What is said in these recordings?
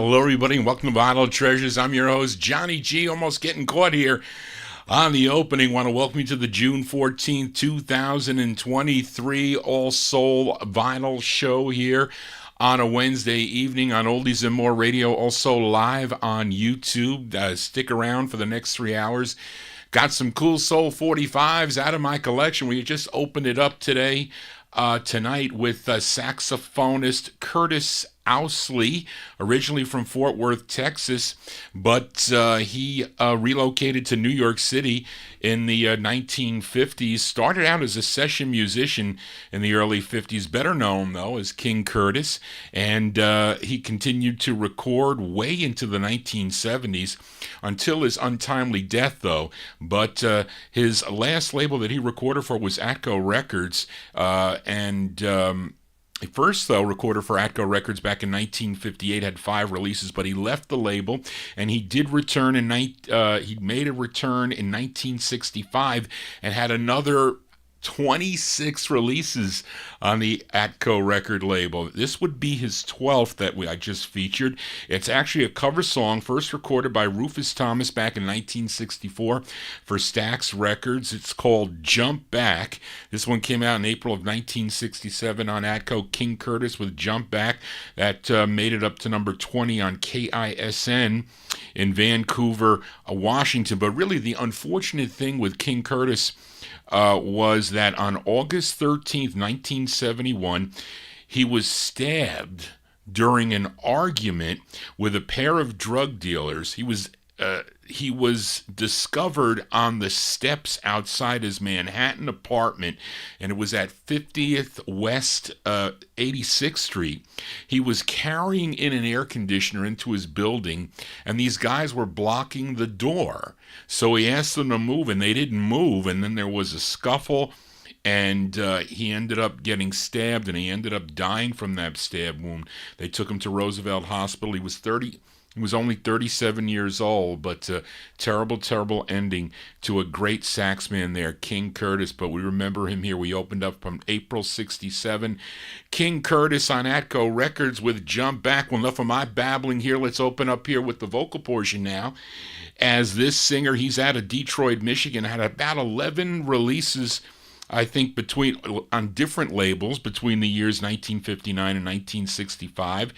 hello everybody, and welcome to Vinyltreasures. I'm your host, Johnny G. Almost getting caught here on the opening. Want to welcome you to the June 14th, 2023 All Soul Vinyl Show here on a Wednesday evening on Oldies and More Radio, also live on YouTube. Stick around for the next 3 hours. Got some cool soul 45s out of my collection. We just opened it up tonight with saxophonist Curtis Ousley, originally from Fort Worth, Texas, but he relocated to New York City in the 1950s, started out as a session musician in the early 50s, better known, though, as King Curtis, and he continued to record way into the 1970s until his untimely death, though. But his last label that he recorded for was Atco Records, he first, though, recorded for Atco Records back in 1958, had 5 releases, but he left the label, and he did return he made a return in 1965 and had another 26 releases on the Atco record label. This would be his 12th that I just featured. It's actually a cover song, first recorded by Rufus Thomas back in 1964 for Stax Records. It's called Jump Back. This one came out in April of 1967 on Atco. King Curtis with Jump Back. That made it up to number 20 on KISN in Vancouver, Washington. But really the unfortunate thing with King Curtis was that on August 13th, 1971, he was stabbed during an argument with a pair of drug dealers. He was discovered on the steps outside his Manhattan apartment, and it was at 50th West 86th Street. He was carrying in an air conditioner into his building, and these guys were blocking the door. So he asked them to move, and they didn't move, and then there was a scuffle, and he ended up getting stabbed, and he ended up dying from that stab wound. They took him to Roosevelt Hospital. He was only 37 years old, but terrible, terrible ending to a great saxman there, King Curtis. But we remember him here. We opened up from April 67. King Curtis on Atco Records with Jump Back. Well, enough of my babbling here. Let's open up here with the vocal portion now. As this singer, he's out of Detroit, Michigan, had about 11 releases, I think, on different labels between the years 1959 and 1965.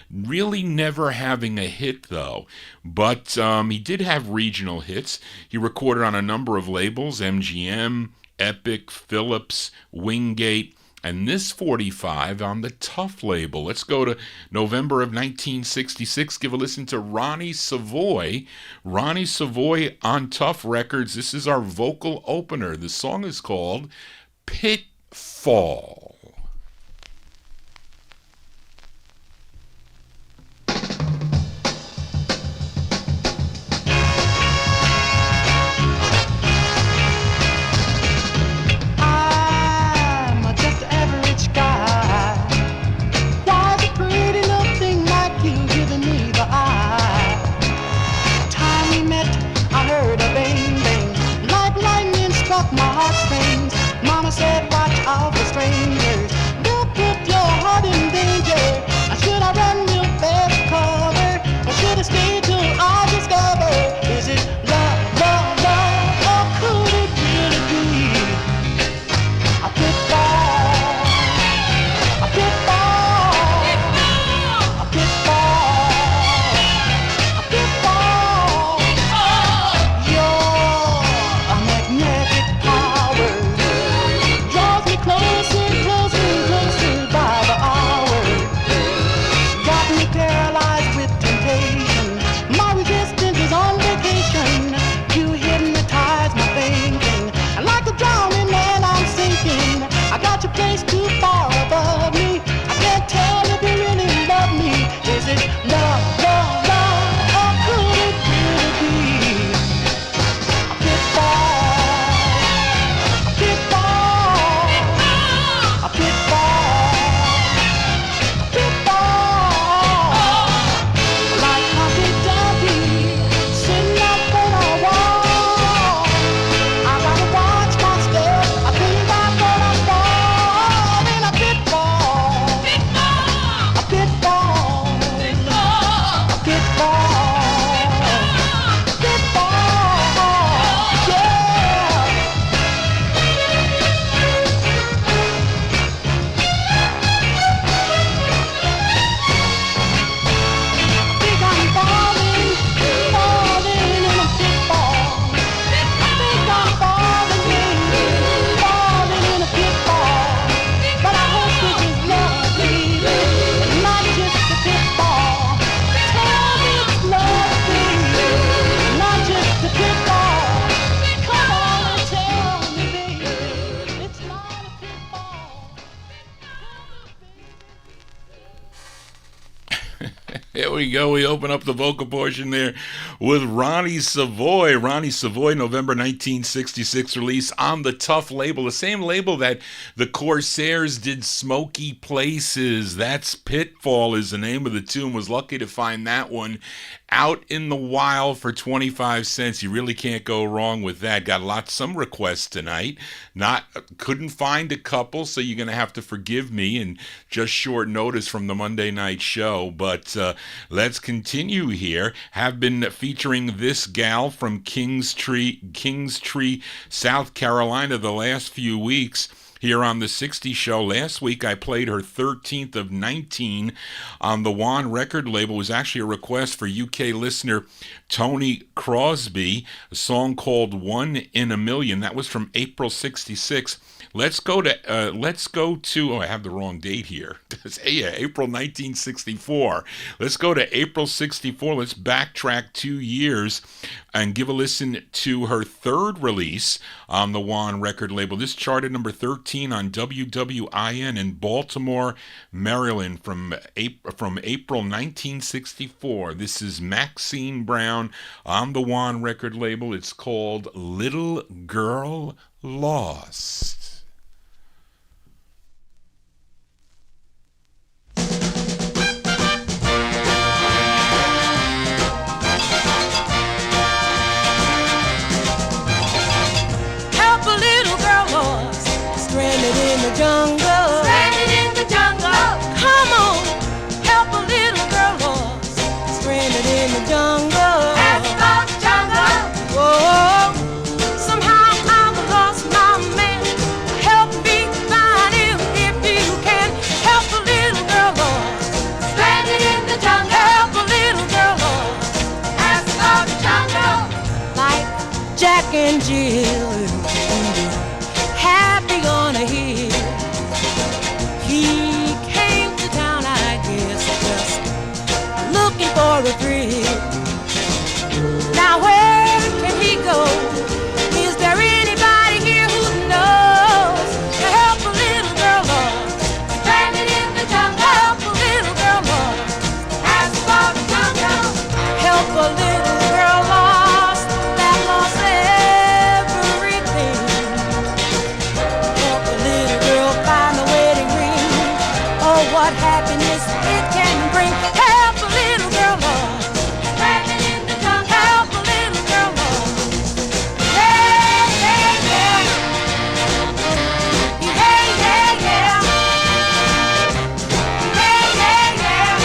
Really never having a hit, though. But he did have regional hits. He recorded on a number of labels: MGM, Epic, Philips, Wingate, and this 45 on the Tough label. Let's go to November of 1966. Give a listen to Ronnie Savoy. Ronnie Savoy on Tough Records. This is our vocal opener. The song is called Pitfall. Said, watch out for strangers. Don't put your heart in danger. Should I run real fast for cover? Or should I stay till I discover? Is it love, love, love? Or could it really be a pitfall? A pitfall. A pitfall. A pitfall. You're a magnetic power. Close we go. We open up the vocal portion there with Ronnie Savoy. Ronnie Savoy, November 1966 release on the Tough label, the same label that the Corsairs did Smoky Places. That's Pitfall is the name of the tune. Was lucky to find that one out in the wild for 25 cents. You really can't go wrong with that. Got some requests tonight. Couldn't find a couple, so you're going to have to forgive me and just short notice from the Monday night show. But let's continue here. Have been featuring this gal from Kingstree, South Carolina the last few weeks here on the 60 show. Last week I played her 13th of 19 on the Juan record label. It was actually a request for UK listener Tony Crosby, a song called One in a Million. That was from April 66. Let's go to I have the wrong date here. April 1964. Let's go to April 64. Let's backtrack 2 years and give a listen to her third release on the Juan record label. This charted number 13 on WWIN in Baltimore, Maryland from April 1964. This is Maxine Brown on the Juan record label. It's called Little Girl Lost. Jungle, stranded in the jungle. Come on, help a little girl lost, stranded in the jungle. Ask about the jungle. Whoa, somehow I've lost my man. Help me find him if you can. Help a little girl lost, stranded in the jungle. Help a little girl lost, ask about the jungle. Like Jack and Jill, happy on a hill. He came to town, I guess, just looking for a thrill. Now where can he go? Is there anybody here who knows to help a little girl lost, stranded in the jungle? Help a little girl lost, ask for the jungle. Help a little girl lost that lost everything. Help a little girl find the wedding ring. Oh, what happiness it can bring. Help a little girl lost, stranded in the jungle. Help a little girl lost. Yeah, yeah, yeah. Yeah, yeah, yeah. Yeah, yeah, yeah.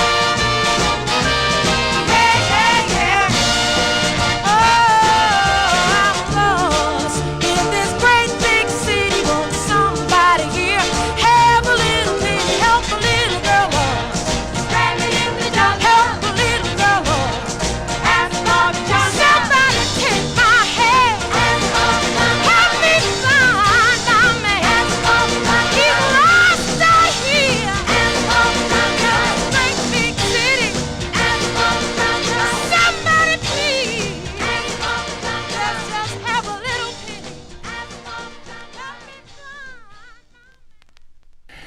Yeah, yeah, yeah. Oh, I'm lost in this great big city. Won't somebody here have a little pity? Help a little girl lost, stranded in the jungle. Help a little girl lost, ask for the jungle. Somebody take my hand, ask for the jungle. Help me find my man, ask for the jungle. He's lost out here, ask for the jungle. Great big city, ask for the jungle. Somebody please, ask for the jungle. Let's just have a little pity, ask for the jungle. Help me find.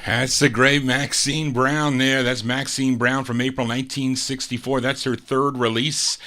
That's the great Maxine Brown there. That's Maxine Brown from April 1964. That's her third release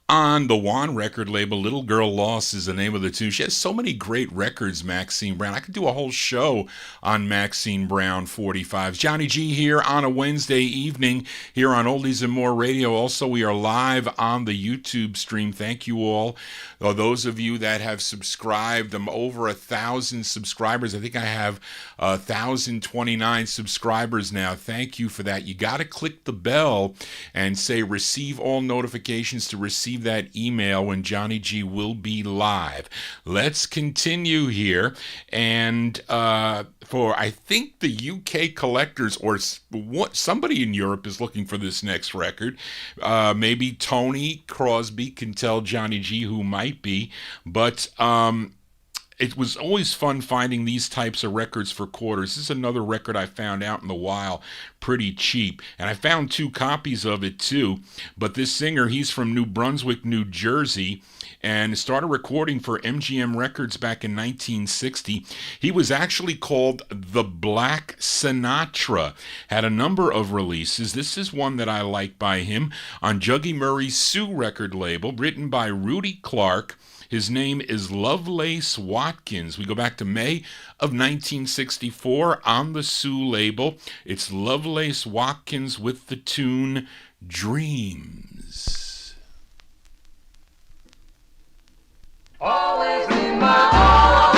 on the Juan record label. Little Girl Lost is the name of the tune. She has so many great records, Maxine Brown. I could do a whole show on Maxine Brown 45's. Johnny G here on a Wednesday evening here on Oldies and More Radio. Also, we are live on the YouTube stream. Thank you all. Those of you that have subscribed, I'm over 1,000 subscribers. I think I have 1,029 subscribers now. Thank you for that. You got to click the bell and say receive all notifications to receive that email when Johnny G will be live. Let's continue here. And for, I think, the UK collectors or somebody in Europe is looking for this next record. Maybe Tony Crosby can tell Johnny G who might be. But it was always fun finding these types of records for quarters. This is another record I found out in the wild pretty cheap. And I found 2 copies of it too. But this singer, he's from New Brunswick, New Jersey, and started recording for MGM Records back in 1960. He was actually called the Black Sinatra. Had a number of releases. This is one that I like by him on Juggy Murray's Sue record label, written by Rudy Clark. His name is Lovelace Watkins. We go back to May of 1964 on the Sue label. It's Lovelace Watkins with the tune Dreams. Always in my arms,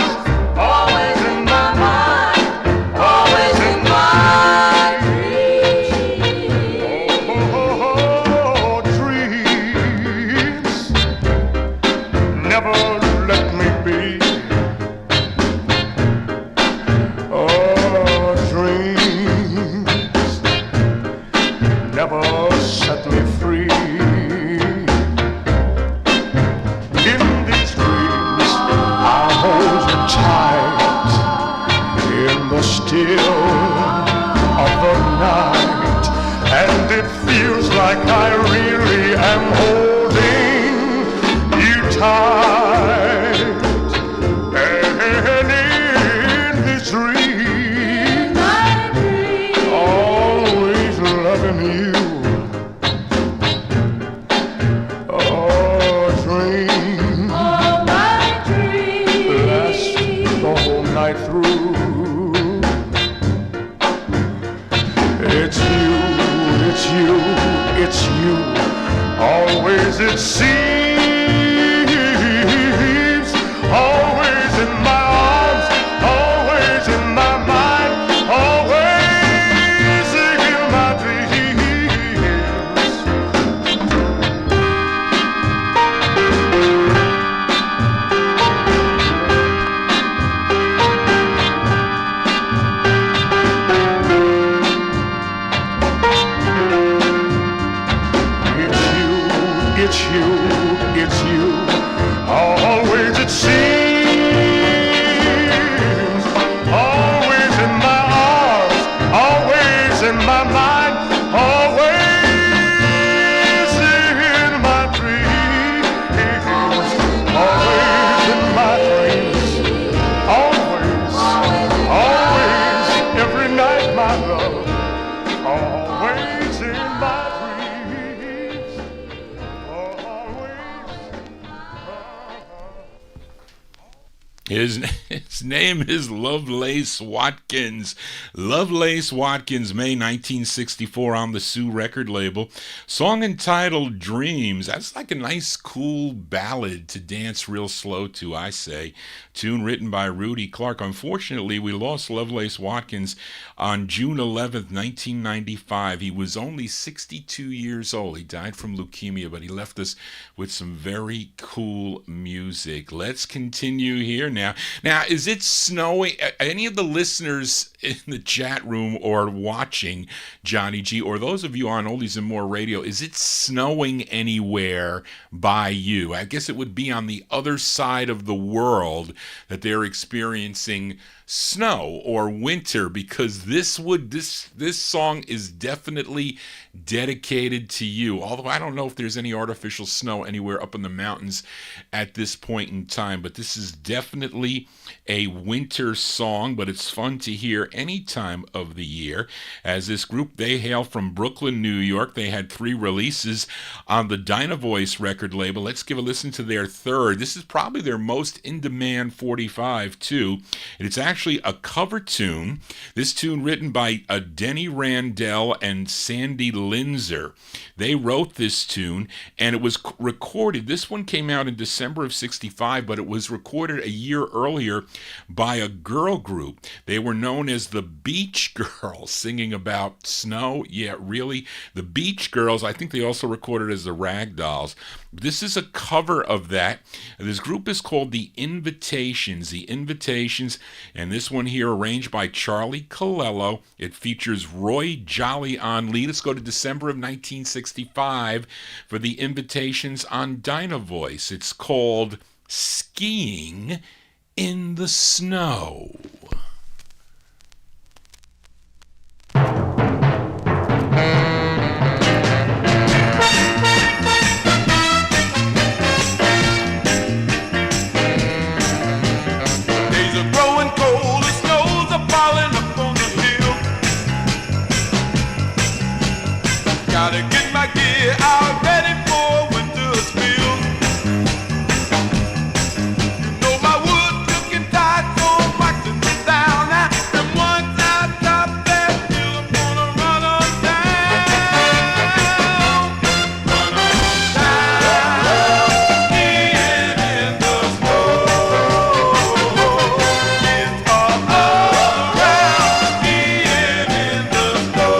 always in my mind, always in my dreams. Oh, dreams, never let me be. Oh, dreams, never set me free. Still of the night, and it feels like I really am holding you tight. And in this dream, always loving you. Oh, dream, oh, my dream, last the whole night through. It's you, always it seems, always in my arms, always in my mind, always in my dreams. It's you, always it seems, always in my arms, always in my mind, always in my dreams, always in my dreams, always, always, every night, my love, always in my His name is Lovelace Watkins. Lovelace Watkins, May 1964 on the Sue record label. Song entitled Dreams. That's like a nice, cool ballad to dance real slow to, I say. Tune written by Rudy Clark. Unfortunately, we lost Lovelace Watkins on June 11th, 1995. He was only 62 years old. He died from leukemia, but he left us with some very cool music. Let's continue here now. Now, is it snowing? Any of the listeners in the chat room or watching Johnny G, or those of you on Oldies and More Radio, is it snowing anywhere by you? I guess it would be on the other side of the world that they're experiencing snow or winter, because this song is definitely dedicated to you. Although I don't know if there's any artificial snow anywhere up in the mountains at this point in time, but this is definitely a winter song, but it's fun to hear any time of the year. As this group, they hail from Brooklyn, New York. They had 3 releases on the Dynavoice record label. Let's give a listen to their third. This is probably their most in-demand 45 too. And it's actually a cover tune. This tune written by Denny Randell and Sandy Linzer. They wrote this tune, and it was recorded. This one came out in December of 65, but it was recorded a year earlier by a girl group. They were known as the Beach Girls, singing about snow. Yeah, really. The Beach Girls, I think they also recorded as the Rag Dolls. This is a cover of that. This group is called The Invitations. The Invitations, and this one here arranged by Charlie Colello. It features Roy Jolly on lead. Let's go to December of 1965 for The Invitations on Dynavoice. It's called Skiing in the Snow. Gotta get my gear out ready for winter spill. You know my wood looking tight, so I'm waxing it down now. And once I top that hill, I'm gonna run on down. Run on down, skiing in the snow. It's all around, skiing in the snow.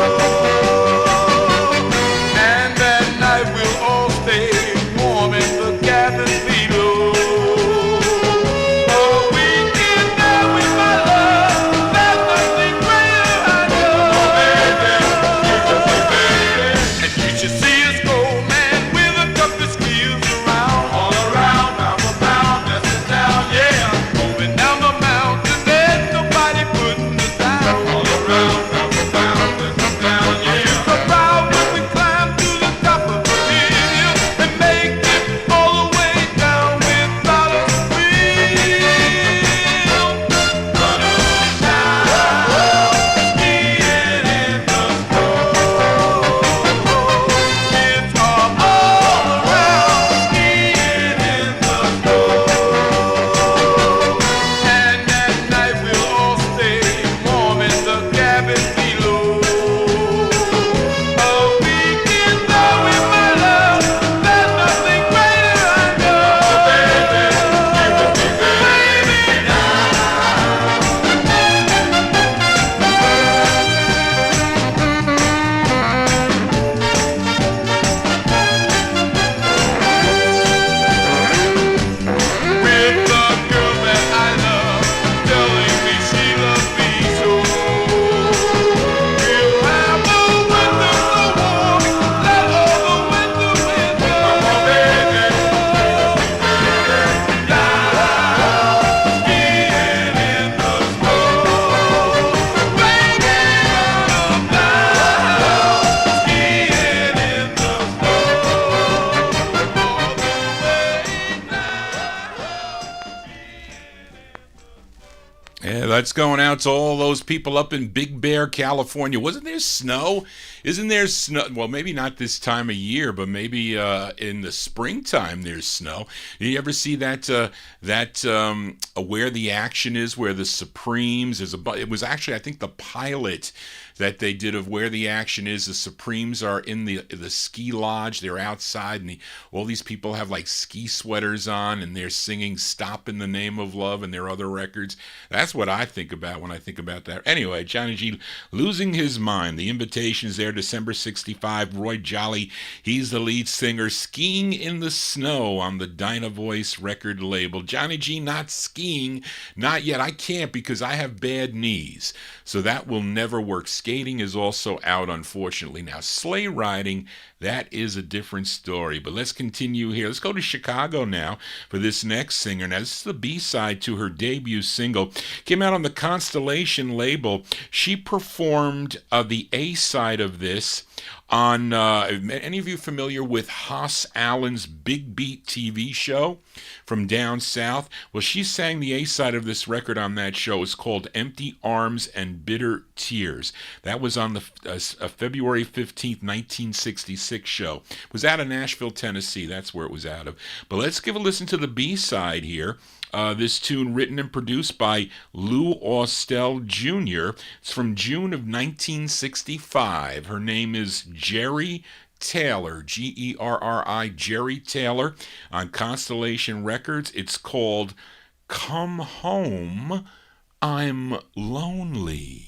That's going out to all those people up in Big Bear, California. Wasn't there snow? Isn't there snow? Well, maybe not this time of year, but maybe in the springtime there's snow. Did you ever see that Where the Action Is, where the Supremes is? It was actually, I think, the pilot that they did of Where the Action Is. The Supremes are in the ski lodge. They're outside, and all these people have like ski sweaters on, and they're singing "Stop in the Name of Love" and their other records. That's what I think about when I think about that. Anyway, Johnny G losing his mind. The invitation is there, December 65. Roy Jolly, he's the lead singer, skiing in the snow on the Dyna Voice record label. Johnny G not skiing, not yet. I can't because I have bad knees, so that will never work. Skating is also out, unfortunately. Now, sleigh riding, that is a different story. But let's continue here. Let's go to Chicago now for this next singer. Now, this is the B-side to her debut single. Came out on the Constellation label. She performed the A-side of this on, any of you familiar with Haas Allen's Big Beat TV show from down south? Well, she sang the A-side of this record on that show. It's called Empty Arms and Bitter Tears. That was on the February 15th, 1966 show. It was out of Nashville, Tennessee. That's where it was out of. But let's give a listen to the B-side here. This tune written and produced by Lou Austell Jr. It's from June of 1965. Her name is Jerry Taylor, Gerri, Jerry Taylor, on Constellation Records. It's called Come Home, I'm Lonely.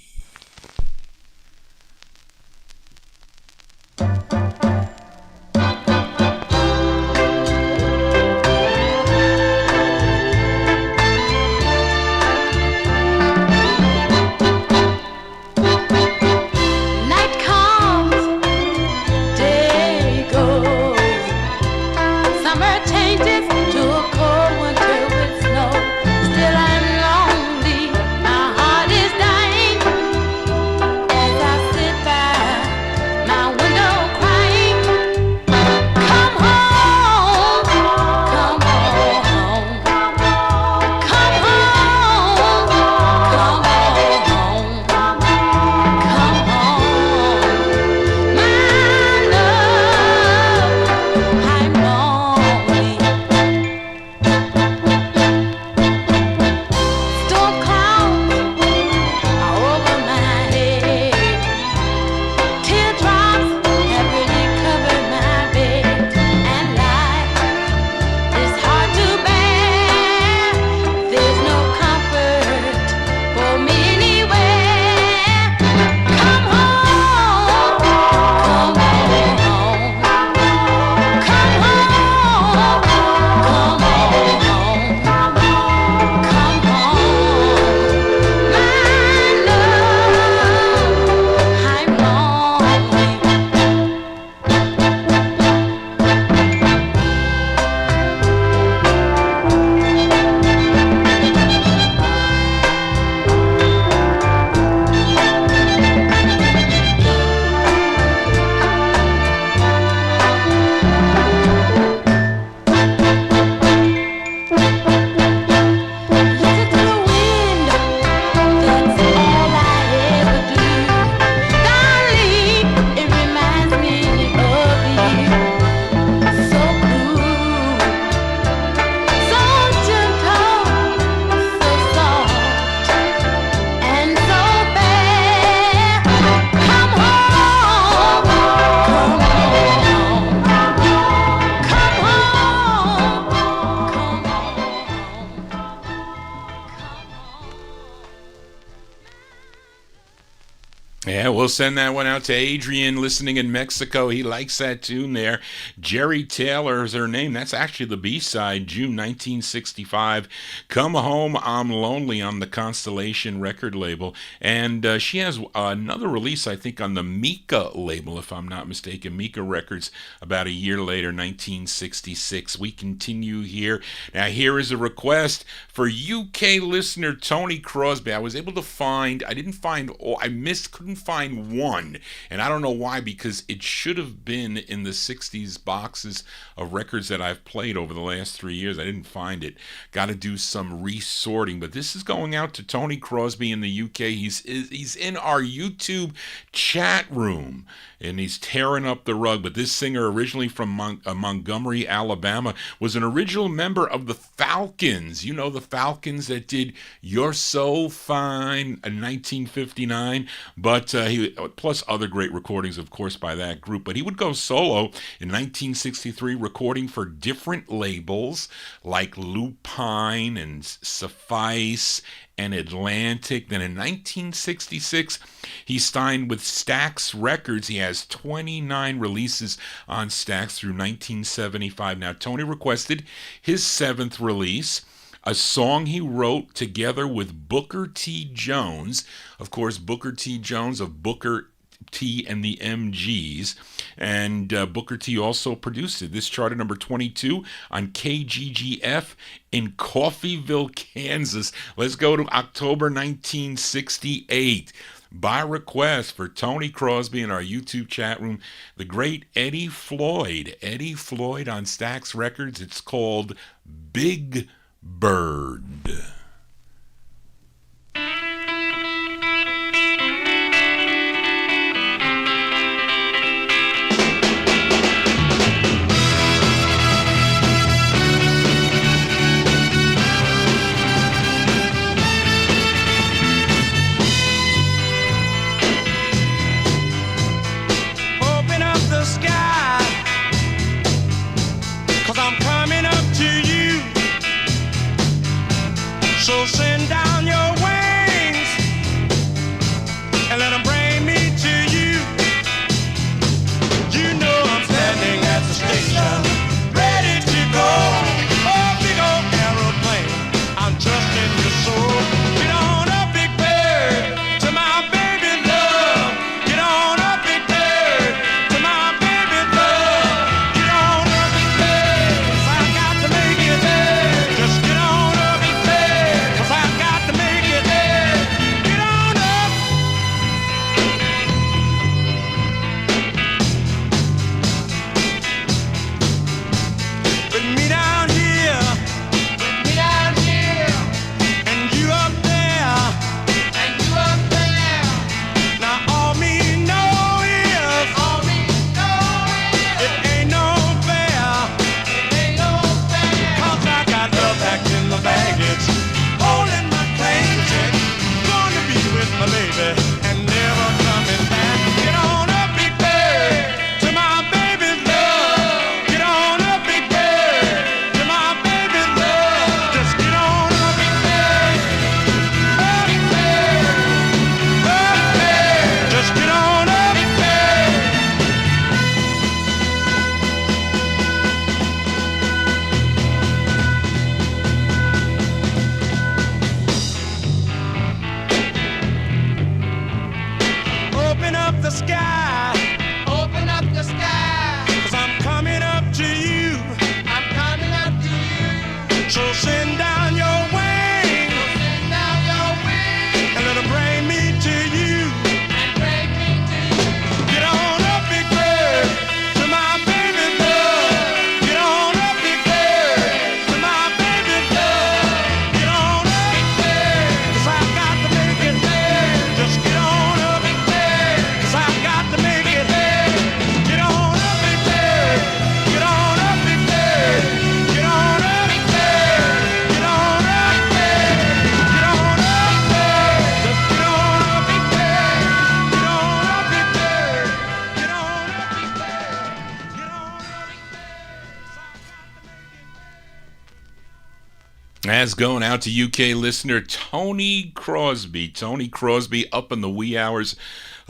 Summer changes to a cold winter with snow. Still I'm We'll send that one out to Adrian listening in Mexico. He likes that tune there. Jerry Taylor is her name. That's actually the B-side, June 1965. Come Home, I'm Lonely on the Constellation record label. And she has another release, I think, on the Mika label, if I'm not mistaken. Mika Records, about a year later, 1966. We continue here. Now, here is a request for UK listener Tony Crosby. I was able to find, couldn't find one, and I don't know why, because it should have been in the 60s boxes of records that I've played over the last 3 years. I didn't find it. Got to do some resorting, but this is going out to Tony Crosby in the UK. He's in our YouTube chat room, and he's tearing up the rug. But this singer, originally from Montgomery, Alabama, was an original member of the Falcons. You know, the Falcons that did You're So Fine in 1959, but he plus other great recordings, of course, by that group. But he would go solo in 1963, recording for different labels like Lupine and Suffice and Atlantic. Then in 1966, he signed with Stax Records. He has 29 releases on Stax through 1975. Now, Tony requested his 7th release, a song he wrote together with Booker T. Jones. Of course, Booker T. Jones of Booker T and the MGs, and Booker T also produced it. This charted number 22 on KGGF in Coffeyville, Kansas. Let's go to October 1968. By request for Tony Crosby in our YouTube chat room, the great Eddie Floyd on Stax Records. It's called Big Bird. So send down your wings and let them bring me to you. You know I'm standing at the station, ready to go. Oh, big old aeroplane, I'm trusting your soul. Get on up, big bird, to my baby love. Get on up, big bird, to my baby love. Get on up, big bird, 'cause I got to make it there. Just get on up, big bird, 'cause I got to make it there. Get on up. With me down here, and you up there, Now all me know is, it ain't no fair, 'cause I got love packed in the baggage, holding my claims in, going to be with my baby and never coming back. Get on up, big bird, to my baby's love. Get on up, big bird, to my baby's love. Just get on up, big bird, up, big bird, up, bird. Just get on up, big bird. Open up the sky, 'cause I'm coming up to you. So send down your wings and let them bring me to you. Get on up, big bird, to my baby love. Get on up, big bird, to my baby love. Get on up, big bird, 'cause I got to make it there. Just get on up, big bird, 'cause I got to make it there. Get on up, big bird, get on up, big bird, get on up, big bird, get on up, big bird, get on up, big bird. Just get on up, big bird, get on up, big bird, get on up, big bird, get on up, big bird. That's going out to UK listener Tony Crosby. Tony Crosby up in the wee hours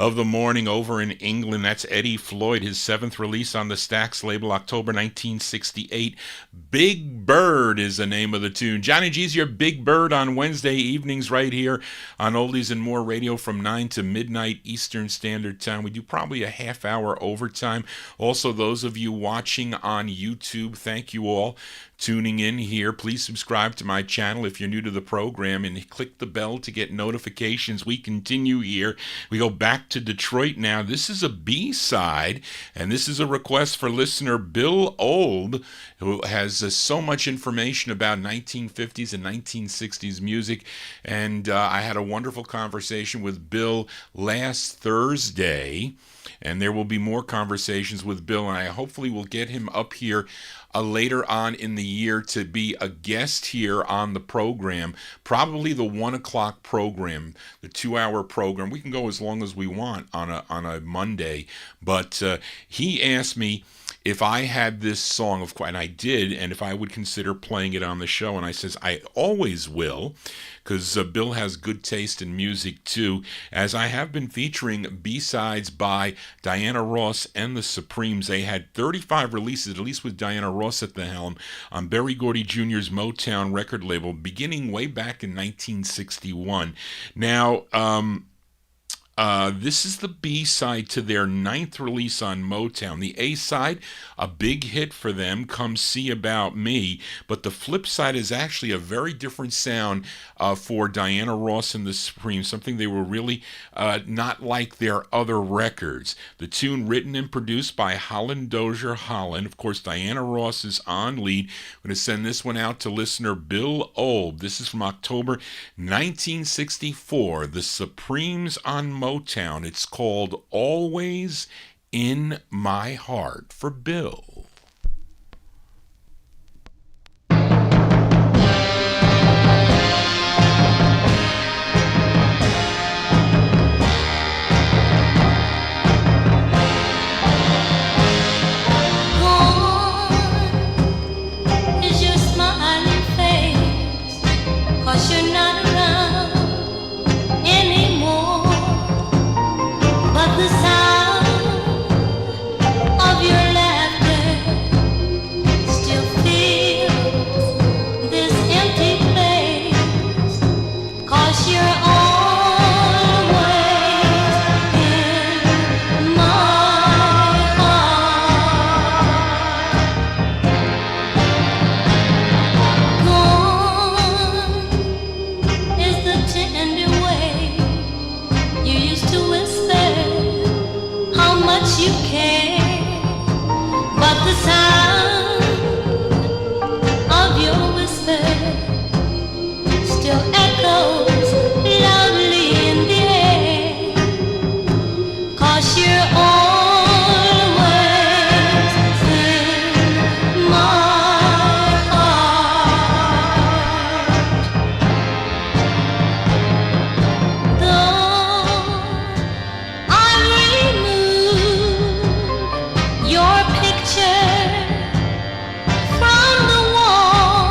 of the morning over in England. That's Eddie Floyd, his 7th release on the Stax label, October 1968. Big Bird is the name of the tune. Johnny G's your Big Bird on Wednesday evenings right here on Oldies and More Radio from 9 to midnight Eastern Standard Time. We do probably a half-hour overtime. Also, those of you watching on YouTube, thank you all tuning in here. Please subscribe to my channel if you're new to the program and click the bell to get notifications. We continue here. We go back to Detroit now. This is a B-side, and this is a request for listener Bill Old, who has so much information about 1950s and 1960s music. And I had a wonderful conversation with Bill last Thursday, and there will be more conversations with Bill, and I hopefully will get him up here later on in the year to be a guest here on the program, probably the 1 o'clock program, the 2-hour program. We can go as long as we want on a Monday, but he asked me if I had this song, and I did, and if I would consider playing it on the show, and I says I always will, because Bill has good taste in music too, as I have been featuring B-sides by Diana Ross and the Supremes. They had 35 releases, at least with Diana Ross at the helm, on Berry Gordy Jr.'s Motown record label, beginning way back in 1961. Now, this is the B-side to their 9th release on Motown. The A-side, a big hit for them, Come See About Me, but the flip side is actually a very different sound for Diana Ross and the Supremes, something they were really not like their other records. The tune written and produced by Holland Dozier Holland. Of course, Diana Ross is on lead. I'm going to send this one out to listener Bill Old. This is from October 1964, The Supremes on Motown. It's called Always in My Heart for Bill. You're not around anymore, but the sound of your laughter still fills this empty place, 'cause you're always in my heart. Gone is the tender way you used to whisper how much you care, but the sound of your whisper still echoes loudly in the air, 'cause you're always in my heart. Though I remove your picture from the wall,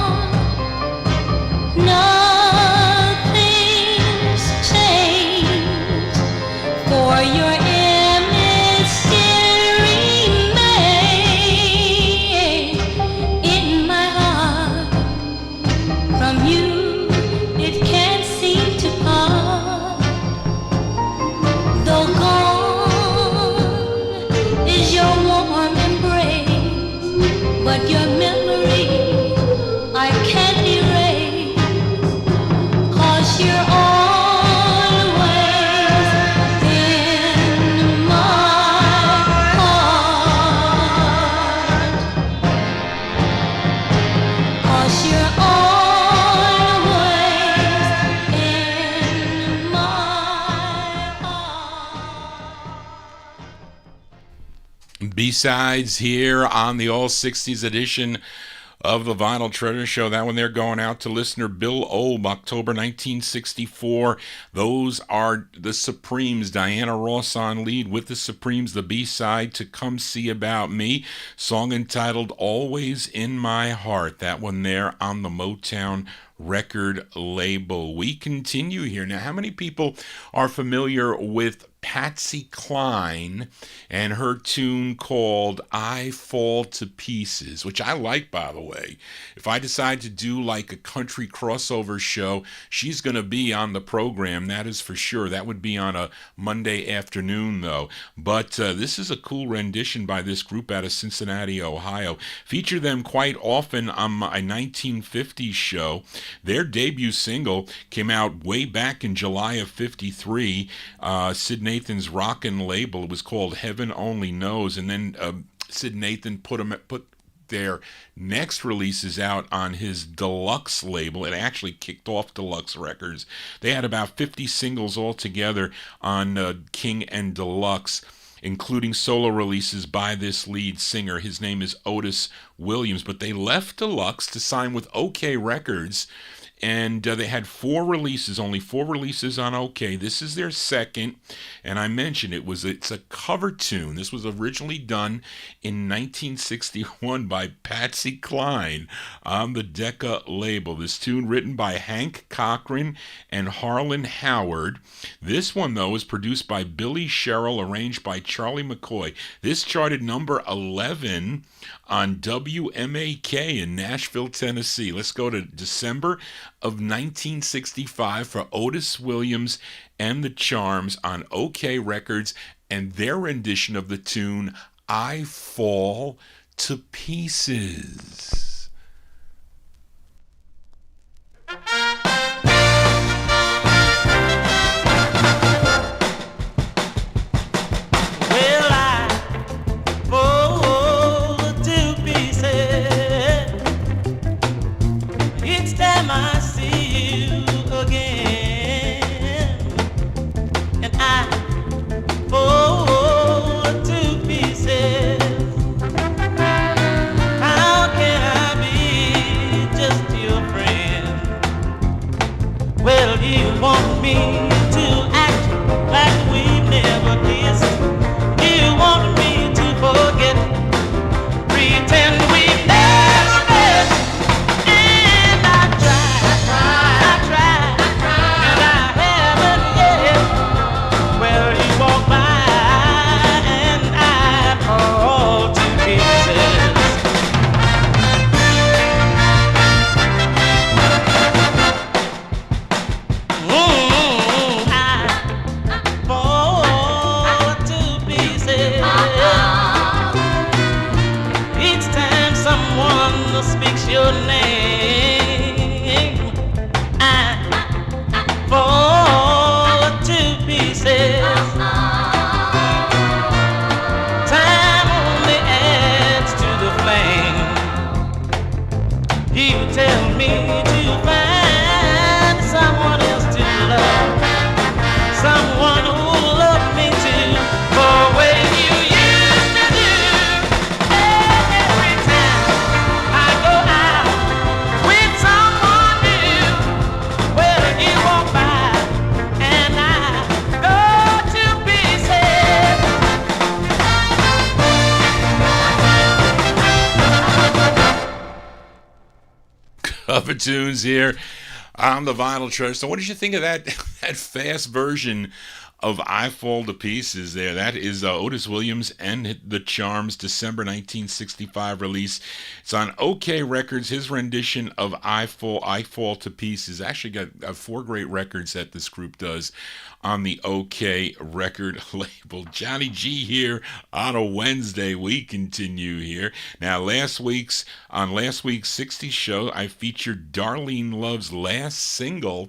nothing's changed, for your image still remains in my heart. From you it can't seem to part. Though gone is your warm embrace, but your memory I can't erase, 'cause you're always in my heart. 'Cause you're always in my heart. B-sides here on the All 60s edition of the Vinyl Treasure Show. That one there going out to listener Bill Old, October 1964. Those are the Supremes. Diana Ross on lead with the Supremes. The B-side to Come See About Me. Song entitled Always in My Heart. That one there on the Motown record label. We continue here. Now, how many people are familiar with Patsy Cline and her tune called I Fall to Pieces, which I like, by the way. If I decide to do like a country crossover show, she's going to be on the program, that is for sure. That would be on a Monday afternoon, though. But this is a cool rendition by this group out of Cincinnati, Ohio. Feature them quite often on my 1950s show. Their debut single came out way back in July of 53. Sid Nathan's rockin' label. It was called Heaven Only Knows, and then Sid Nathan put their next releases out on his Deluxe label. It actually kicked off Deluxe Records. They had about 50 singles altogether on King and Deluxe, including solo releases by this lead singer. His name is Otis Williams, but they left Deluxe to sign with OK Records. And they had 4 releases, only 4 releases on OK. This is their second, and I mentioned it's a cover tune. This was originally done in 1961 by Patsy Cline on the Decca label. This tune written by Hank Cochran and Harlan Howard. This one, though, was produced by Billy Sherrill, arranged by Charlie McCoy. This charted number 11 on WMAK in Nashville, Tennessee. Let's go to December of 1965 for Otis Williams and the Charms on OK Records and their rendition of the tune I Fall to Pieces. Want me to act like we've never kissed. You want me to forget, pretend we've never met. And I tried, and I haven't yet. Well, you walk by and I fall to pieces. Speaks your name, I fall to pieces. Time only adds to the flame. You tell me to find someone else to love, someone who'll love me too, for when you used to do every time I go out with someone new. Well, you walk by and I go to pieces. Cover tunes here on the Vinyltreasure. So what did you think of that fast version of I Fall to Pieces there? That is Otis Williams and the Charms, December 1965 release. It's on OK Records. His rendition of I Fall to Pieces. Actually got 4 great records that this group does on the OK record label. Johnny G here on a Wednesday. We continue here. Now, last week's 60s show, I featured Darlene Love's last single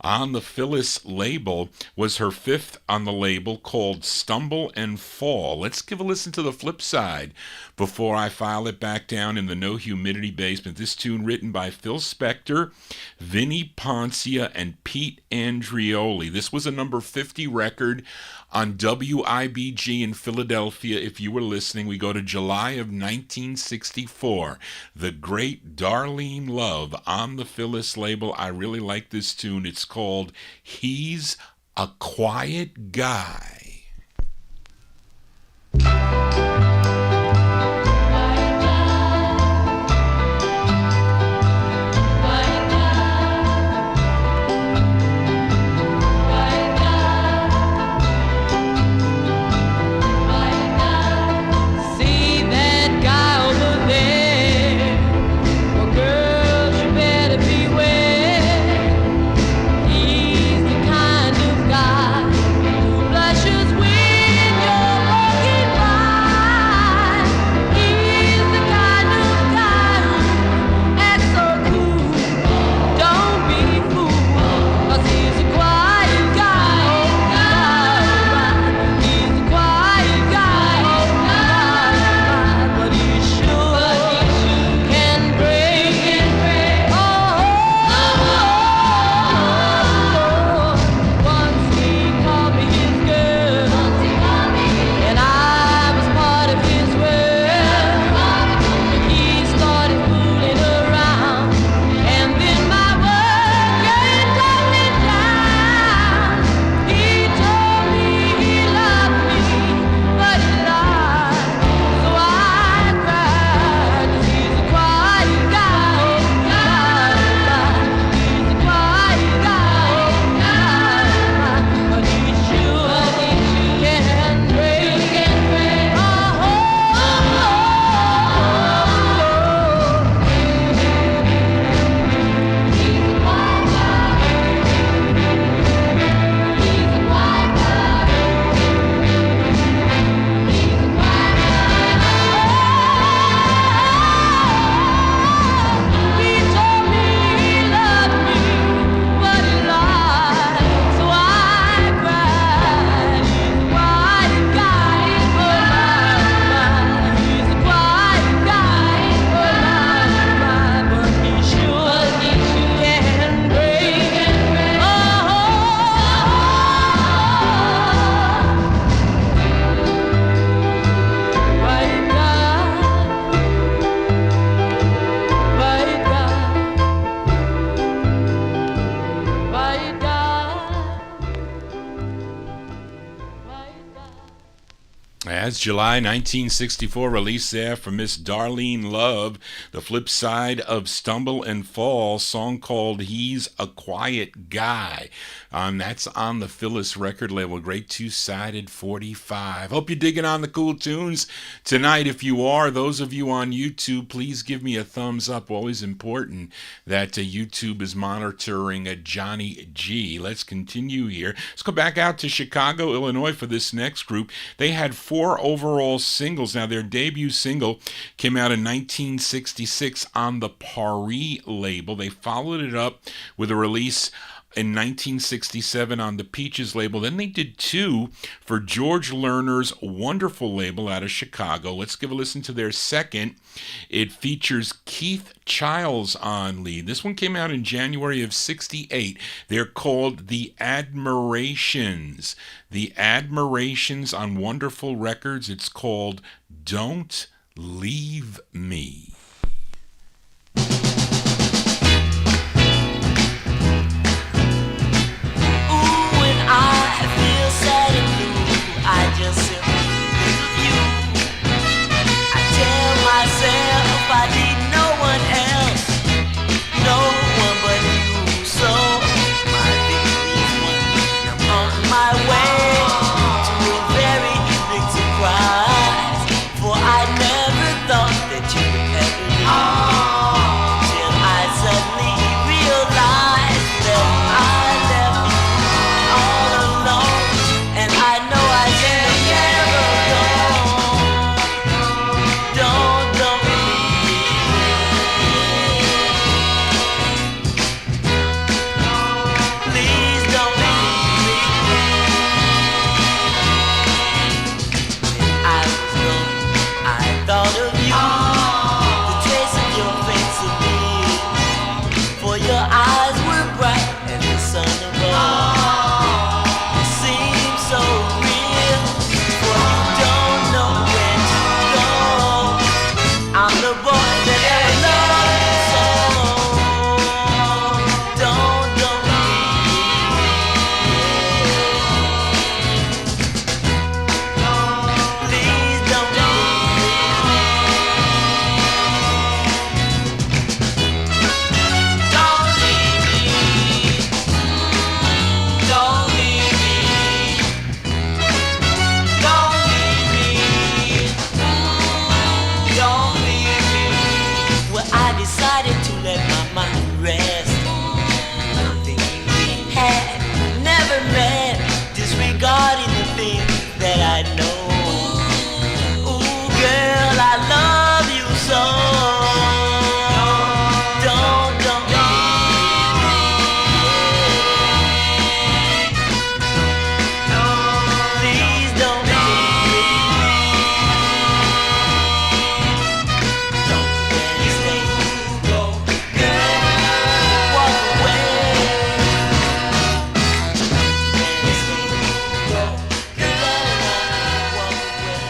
on the Phyllis label, was her 5th on the label, called Stumble and Fall. Let's give a listen to the flip side before I file it back down in the No Humidity basement. This tune written by Phil Spector, Vinnie Poncia, and Pete Andreoli. This was a number 50 record on WIBG in Philadelphia. If you were listening, we go to July of 1964. The great Darlene Love on the Phyllis label. I really like this tune. It's called He's a Quiet Guy. Quiet guy. That's July 1964 release there from Miss Darlene Love, the flip side of Stumble and Fall, song called He's a Quiet Guy. That's on the Phyllis record label, great two-sided 45. Hope you're digging on the cool tunes tonight. If you are, those of you on YouTube, please give me a thumbs up. Always important that YouTube is monitoring Johnny G. Let's continue here. Let's go back out to Chicago, Illinois for this next group. They had 4 overall singles. Now, their debut single came out in 1966 on the Paris label. They followed it up with a release in 1967 on the Peaches label. Then they did 2 for George Lerner's wonderful label out of Chicago. Let's give a listen to their second. It features Keith Childs on lead. This one came out in January of 68. They're called The Admirations. The Admirations on Wonderful Records. It's called Don't Leave Me. I just simply think of you. I tell myself I need no one else, no one but you. So my victory is won. I'm on my way to a very big surprise, for I never thought that you would ever leave, till I suddenly realized that I left you all alone. And I know I can never go. Don't leave me. Please don't leave me. When I was young, I thought of you, the trace of your face of me. For your eyes were bright and the sun above seemed so real. For you don't know where to go. I'm the boy that ever loved you so. Don't leave me. Please don't leave me. Don't leave me. Don't leave me. Don't leave me. Don't leave me. Well, I decided to let my mind rest, thinking we had never met, disregarding the things that I know. Ooh, girl, I love you so. Don't leave me. Please don't leave me. Don't let me stay. Go, girl. Walk away. Let me stay. Go, girl. Walk away.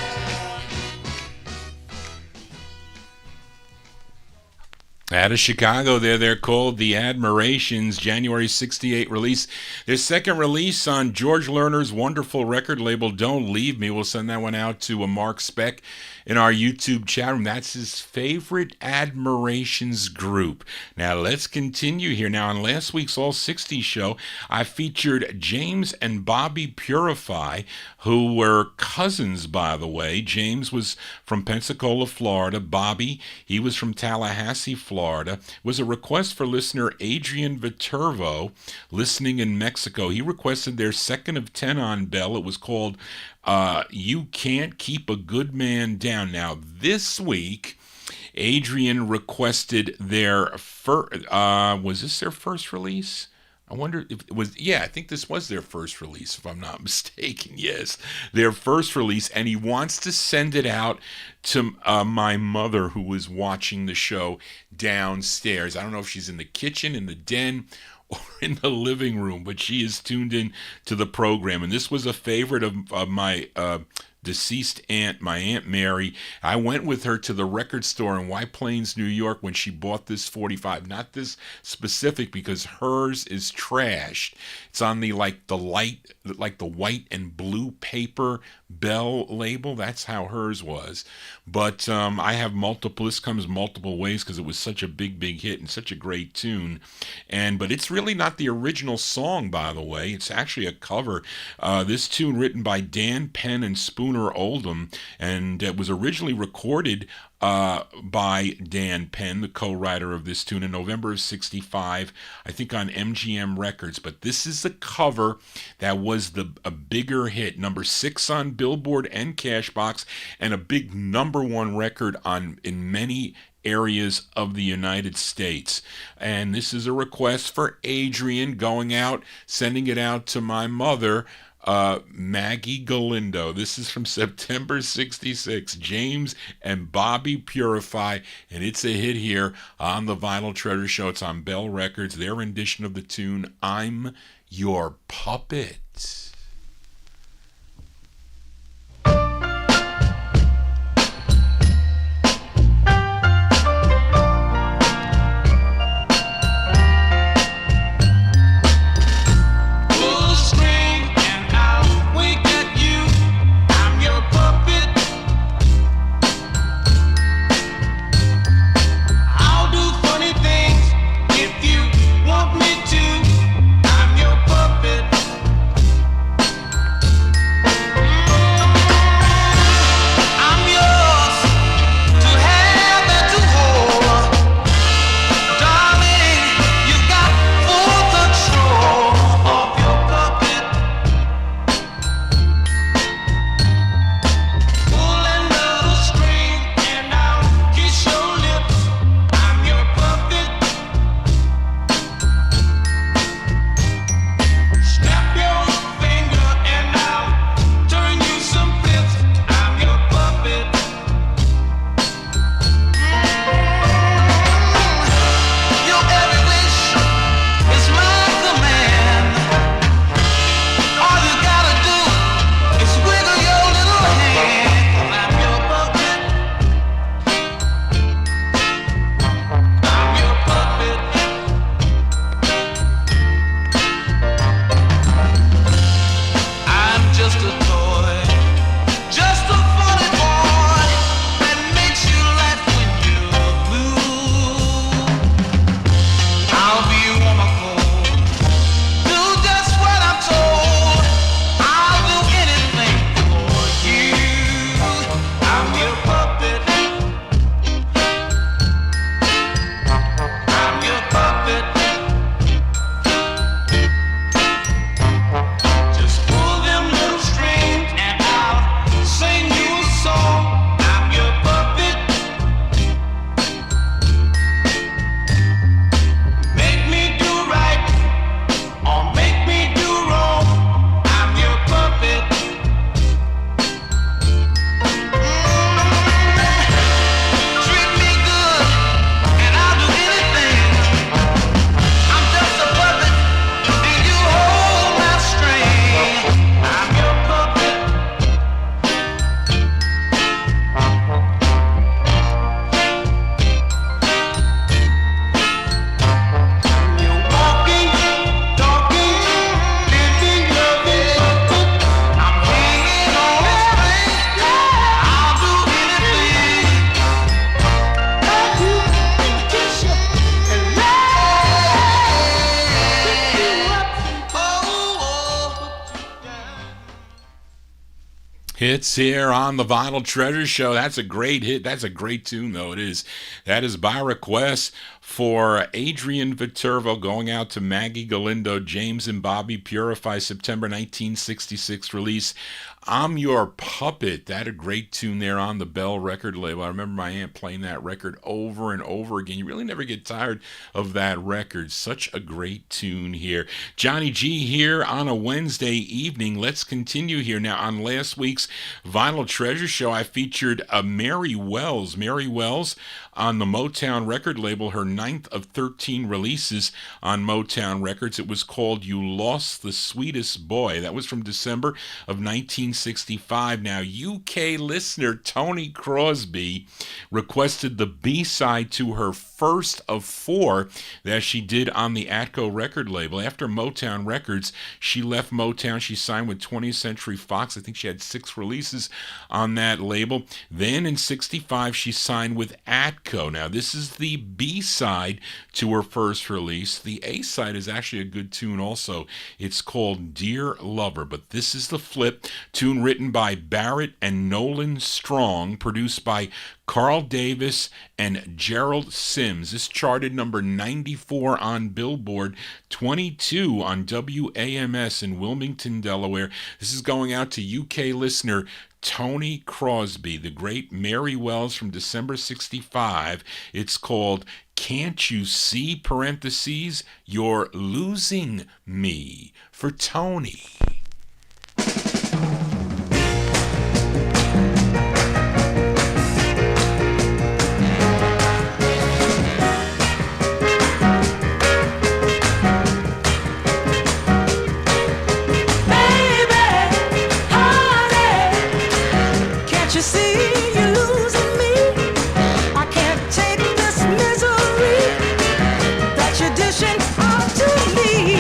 Out of Chicago, they're called The Admirations, January 68 release. Their second release on George Lerner's wonderful record label, Don't Leave Me. We'll send that one out to a Mark Speck in our YouTube chat room. That's his favorite Admirations group. Now, let's continue here. Now, on last week's All 60s show, I featured James and Bobby Purify, who were cousins, by the way. James was from Pensacola, Florida. Bobby, he was from Tallahassee, Florida. It was a request for listener Adrian Viterbo, listening in Mexico. He requested their second of 10 on Bell. It was called You Can't Keep a Good Man Down. Now, this week, Adrian requested their first, was this their first release? I wonder if it was, yeah, I think this was their first release, if I'm not mistaken. Yes, their first release, and he wants to send it out to my mother, who was watching the show downstairs. I don't know if she's in the kitchen, in the den, or in the living room, but she is tuned in to the program. And this was a favorite of my deceased aunt, my Aunt Mary. I went with her to the record store in White Plains, New York when she bought this 45. Not this specific because hers is trashed. It's on the the white and blue paper Bell label. That's how hers was. But I have multiple. This comes multiple ways because it was such a big hit and such a great tune. But it's really not the original song, by the way. It's actually a cover. This tune written by Dan Penn and Spooner Oldham, and it was originally recorded by Dan Penn, the co-writer of this tune, in November of '65, I think on MGM Records. But this is the cover that was a bigger hit, number 6 on Billboard and Cashbox, and a big number 1 record in many areas of the United States. And this is a request for Adrian, going out, sending it out to my mother, Maggie Galindo. This is from September '66. James and Bobby Purify, and it's a hit here on the Vinyl Treasure Show. It's on Bell Records, their rendition of the tune I'm Your Puppet. Hits here on the Vinyl Treasure Show. That's a great hit. That's a great tune, though. It is. That is by request for Adrian Viterbo, going out to Maggie Galindo, James and Bobby Purify, September 1966 release. I'm Your Puppet. That a great tune there on the Bell record label. I remember my aunt playing that record over and over again. You really never get tired of that record. Such a great tune here. Johnny G here on a Wednesday evening. Let's continue here. Now, on last week's Vinyl Treasure Show, I featured Mary Wells. Mary Wells on the Motown record label. Her ninth of 13 releases on Motown Records. It was called You Lost the Sweetest Boy. That was from December of 1965. Now, UK listener Tony Crosby requested the B-side to her first of 4 that she did on the Atco record label. After Motown Records, she left Motown. She signed with 20th Century Fox. I think she had 6 releases on that label. Then in 65, she signed with Atco. Now, this is the B-side to her first release. The A-side is actually a good tune also. It's called Dear Lover, but this is the flip. Tune written by Barrett and Nolan Strong, produced by Carl Davis and Gerald Sims. This charted number 94 on Billboard, 22 on WAMS in Wilmington, Delaware. This is going out to UK listener Tony Crosby, the great Mary Wells from December 65. It's called Can't You See, parentheses, You're Losing Me, for Tony. You see, you're losing me. I can't take this misery that you're dishing out to me.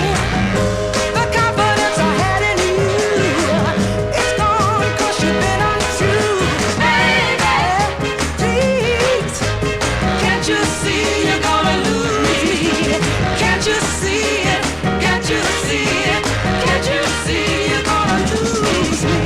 The confidence I had in you, it's gone 'cause you've been untrue. Baby, please, can't you see you're gonna lose me? Can't you see it? Can't you see it? Can't you see you're gonna lose me?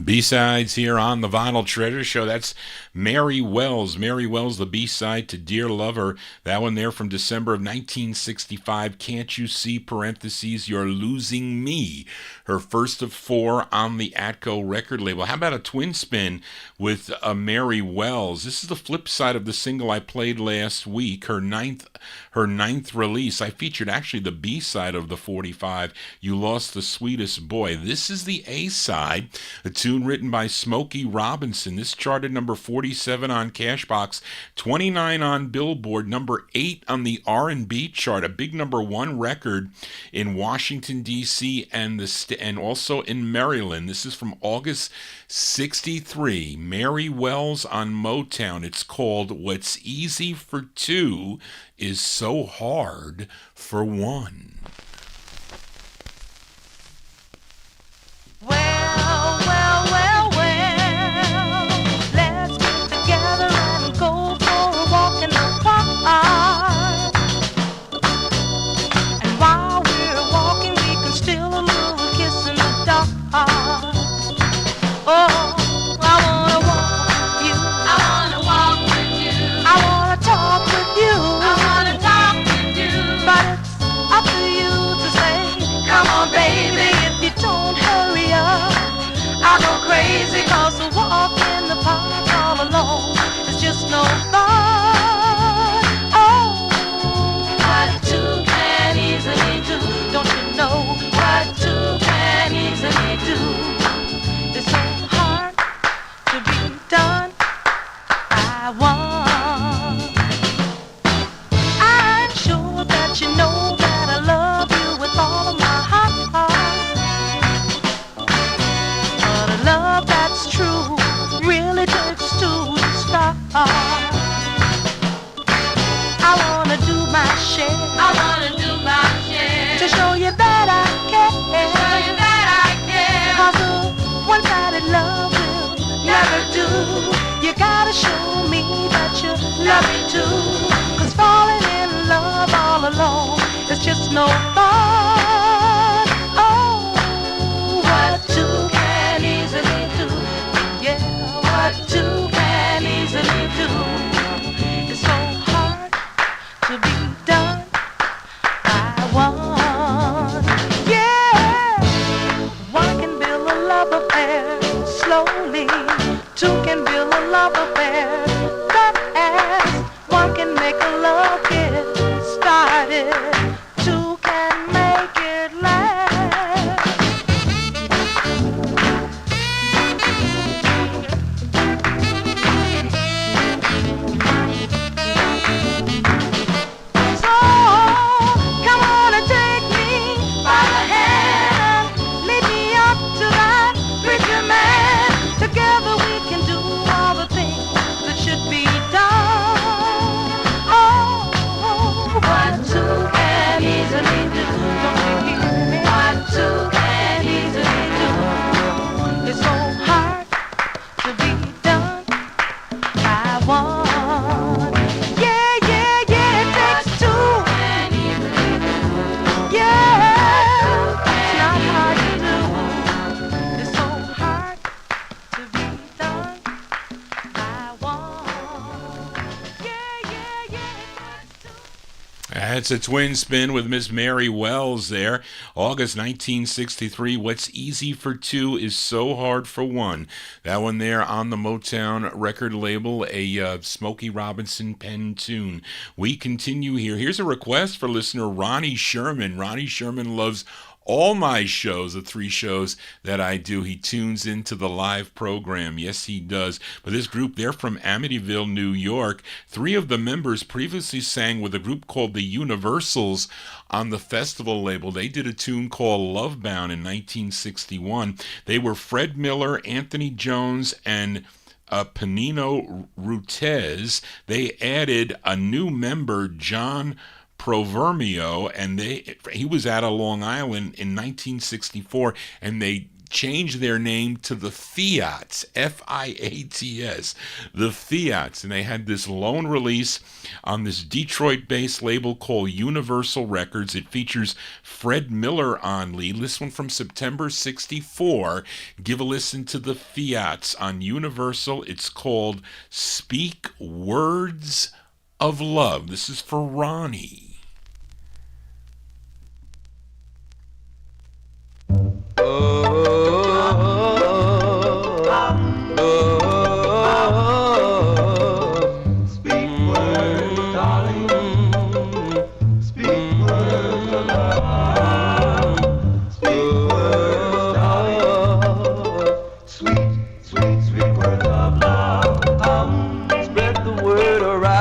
B-sides here on the Vinyl Treasure Show. That's Mary Wells. Mary Wells, the B-side to Dear Lover. That one there from December of 1965. Can't You See, parentheses, You're Losing Me. Her first of 4 on the Atco record label. How about a twin spin with Mary Wells? This is the flip side of the single I played last week, her ninth release. I featured actually the B-side of the 45, You Lost the Sweetest Boy. This is the A-side, a tune written by Smokey Robinson. This charted number 47 on Cashbox, 29 on Billboard, number 8 on the R&B chart, a big number 1 record in Washington, D.C. and also in Maryland. This is from August 63. Mary Wells on Motown. It's called What's Easy for Two is So Hard for One. Well, let's get together and go for a walk in the park. And while we're walking, we can steal a little kiss in the dark. Oh, I wanna walk with you. I wanna walk with you. I wanna talk with you. I wanna talk with you. But it's up to you. easy, 'cause to walk in the park all alone is just no fun. Oh, what two can easily do? Don't you know what two can easily do? It's so hard to be done. I want. I'm sure that you know that I love you with all of my heart. But a love that's true really takes two to start. I wanna do my share. I wanna do my share to show you that I care. To show you that I care. 'Cause a one-sided love will never do. You gotta show me that you love me too. 'Cause falling in love all alone is just no fun. Oh, what two can easily do? Yeah, what two can easily do? It's so hard to be done. I want. Yeah, one can build a love affair slowly. Two can build a love affair fast. One can make a love get started. Two can make it last. So come on and take me by the hand. Lead me up to that preacher man. Together we can do all the things that should be done. Oh, what two can easily do? Don't you hear me? What two can easily do? It's so hard to be done. I want. Yeah, yeah, yeah, it takes two. Yeah, it's not hard to do. It's so hard to be done. I want. Yeah, yeah, yeah, it takes two. That's a twin spin with Miss Mary Wells there. August 1963, What's Easy for Two is So Hard for One. That one there on the Motown record label, a Smokey Robinson pen tune. We continue here. Here's a request for listener Ronnie Sherman. Ronnie Sherman loves all my shows, the three shows that I do. He tunes into the live program. Yes, he does. But this group, they're from Amityville, New York. Three of the members previously sang with a group called the Universals on the Festival label. They did a tune called Lovebound in 1961. They were Fred Miller, Anthony Jones, and Panino Rutez. They added a new member, John Provermio, and he was out of Long Island in 1964, and they changed their name to the Fiats, Fiats, the Fiats, and they had this lone release on this Detroit-based label called Universal Records. It features Fred Miller on lead. This one from September 64. Give a listen to the Fiats on Universal. It's called Speak Words of Love. This is for Ronnie. Speak words, darling. Speak words of love. Speak words, darling. Sweet, sweet, sweet words of love. Spread the word around.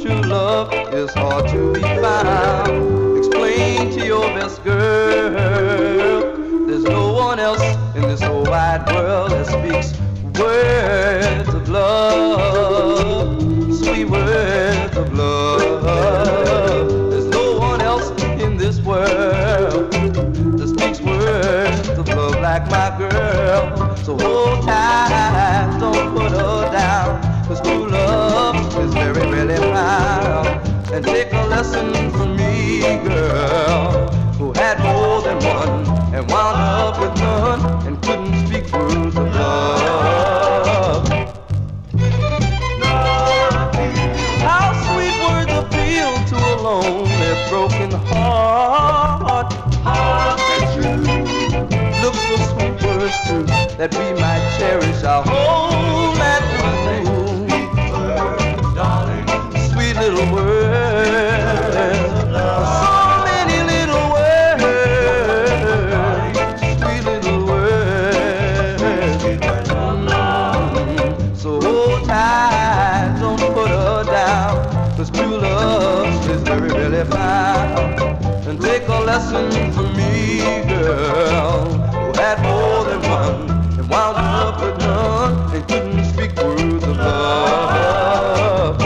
True love is hard to be found. Explain to your best girl, there's no one else in this whole wide world that speaks words of love, sweet words of love. There's no one else in this world that speaks words of love like my girl. So hold tight, don't put her down, 'cause true love is very, really found. And take a lesson from me, girl, who had more than one and wound up with none and couldn't speak words of love. How sweet words appeal to a lonely, broken heart. Look for sweet words words too, that we might cherish our whole that room. Darling, sweet little words, so many little words, sweet little words. So hold tight, don't put her down, 'cause true love is very, very found. And take a lesson from me, girl, who had more than one and wound up with none and couldn't speak words of love.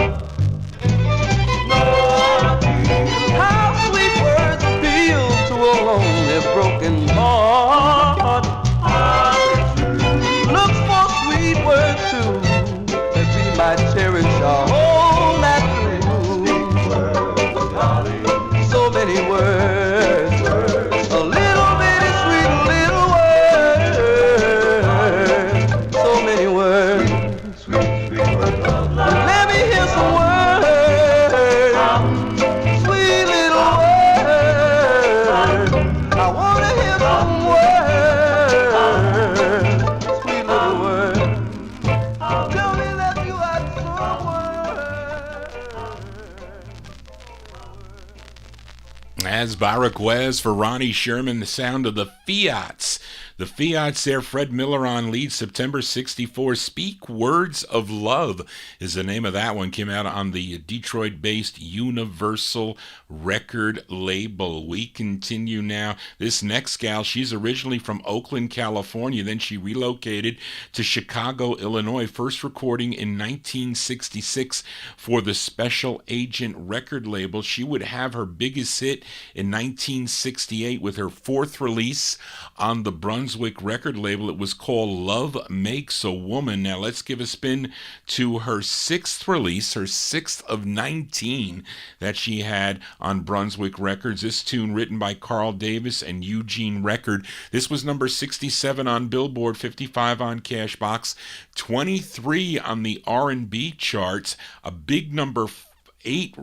How sweet words appeal to a lonely, broken heart. Look for sweet words too, that we might cherish our whole life. So many words, a little bitty sweet little words, so many words, sweet, sweet words. Let me hear some words, sweet little words. I wanna hear some words, sweet little words. Tell me that you had some words. As by request for Ronnie Sherman, the sound of the Fiats. The Fiats there, Fred Miller on lead, September 64. Speak Words of Love is the name of that one. Came out on the Detroit-based Universal record label. We continue now. This next gal, she's originally from Oakland, California. Then she relocated to Chicago, Illinois. First recording in 1966 for the Special Agent record label. She would have her biggest hit in 1968 with her fourth release on the Brunswick record label. It was called Love Makes a Woman. Now let's give a spin to her sixth release, her sixth of 19 that she had on Brunswick Records. This tune written by Carl Davis and Eugene Record. This was number 67 on Billboard, 55 on Cashbox, 23 on the R&B charts, a big number 8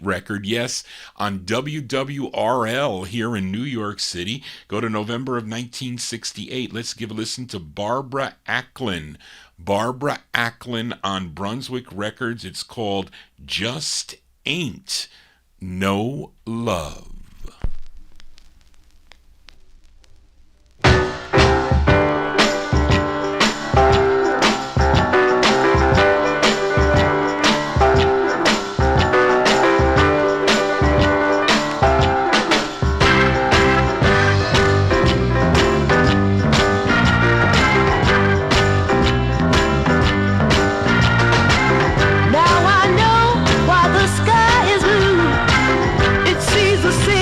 record, yes, on WWRL here in New York City. Go to November of 1968. Let's give a listen to Barbara Acklin. Barbara Acklin on Brunswick Records. It's called Just Ain't No Love. Now I know why the sky is blue. It sees the sea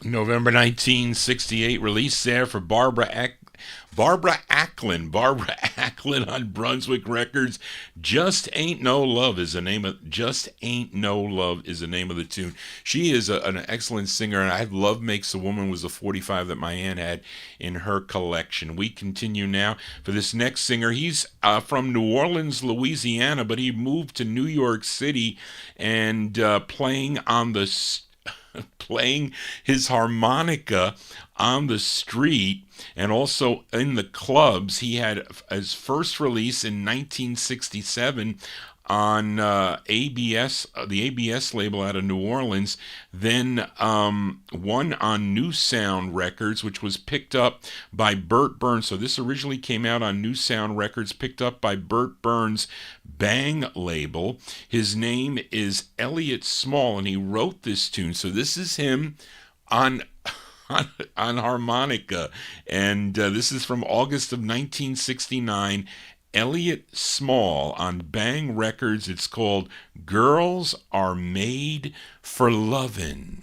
November 1968 release there for Barbara Acklin on Brunswick Records. Just Ain't No Love is the name of the tune. She is an excellent singer, and I Love Makes a Woman was a 45 that my aunt had in her collection. We continue now for this next singer. He's from New Orleans, Louisiana, but he moved to New York City and playing his harmonica on the street and also in the clubs. He had his first release in 1967 on ABS, the ABS label out of New Orleans, then one on New Sound Records, which was picked up by Burt Burns. So this originally came out on New Sound Records, picked up by Burt Burns' Bang label. His name is Elliot Small, and he wrote this tune. So this is him on harmonica, and this is from August of 1969. Elliot Small on Bang Records. It's called Girls Are Made for Lovin'.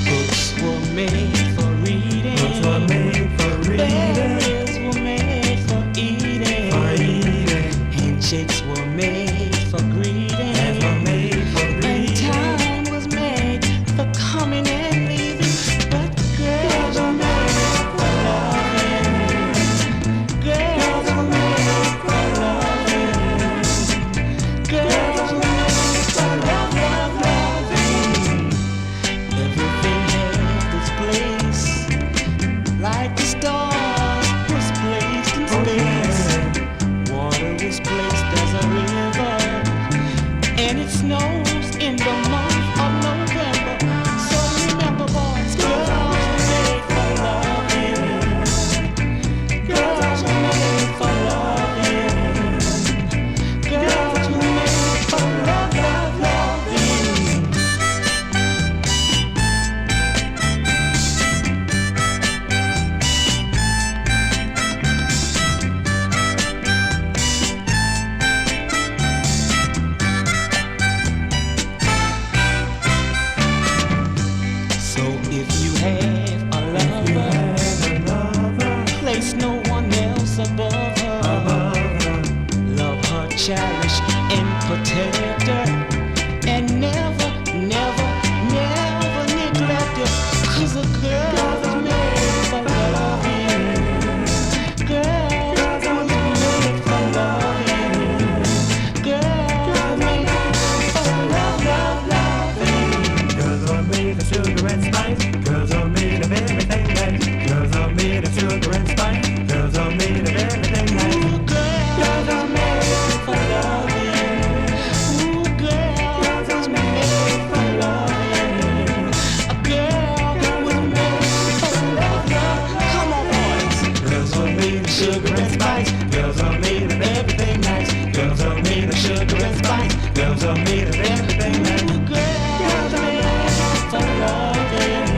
Books were made for reading. Books were made for reading. Berries were made for eating. For eating. Handshakes were made for greeting. Hands were made for reading. And time was made for coming and leaving. But girls are made for loving. Girls are made for loving. Girls are made for loving. Everything had its place, like the stars was placed in space. Water was placed as a river, and it snows in the month of November. So remember, boys, girls are made for loving. Girls are made for loving. Girls are made for loving. So if you have a lover, place no one else above her. Love her, cherish and protect her, and never, never, never neglect her. 'Cause a girl is made for loving. Girls are made for loving. Girls are made for loving. Girls are made of sugar and spice. Girls are made of everything nice. Girls are made of sugar and spice. Girls are made of everything nice. Ooh, girls are made for loving. Ooh, girls are made for loving. A girl was made for love. Come on, boys. Girls are made of sugar and spice. Girls are made of everything nice. Girls are made of sugar and spice. Girls are made of everything nice. Ooh, girls are made for loving.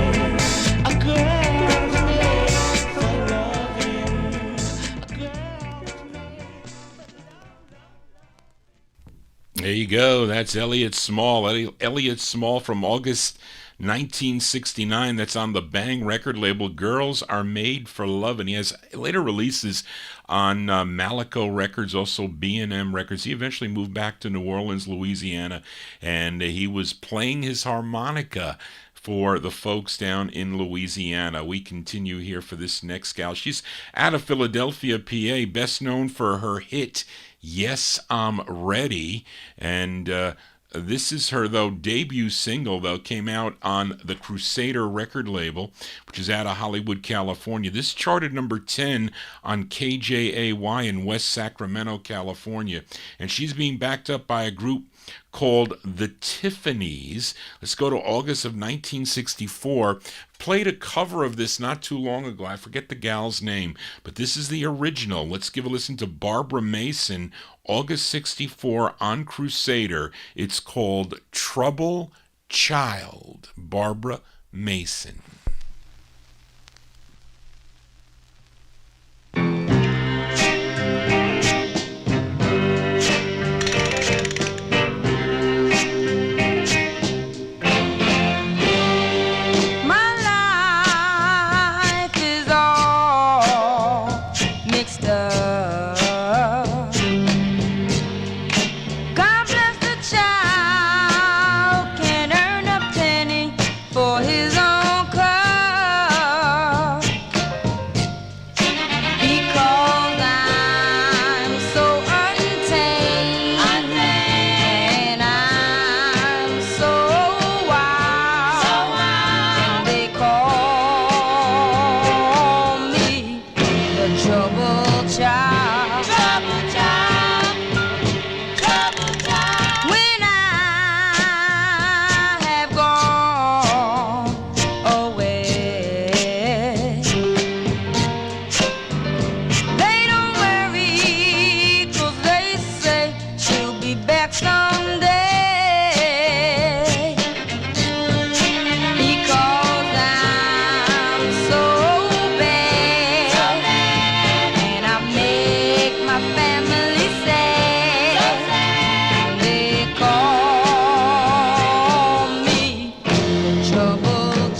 A girl's made for loving. A girl's made for loving. There you go. That's Elliot Small. Elliot Small from August 1969. That's on the Bang record label. Girls Are Made for Love. And he has later releases on Malico Records, also B&M Records. He eventually moved back to New Orleans, Louisiana, and he was playing his harmonica for the folks down in Louisiana. We continue here for this next gal. She's out of Philadelphia, PA, best known for her hit Yes, I'm Ready. And this is her, though, debut single, though, came out on the Crusader record label, which is out of Hollywood, California. This charted number 10 on KJAY in West Sacramento, California. And she's being backed up by a group called the Tiffany's. Let's go to August of 1964. Played a cover of this not too long ago. I forget the gal's name, but this is the original. Let's give a listen to Barbara Mason, August 64 on Crusader. It's called Trouble Child. Barbara Mason.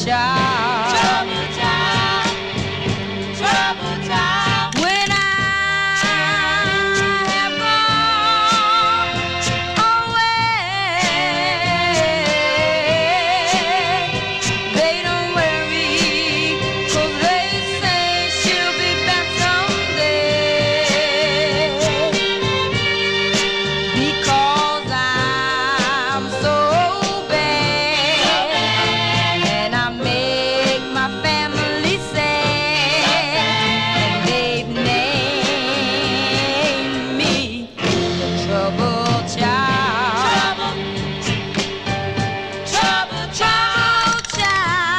child. Trouble child. Trouble child. When I have gone away, they don't worry, 'cause they say she'll be back someday. Because I'm so bad, and I make my family sad, and they've named me the trouble child. Trouble child. Child.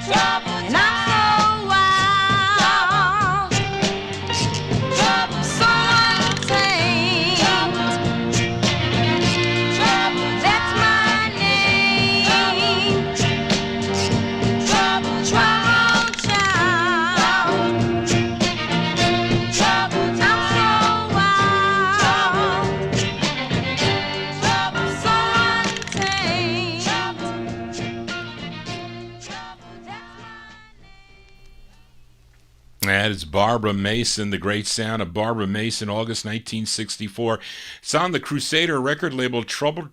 Trouble And I'm so wild, Trouble so untamed. That's my name. Trouble Trouble child. Trouble I'm so wild, so untamed. That is Barbara Mason, the great sound of Barbara Mason, August 1964. It's on the Crusader record label Trouble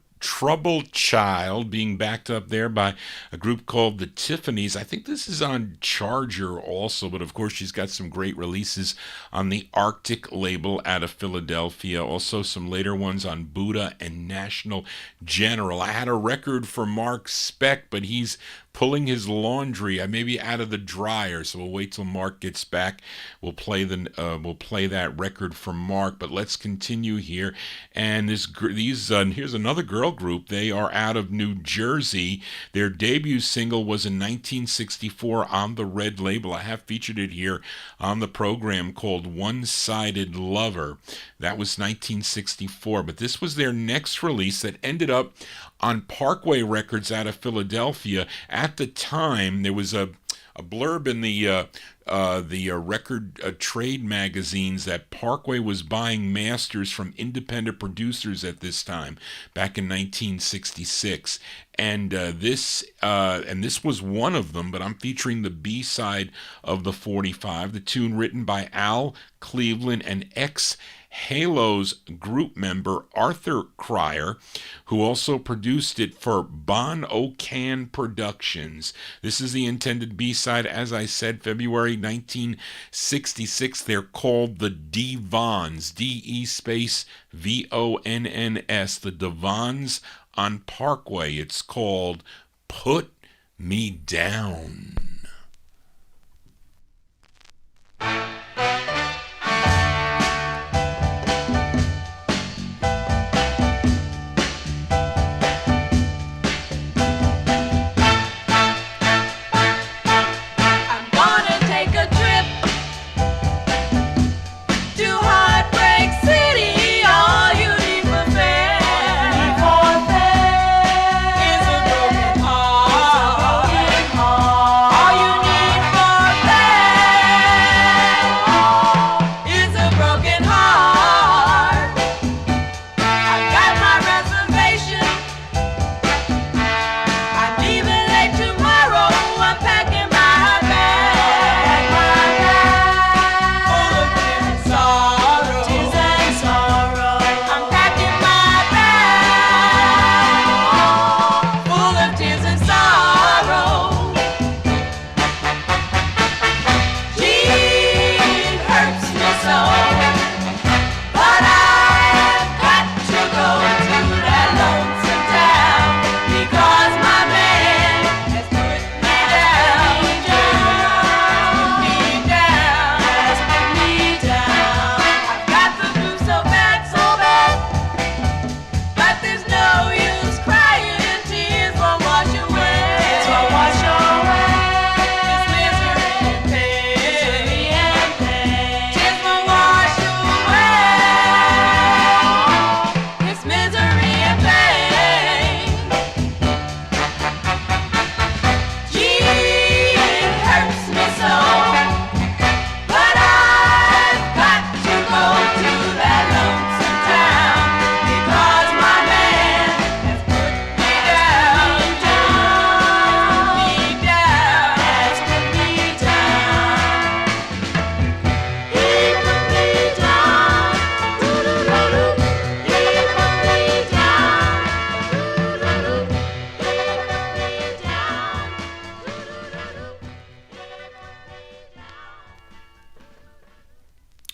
Child, being backed up there by a group called the Tiffany's. I think this is on Charger also, but of course she's got some great releases on the Arctic label out of Philadelphia. Also some later ones on Buddha and National General. I had a record for Mark Speck, but he's pulling his laundry. I may be out of the dryer, so we'll wait till Mark gets back. We'll play that record from Mark. But let's continue here. And here's another girl group. They are out of New Jersey. Their debut single was in 1964 on the Red label. I have featured it here on the program, called One-Sided Lover. That was 1964. But this was their next release that ended up on Parkway Records out of Philadelphia. At the time, there was a blurb in the record trade magazines that Parkway was buying masters from independent producers at this time, back in 1966. And this was one of them, but I'm featuring the B-side of the 45, the tune written by Al Cleveland and Halo's group member Arthur Cryer, who also produced it for Bon O'Can Productions. This is the intended B-side, as I said, February 1966. They're called the Devons, D-E space V-O-N-N-S, the Devons on Parkway. It's called Put Me Down. I'm gonna take a trip to Heartbreak City. All you need for fare is a broken heart. All you need for fare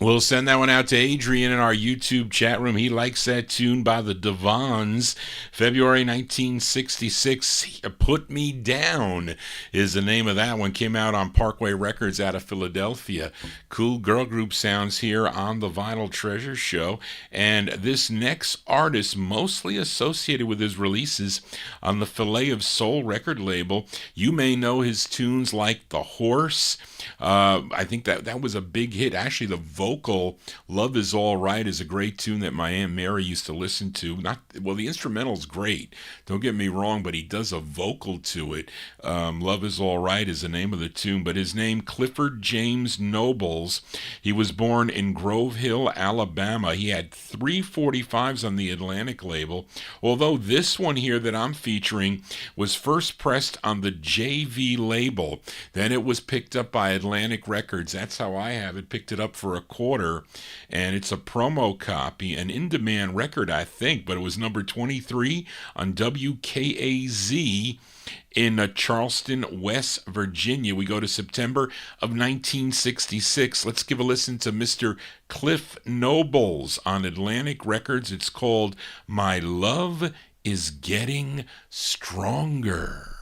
We'll send that one out to Adrian in our YouTube chat room. He likes that tune by the Devons. February 1966, Put Me Down is the name of that one. Came out on Parkway Records out of Philadelphia. Cool girl group sounds here on the Vinyltreasure show. And this next artist, mostly associated with his releases on the Filet of Soul record label, you may know his tunes like The Horse. I think that was a big hit. Actually, the vocal Love Is All Right is a great tune that my Aunt Mary used to listen to. The instrumental's great, don't get me wrong, but he does a vocal to it. Love Is All Right is the name of the tune, but his name, Clifford James Nobles. He was born in Grove Hill, Alabama. He had 3 45's on the Atlantic label, although this one here that I'm featuring was first pressed on the JV label. Then it was picked up by Atlantic Records. That's how I have it. Picked it up for $0.25, and it's a promo copy, an in-demand record, I think, but it was number 23 on WKAZ in Charleston, West Virginia. We go to September of 1966. Let's give a listen to Mr. Cliff Nobles on Atlantic Records. It's called My Love Is Getting Stronger.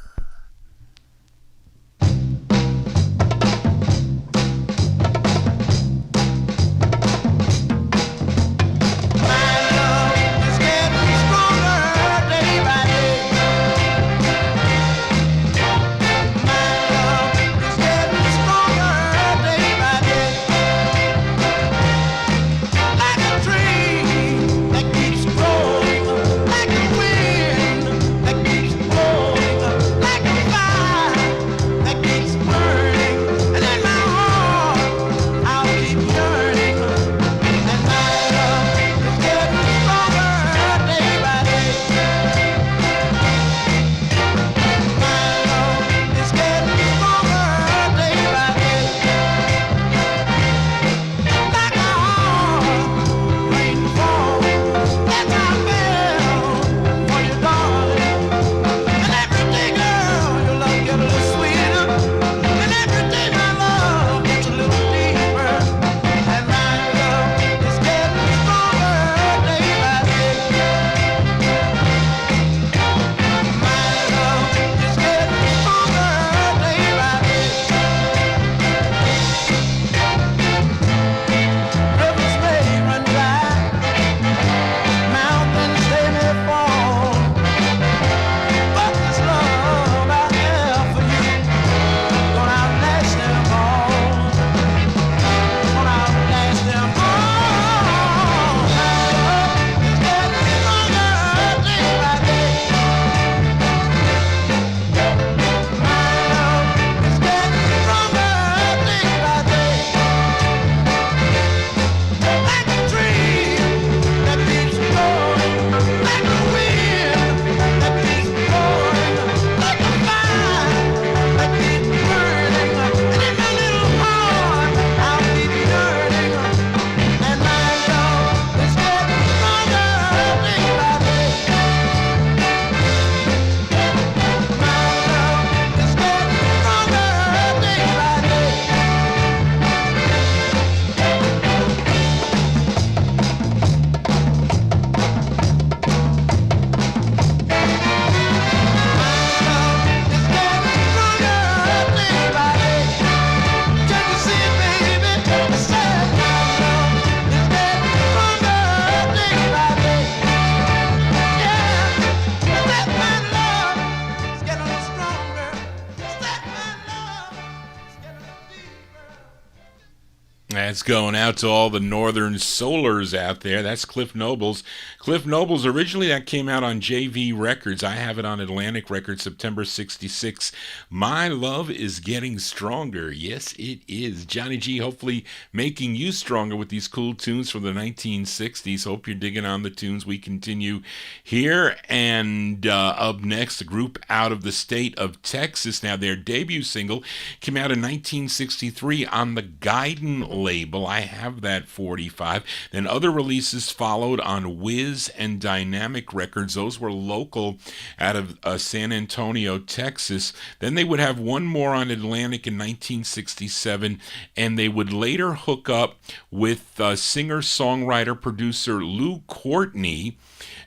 That's going out to all the Northern Soulers out there. That's Cliff Nobles. Cliff Nobles, originally that came out on JV Records. I have it on Atlantic Records, September 66. My Love Is Getting Stronger. Yes, it is. Johnny G hopefully making you stronger with these cool tunes from the 1960s. Hope you're digging on the tunes. We continue here. And up next, a group out of the state of Texas. Now, their debut single came out in 1963 on the Guidon label. I have that 45. Then other releases followed on Wiz and Dynamic Records. Those were local out of San Antonio, Texas. Then they would have one more on Atlantic in 1967, and they would later hook up with singer-songwriter producer Lou Courtney,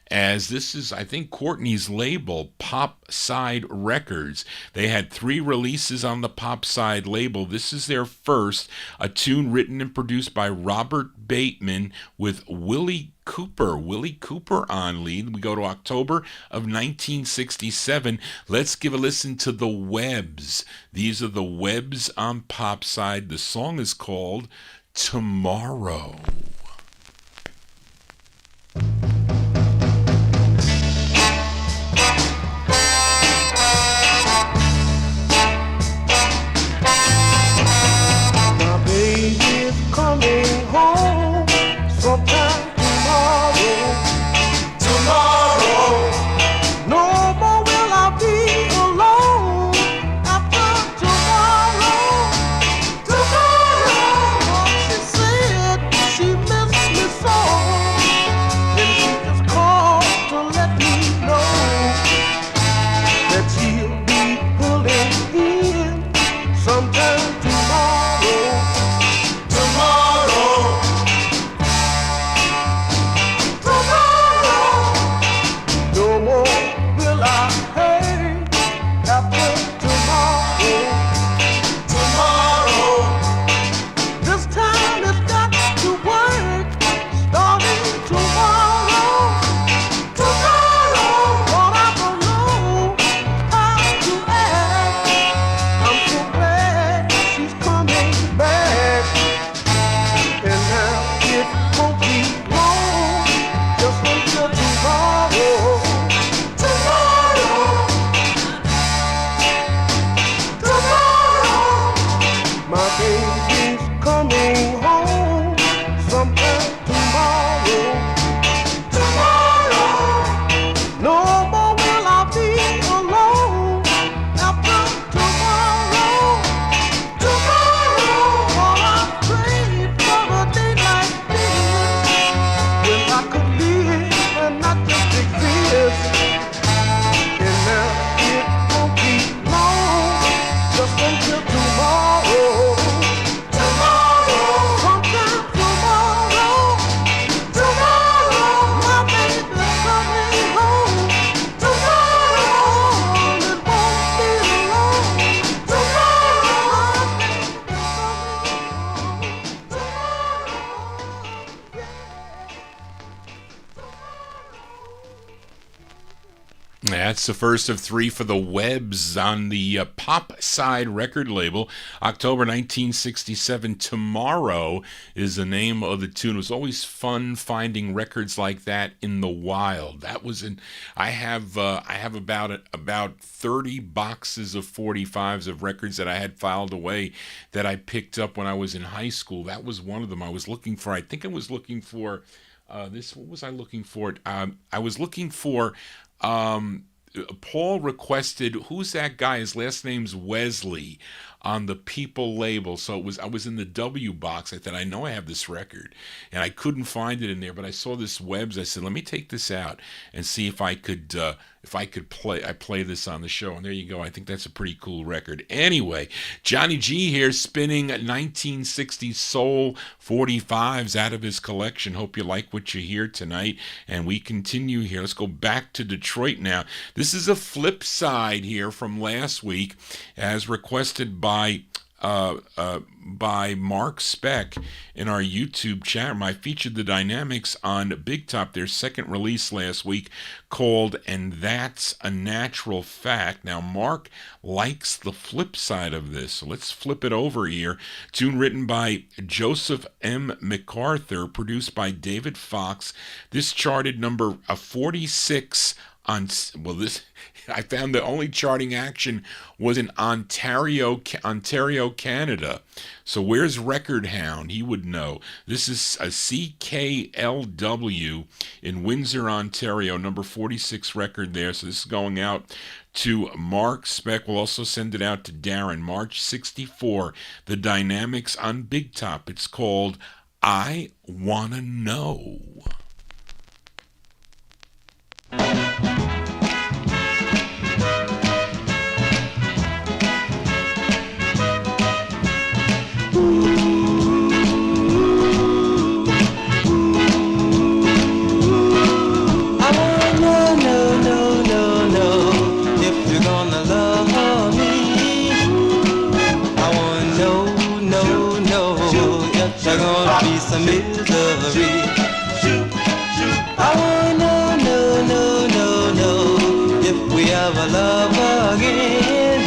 as this is, I think, Courtney's label, Pop Side Records. They had 3 releases on the Pop Side label. This is their first, a tune written and produced by Robert Bateman with Willie Cooper on lead. We go to October of 1967. Let's give a listen to the Webbs. These are the Webbs on Pop Side. The song is called Tomorrow. Coming home sometime tomorrow. Tomorrow. No more will I be alone after tomorrow. Tomorrow. She said she missed me so, and she just called to let me know that she'll be pulling in sometime tomorrow. That's the first of 3 for the Webbs on the Pop Side record label. October 1967, Tomorrow is the name of the tune. It was always fun finding records like that in the wild. That was I have about 30 boxes of 45s of records that I had filed away that I picked up when I was in high school. That was one of them. I was looking for, this. What was I looking for? I was looking for Paul requested, who's that guy? His last name's Wesley, on the People label. So I was in the W box. I thought, I know I have this record, and I couldn't find it in there, but I saw this Webbs. I said, let me take this out and see if I could play this on the show. And there you go. I think that's a pretty cool record. Anyway, Johnny G here, spinning 1960s soul 45s out of his collection. Hope you like what you hear tonight. And we continue here. Let's go back to Detroit now. This is a flip side here from last week, as requested by Mark Speck in our YouTube chat room. I featured the Dynamics on Big Top, their second release last week, called And That's a Natural Fact. Now, Mark likes the flip side of this, so let's flip it over here. Tune written by Joseph M. MacArthur, produced by David Fox. This charted number 46 on, well, I found the only charting action was in Ontario, Canada. So where's Record Hound? He would know. This is a CKLW in Windsor, Ontario, number 46 record there. So this is going out to Mark Speck. We'll also send it out to Darren. March 64, The Dynamics on Big Top. It's called I Wanna Know. Some misery. I wanna know if we ever love again.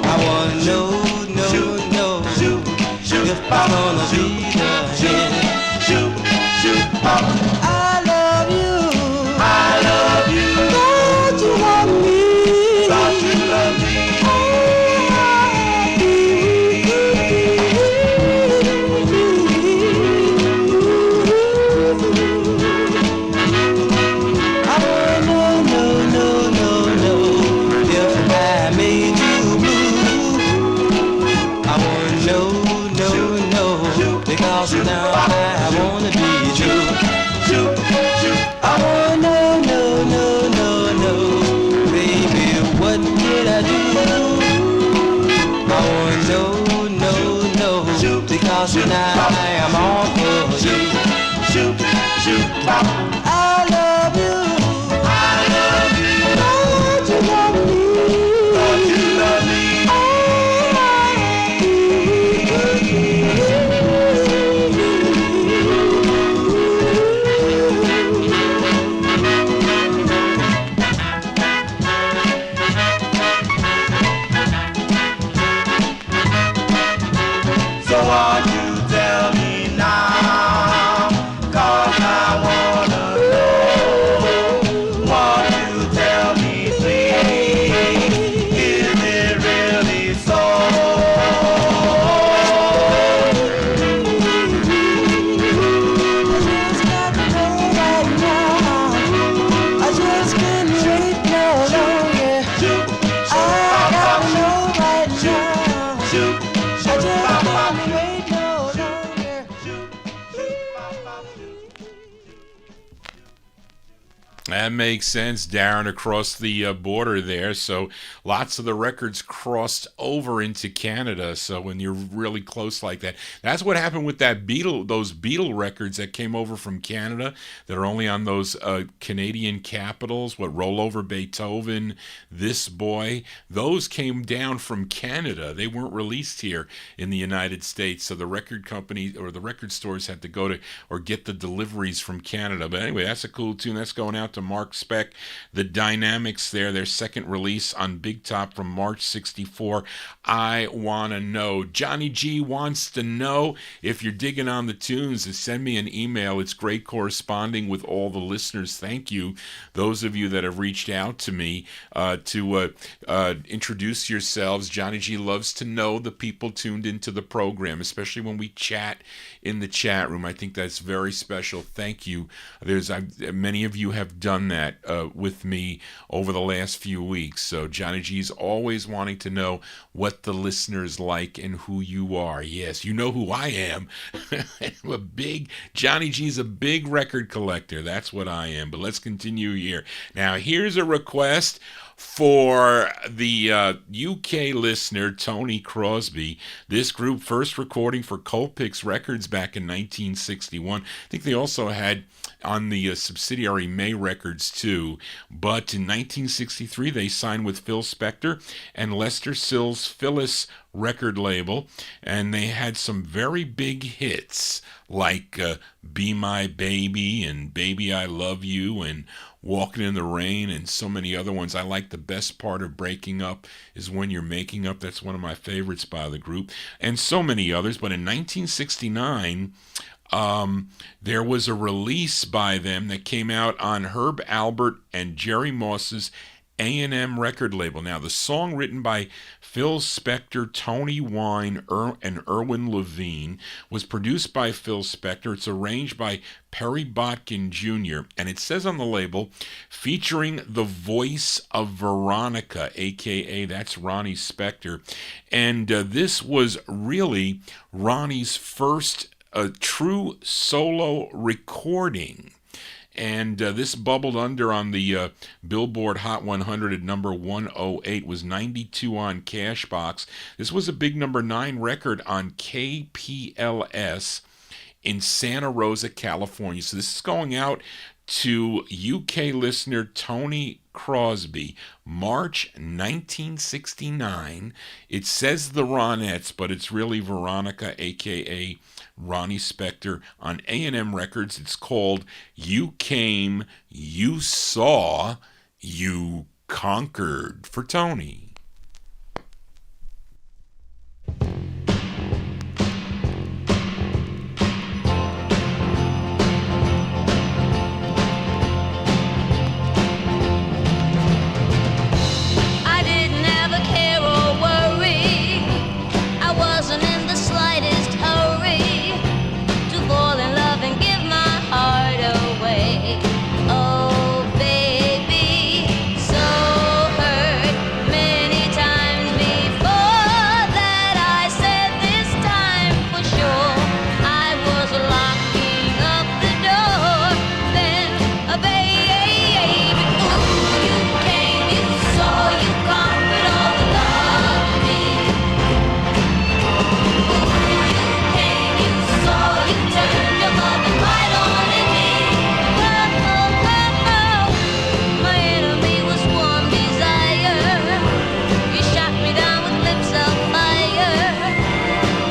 I wanna know if I'm gonna be the end. I love you. Don't you love me? Now I wanna be true. I wanna know, baby, what did I do? I wanna know, because now I am all for you. I love you. Don't you love me? That makes sense, Darren, across the border there. So lots of the records crossed over into Canada. So when you're really close like that, that's what happened with those Beatle records that came over from Canada that are only on those Canadian capitals. Roll Over Beethoven, This Boy, those came down from Canada. They weren't released here in the United States. So the record company or the record stores had to go to or get the deliveries from Canada. But anyway, that's a cool tune. That's going out to Mark Speck. The Dynamics there, their second release on Big Top from March 64. I Wanna Know. Johnny G wants to know if you're digging on the tunes, and send me an email. It's great corresponding with all the listeners. Thank you, those of you that have reached out to me to introduce yourselves. Johnny G loves to know the people tuned into the program, especially when we chat in the chat room. I think that's very special. Thank you. Many of you have done that with me over the last few weeks. So Johnny G's always wanting to know what the listeners like and who you are. Yes, you know who I am. Johnny G's a big record collector. That's what I am. But let's continue here. Now, here's a request for the UK listener, Tony Crosby. This group first recording for Colpix Records back in 1961. I think they also had on the subsidiary May Records too. But in 1963, they signed with Phil Spector and Lester Sill's Phyllis record label, and they had some very big hits like Be My Baby and Baby I Love You and Walking in the Rain and so many other ones. I like The Best Part of Breaking Up is When You're Making Up. That's one of my favorites by the group, and so many others. But in 1969, there was a release by them that came out on Herb Albert and Jerry Moss's A&M record label. Now, the song written by Phil Spector, Tony Wine, and Irwin Levine was produced by Phil Spector. It's arranged by Perry Botkin Jr., and it says on the label, featuring the voice of Veronica, a.k.a. that's Ronnie Spector. And this was really Ronnie's first true solo recording. And this bubbled under on the Billboard Hot 100 at number 108, was 92 on Cashbox. This was a big number 9 record on KPLS in Santa Rosa, California. So this is going out to UK listener Tony Crosby, March 1969. It says the Ronettes, but it's really Veronica, a.k.a. Ronnie Spector, on A&M Records. It's called You Came, You Saw, You Conquered, for Tony. I didn't ever care or worry. I wasn't in the slightest hurry to fall in love and give my heart away. Oh, baby, so hurt many times before that I said this time for sure I was locking up the door. Then a baby, ooh, you came, you saw, you conquered all the love in me. Ooh, you came, you saw, you turned your loving light on in me. Oh, oh, oh, oh. My enemy was warm desire. You shot me down with lips of fire.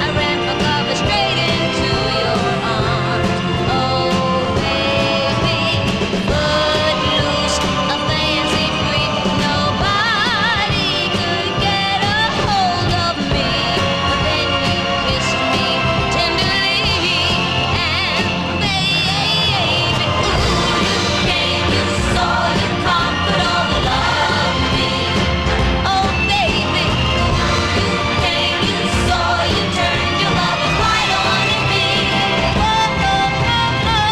I ran for cover straight into your arms. Oh, baby, footloose, a fancy freak. Nobody could get a hold of me. But then you kissed me tenderly, and baby, ooh, you came, you saw, you conquered all the love in me. Oh, baby, ooh, you came, you saw, you turned your loving light on in me. Oh, oh, oh, oh.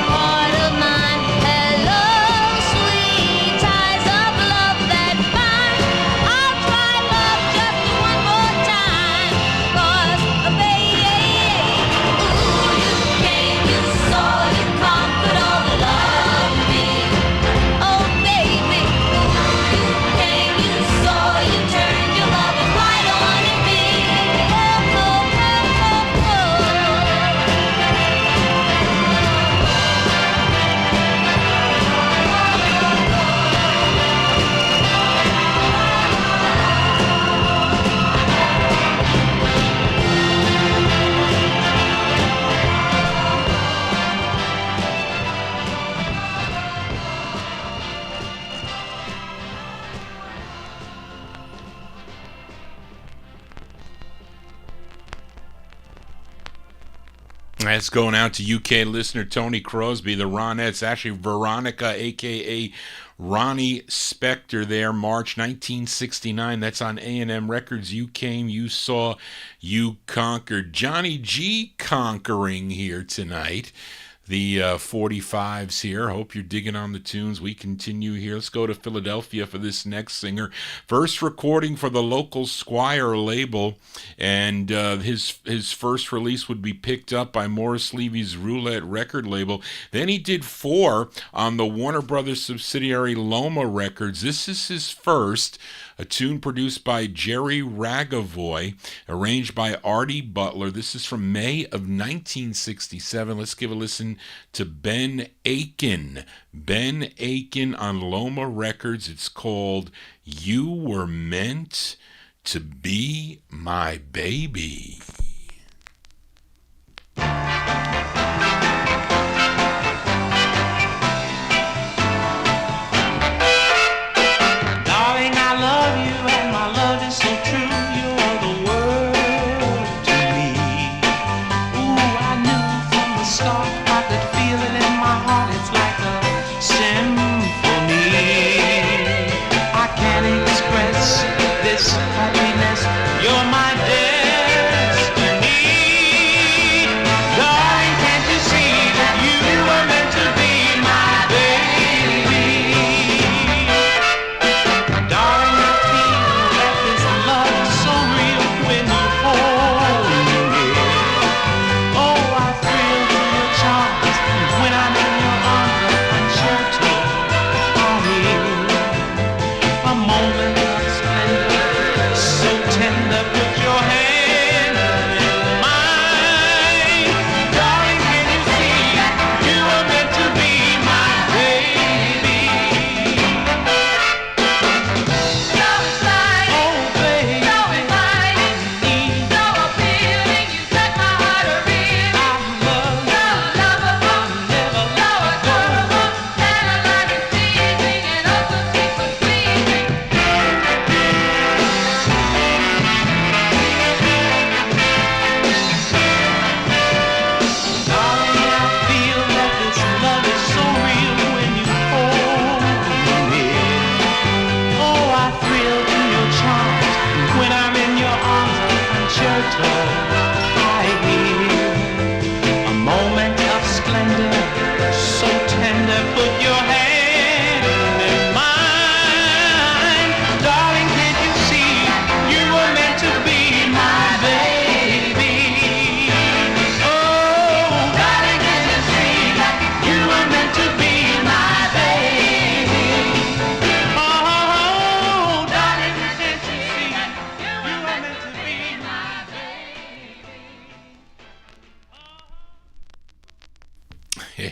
Heart of mine, hello, sweet ties of love that bind. I'll try love just one more time, 'cause baby, ooh, you came, you saw, you conquered all the love in me. Oh, baby, ooh, you came, you saw, you turned your loving light on in me. Oh, oh, oh, oh, That's going out to UK listener Tony Crosby, the Ronettes, actually Veronica, a.k.a. Ronnie Spector there, March 1969. That's on A&M Records. You Came, You Saw, You Conquered. Johnny G conquering here tonight. The 45's here. Hope you're digging on the tunes. We continue here. Let's go to Philadelphia for this next singer. First recording for the local Squire label, and his first release would be picked up by Morris Levy's Roulette record label. Then he did 4 on the Warner Brothers subsidiary Loma Records. This is his first, a tune produced by Jerry Ragavoy, arranged by Artie Butler. This is from May of 1967. Let's give a listen to Ben Aiken. Ben Aiken on Loma Records. It's called You Were Meant to Be My Baby.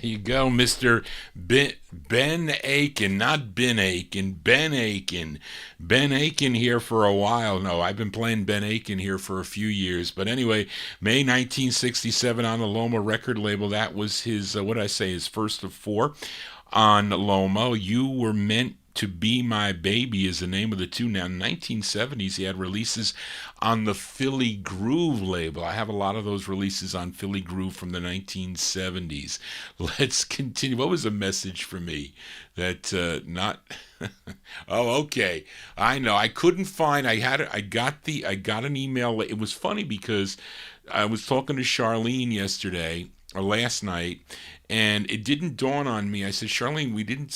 you go, Mr. Ben Aiken, not Ben Aiken, Ben Aiken. Ben Aiken here for a while. No, I've been playing Ben Aiken here for a few years. But anyway, May 1967 on the Loma record label. That was his, what did I say, his first of four on Loma. You Were Meant to Be My Baby is the name of the tune. Now, in the 1970s, he had releases on the Philly Groove label. I have a lot of those releases on Philly Groove from the 1970s. Let's continue. What was the message for me? That not... Oh, okay. I know. I couldn't find... I got an email. It was funny because I was talking to Charlene yesterday, or last night, and it didn't dawn on me. I said, Charlene, did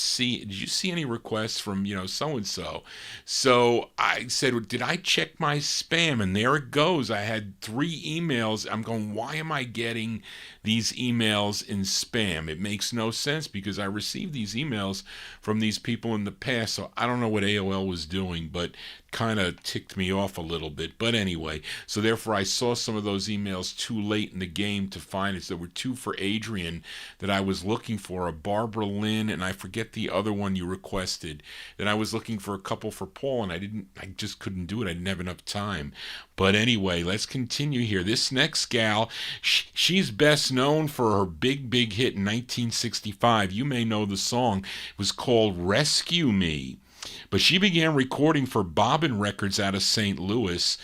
you see any requests from, so-and-so? So I said, well, did I check my spam? And there it goes. I had 3 emails. I'm going, why am I getting these emails in spam? It makes no sense because I received these emails from these people in the past. So I don't know what AOL was doing, but kind of ticked me off a little bit. But anyway, so therefore I saw some of those emails too late in the game to find it. So there were 2 for Adrian that I was looking for, a Barbara Lynn, and I forget the other one you requested. Then I was looking for a couple for Paul, and I just couldn't do it. I didn't have enough time. But anyway, let's continue here. This next gal, she's best known for her big hit in 1965. You may know the song. It was called Rescue Me. But she began recording for Bobbin Records out of St. Louis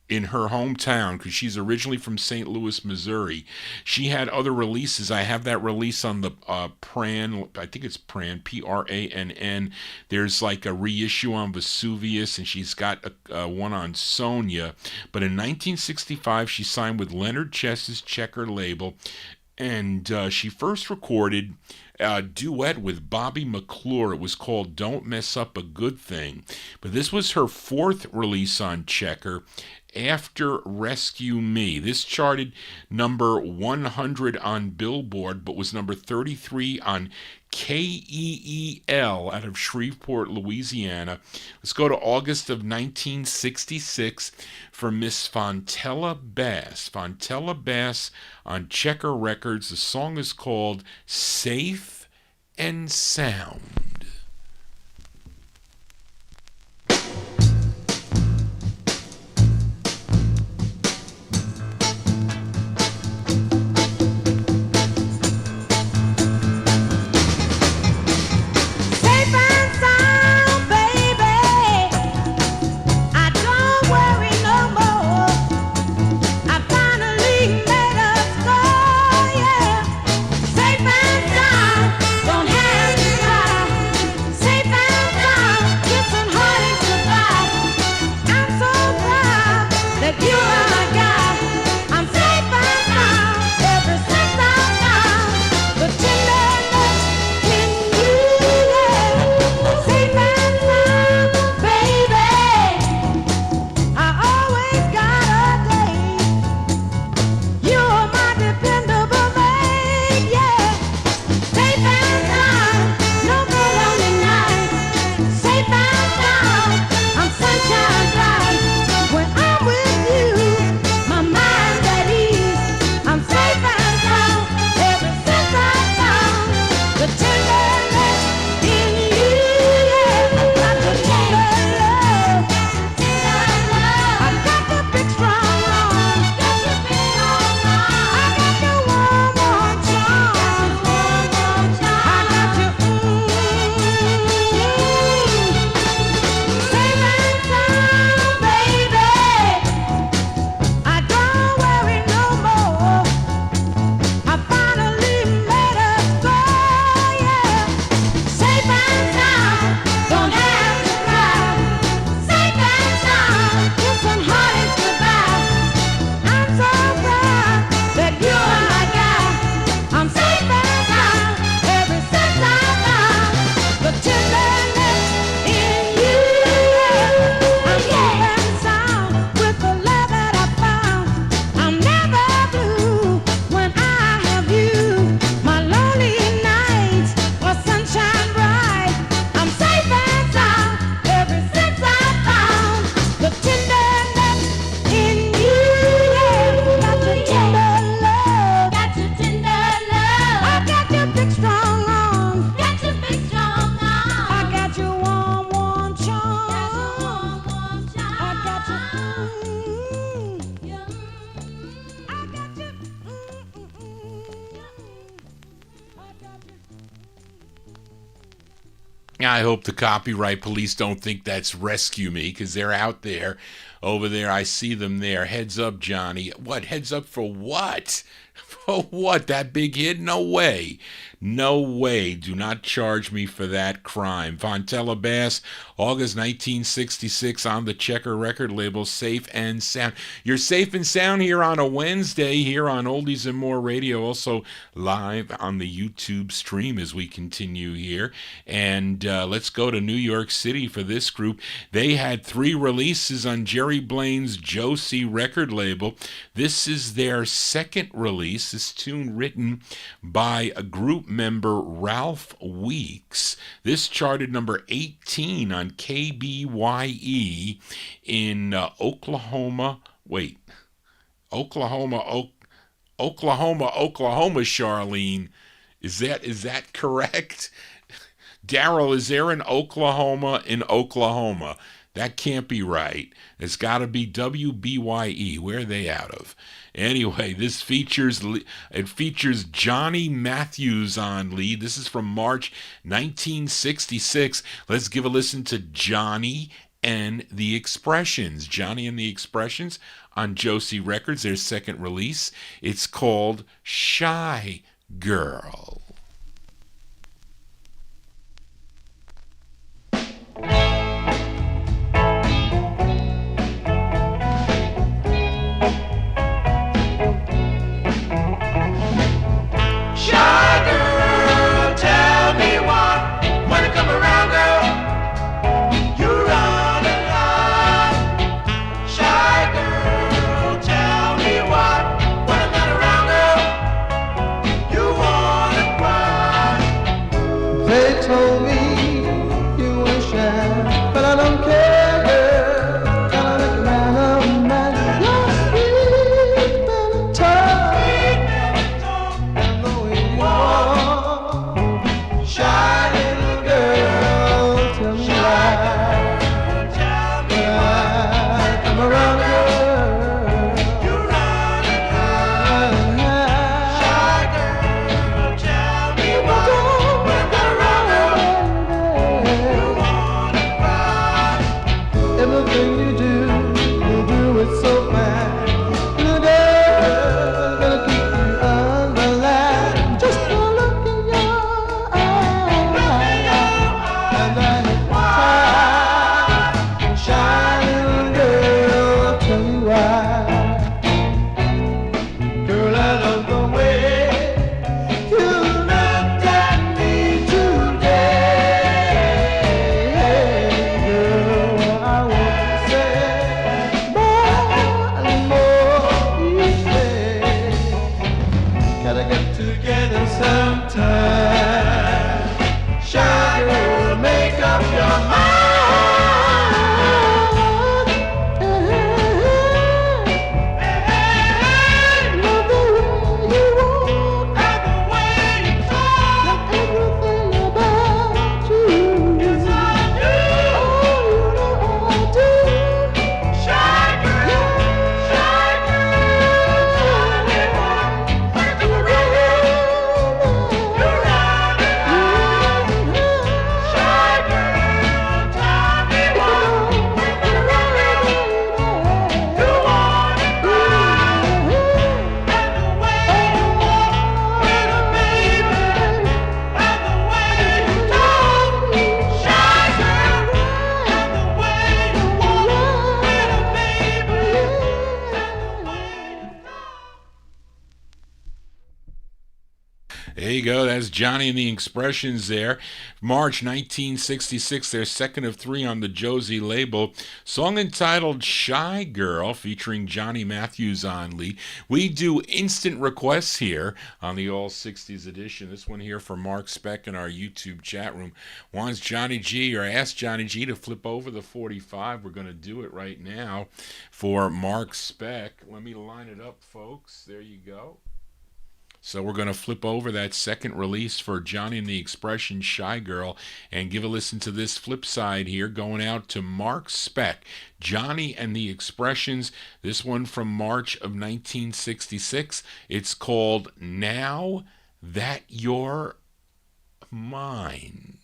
in her hometown, because she's originally from St. Louis, Missouri. She had other releases. I have that release on the Pran, I think it's Pran, Prann. There's like a reissue on Vesuvius, and she's got one on Sonia. But in 1965, she signed with Leonard Chess's Checker label, and she first recorded a duet with Bobby McClure. It was called Don't Mess Up a Good Thing. But this was her 4th release on Checker after Rescue Me. This charted number 100 on Billboard, but was number 33 on KEEL out of Shreveport, Louisiana. Let's go to August of 1966 for Miss Fontella Bass. Fontella Bass on Checker Records. The song is called Safe and Sound. Safe and sound, don't have to cry. I hope the copyright police don't think that's Rescue Me, because they're out there. Over there, I see them there. Heads up, Johnny. What? Heads up for what? For what? That big hit? No way. No way. Do not charge me for that crime. Fontella Bass, August 1966, on the Checker record label, Safe and Sound. You're safe and sound here on a Wednesday here on Oldies and More Radio, also live on the YouTube stream as we continue here. And let's go to New York City for this group. They had 3 releases on Jerry Blaine's Josie record label. This is their second release. This tune written by a group member, Ralph Weeks. This charted number 18 on KBYE in Oklahoma, Charlene. Is that correct? Daryl, is there an Oklahoma in Oklahoma? That can't be right. It's got to be WBYE. Where are they out of? Anyway, it features Johnny Matthews on lead. This is from March 1966. Let's give a listen to Johnny and the Expressions. Johnny and the Expressions on Josie Records, their second release. It's called Shy Girl. There you go. That's Johnny and the Expressions there. March 1966, their second of 3 on the Josie label. Song entitled Shy Girl, featuring Johnny Matthews on lead. We do instant requests here on the All 60s edition. This one here for Mark Speck in our YouTube chat room. Wants Johnny G, or asked Johnny G to flip over the 45. We're going to do it right now for Mark Speck. Let me line it up, folks. There you go. So we're going to flip over that second release for Johnny and the Expression, Shy Girl, and give a listen to this flip side here, going out to Mark Speck, Johnny and the Expressions. This one from March of 1966. It's called Now That You're Mine.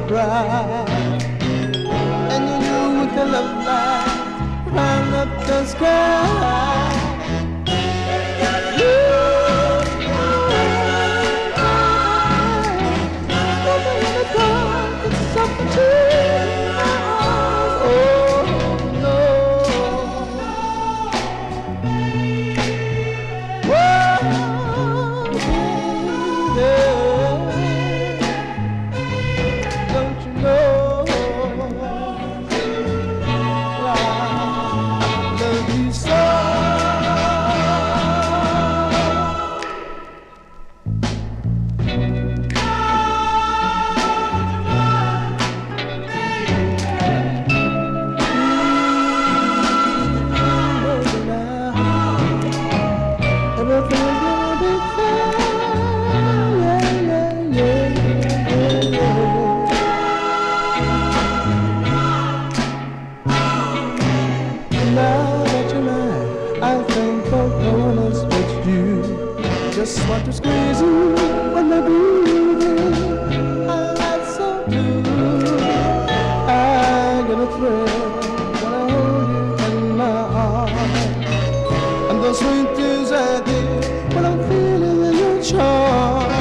bright, and you with the love light round up the sky. Just want to squeeze you when they're breathing. That's so blue. I get a thrill when I hold you in my arms. And those sweet things I did when I'm feeling your charm.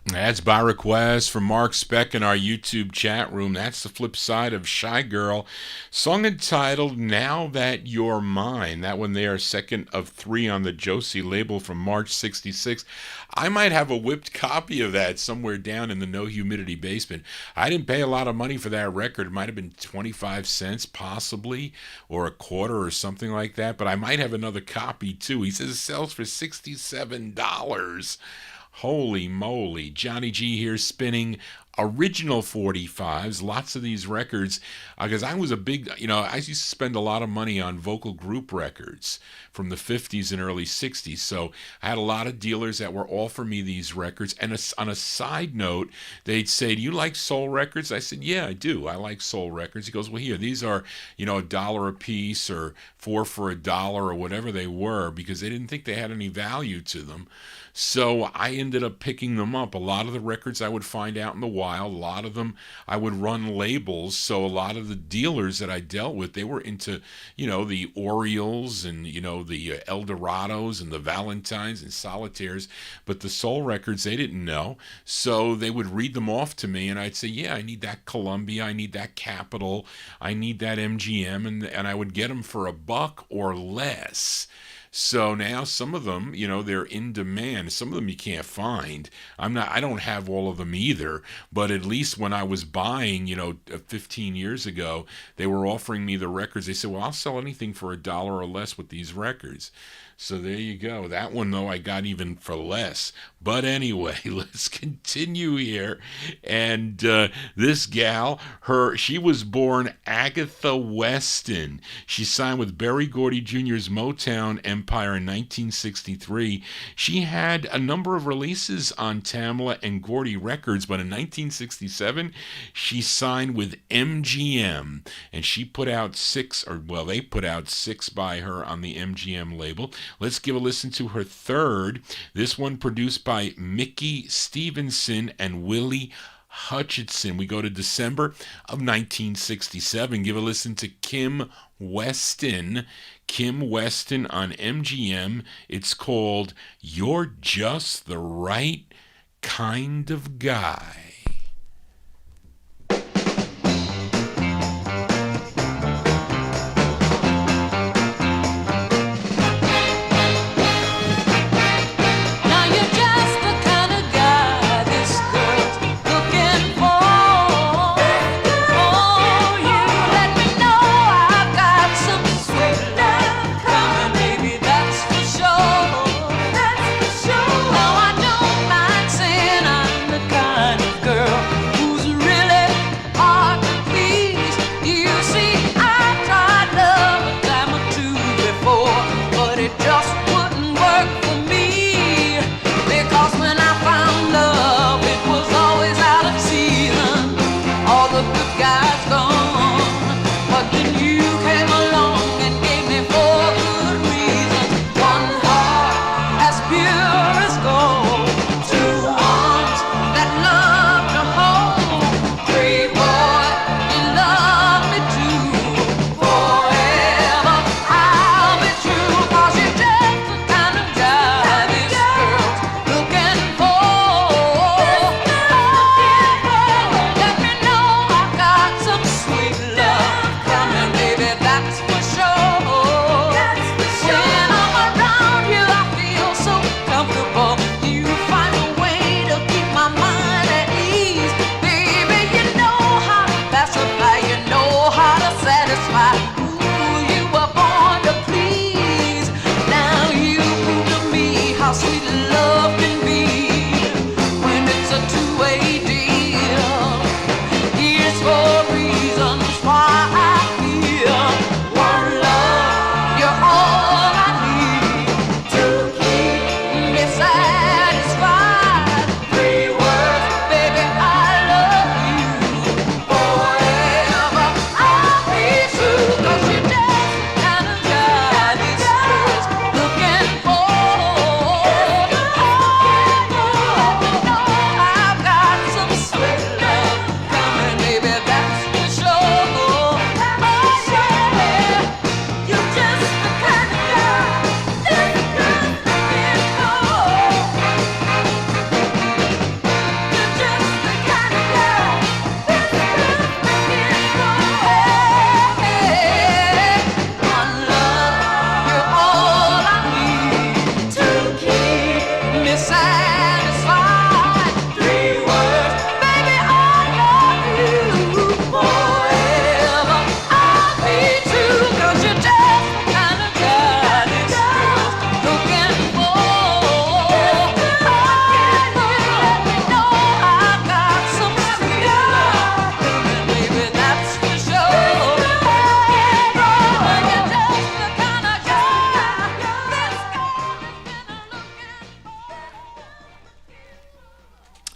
That's by request from Mark Speck in our YouTube chat room. That's the flip side of Shy Girl. Song entitled Now That You're Mine. That one there, second of 3 on the Josie label from March 66. I might have a whipped copy of that somewhere down in the No Humidity basement. I didn't pay a lot of money for that record. It might have been 25 cents possibly, or a quarter or something like that. But I might have another copy too. He says it sells for $67. Holy moly. Johnny G here spinning original 45s, lots of these records, because I was a big, I used to spend a lot of money on vocal group records from the 50s and early 60s, so I had a lot of dealers that were offering me these records, and on a side note, they'd say, do you like soul records? I said, yeah, I do. I like soul records. He goes, well, here, these are, $1 a piece or 4 for $1 or whatever they were, because they didn't think they had any value to them. So I ended up picking them up. A lot of the records I would find out in the wild, a lot of them I would run labels. So a lot of the dealers that I dealt with, they were into, the Orioles and, the Eldorados and the Valentines and Solitaires. But the soul records, they didn't know. So they would read them off to me and I'd say, yeah, I need that Columbia, I need that Capitol, I need that MGM. And I would get them for $1 or less. So now some of them, they're in demand. Some of them you can't find. I don't have all of them either, but at least when I was buying, 15 years ago, they were offering me the records. They said, well, I'll sell anything for $1 or less with these records. So there you go. That one, though, I got even for less. But anyway, let's continue here. And this gal, she was born Agatha Weston. She signed with Berry Gordy Jr.'s Motown empire in 1963. She had a number of releases on Tamla and Gordy Records, but in 1967, she signed with MGM. And she put out they put out 6 by her on the MGM label. Let's give a listen to her third. This one produced by Mickey Stevenson and Willie Hutchinson. We go to December of 1967. Give a listen to Kim Weston. Kim Weston on MGM. It's called You're Just the Right Kind of Guy. Now you're just the kind of guy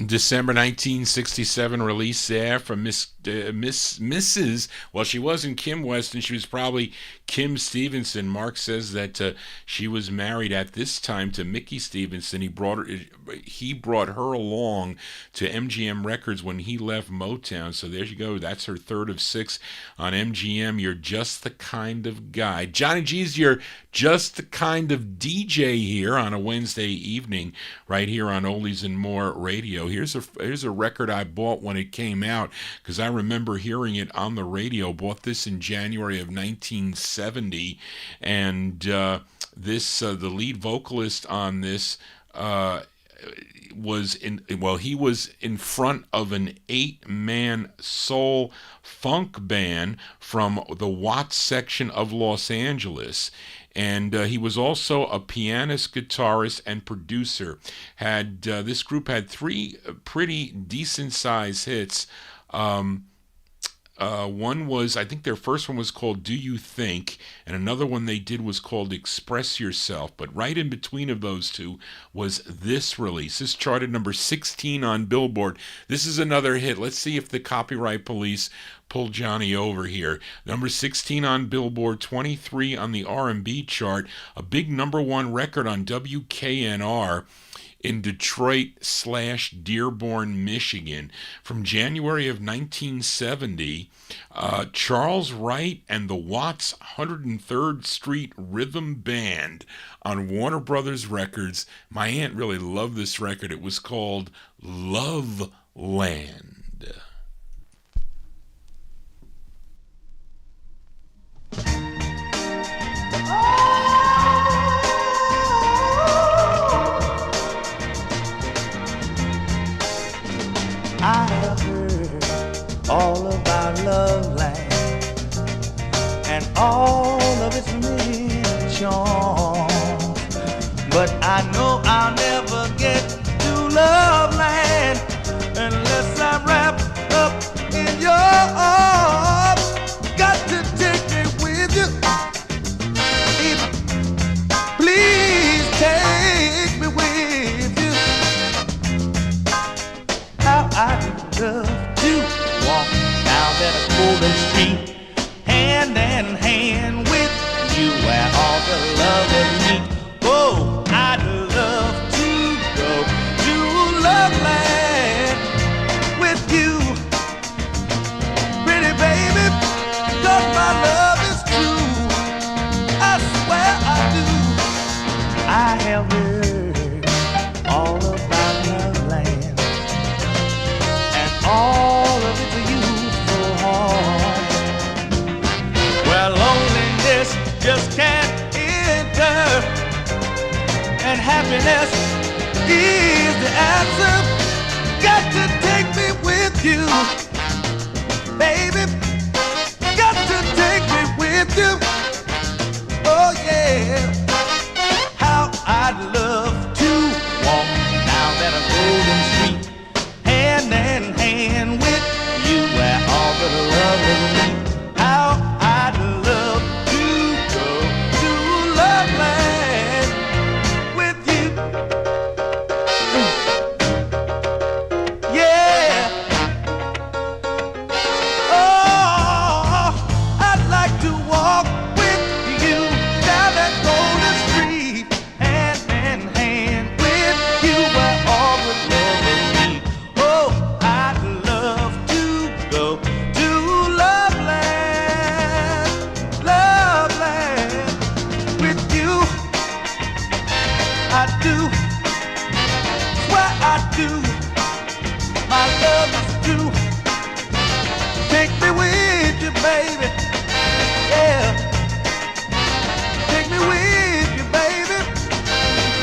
December 1967 release there from Mrs. Well, she wasn't Kim Weston. She was probably Kim Stevenson. Mark says that she was married at this time to Mickey Stevenson. He brought her along to MGM Records when he left Motown. So there you go. That's her third of 6 on MGM. You're just the kind of guy. Johnny G's your just the kind of DJ here on a Wednesday evening, right here on Oldies and More Radio. Here's a record I bought when it came out because I remember hearing it on the radio. Bought this in January of 1970, and the lead vocalist on this he was in front of an 8-man soul funk band from the Watts section of Los Angeles. And he was also a pianist, guitarist, and producer. This group had 3 pretty decent-sized hits. One was, I think their first one was called Do You Think, and another one they did was called Express Yourself. But right in between of those two was this release. This charted number 16 on Billboard. This is another hit. Let's see if the copyright police pull Johnny over here. Number 16 on Billboard, 23 on the R&B chart, a big number 1 record on WKNR in Detroit/Dearborn, Michigan. From January of 1970, Charles Wright and the Watts 103rd Street Rhythm Band on Warner Brothers Records. My aunt really loved this record. It was called Love Land. I have heard all about Loveland and all of its many charms, but I know I'll never get to Loveland unless I'm wrapped up in your arms. Got to take me with you, please take me with you. How I'd love to walk down that golden street, hand in hand with you where all the lovers meet. Oh, I'd love to go to Loveland with you, pretty baby, 'cause my love is true. I swear I do. I have heard all about Loveland, all of its youthful heart, where loneliness just can't enter, and happiness is the answer. Got to take me with you, baby. Got to take me with you. Oh yeah. How I'd love to walk down that golden street, hand in hand with you where all the lovers meet. How I'd love to go to Loveland with you. Yeah. Oh, I'd like to walk with you down that golden street, hand in hand with you where all the lovers meet. Oh, I'd love to go to Loveland, Loveland with you. I do, swear I do. My love is true. Take me with you, baby. Yeah. Take me with you, baby.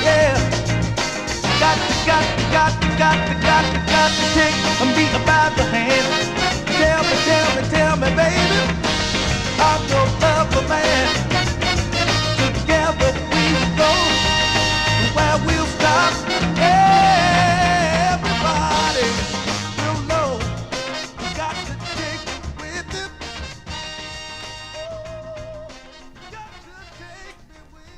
Yeah. Got to take me about the hand. Tell me, baby, I'm your lover man. Together we go where we'll stop. Everybody will know you got to take me with you. Got to take me with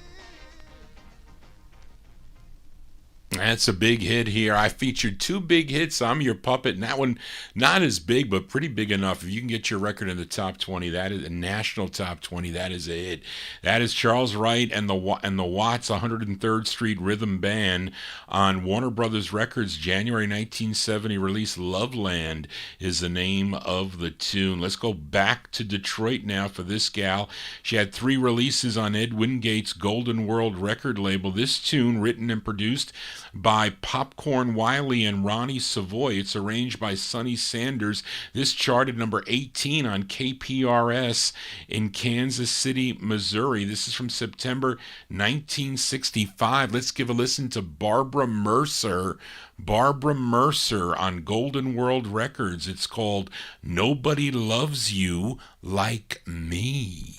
you. That's a big hit here. I featured two big hits. I'm Your Puppet, and that one not as big, but pretty big enough. If you can get your record in the top 20, that is a national top 20. That is a hit. That is Charles Wright and the Watts 103rd Street Rhythm Band on Warner Brothers Records, January 1970 release. Loveland is the name of the tune. Let's go back to Detroit now for this gal. She had 3 releases on Ed Wingate's Golden World record label. This tune, written and produced by Popcorn Wiley and Ronnie Savoy. It's arranged by Sonny Sanders. This charted number 18 on KPRS in Kansas City, Missouri. This is from September 1965. Let's give a listen to Barbara Mercer. Barbara Mercer on Golden World Records. It's called Nobody Loves You Like Me.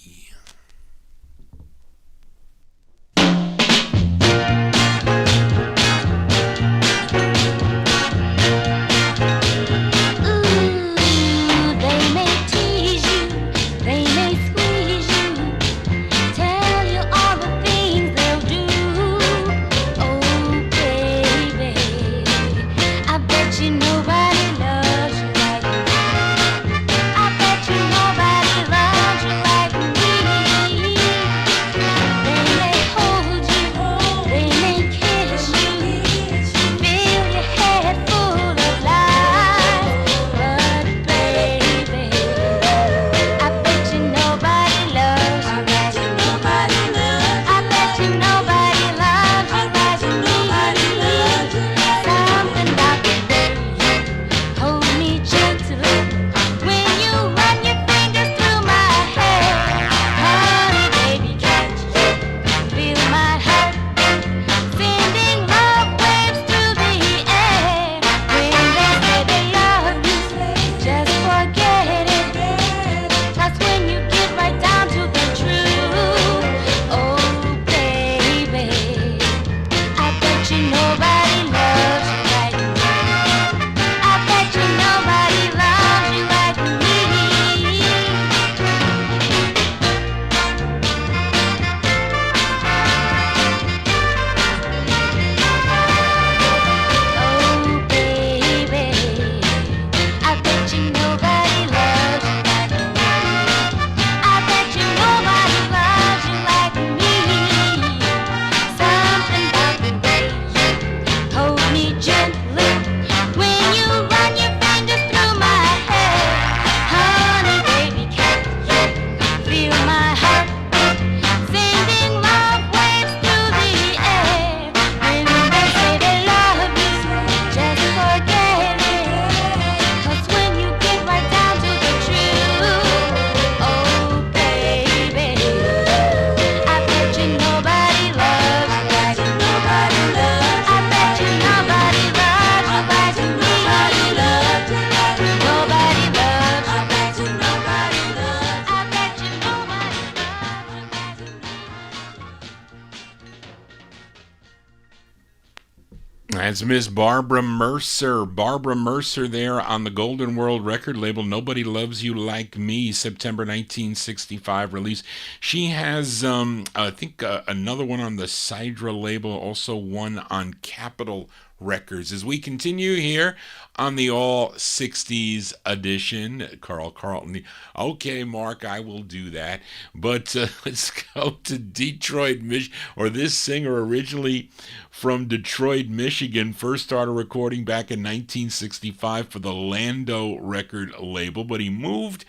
That's Miss Barbara Mercer. Barbara Mercer there on the Golden World record label, Nobody Loves You Like Me, September 1965 release. She has, I think, another one on the Sidra label, also one on Capitol Records. As we continue here on the All 60s edition, Carl Carlton. Okay, Mark, I will do that. But let's go to Detroit, Michigan, or this singer originally from Detroit, Michigan, first started recording back in 1965 for the Lando record label, but he moved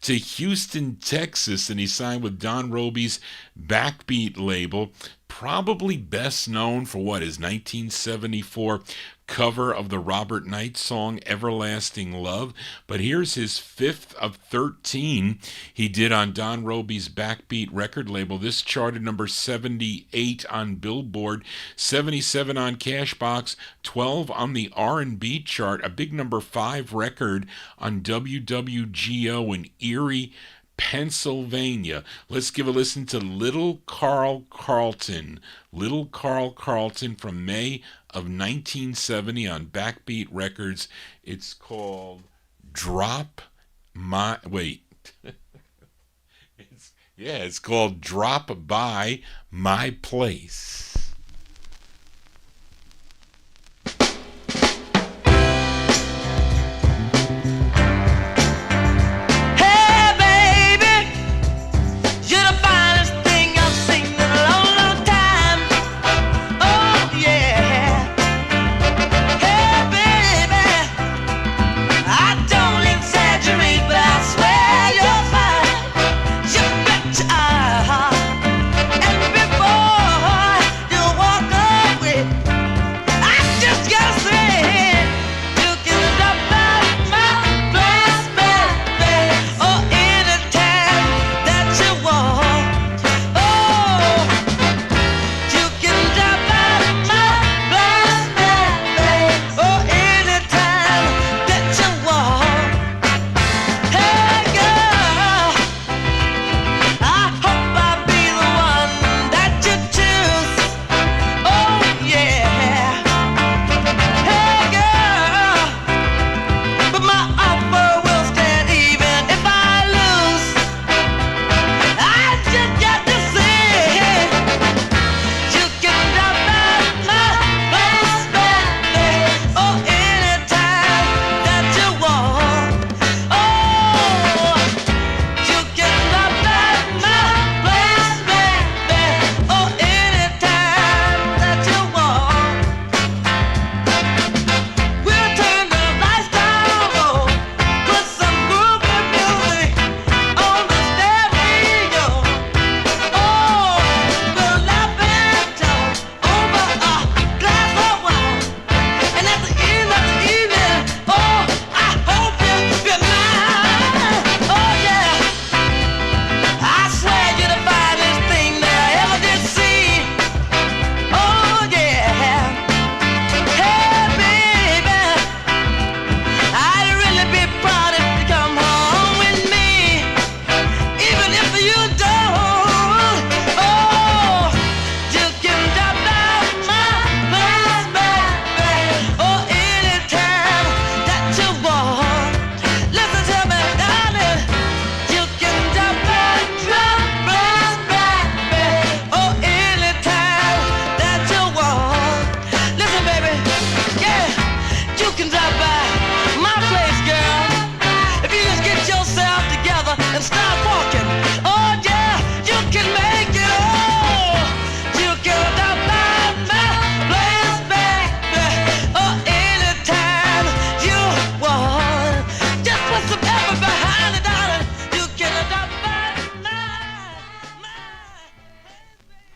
to Houston, Texas, and he signed with Don Robey's Backbeat label, probably best known for his 1974 cover of the Robert Knight song Everlasting Love. But here's his 5th of 13 he did on Don Robey's Backbeat record label. This charted number 78 on Billboard, 77 on Cashbox, 12 on the R&B chart, a big number 5 record on WWGO in Erie, Pennsylvania. Let's give a listen to Little Carl Carlton. Little Carl Carlton from May of 1970 on Backbeat Records. It's called Drop My... Wait. It's called Drop By My Place.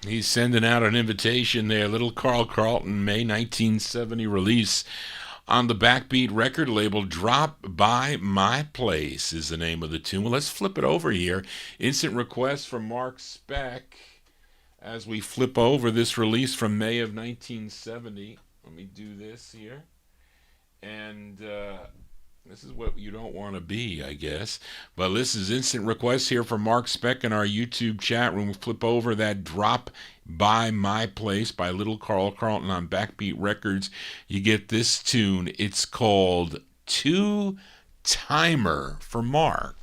He's sending out an invitation there. Little Carl Carlton, May 1970 release on the Backbeat record label. Drop by My Place is the name of the tune. Well, let's flip it over here. Instant request from Mark Speck as we flip over this release from May of 1970. Let me do this here. And this is what you don't want to be, I guess. But this is instant request here from Mark Speck in our YouTube chat room. We'll flip over that Drop by My Place by Little Carl Carlton on Backbeat Records. You get this tune. It's called Two Timer for Mark.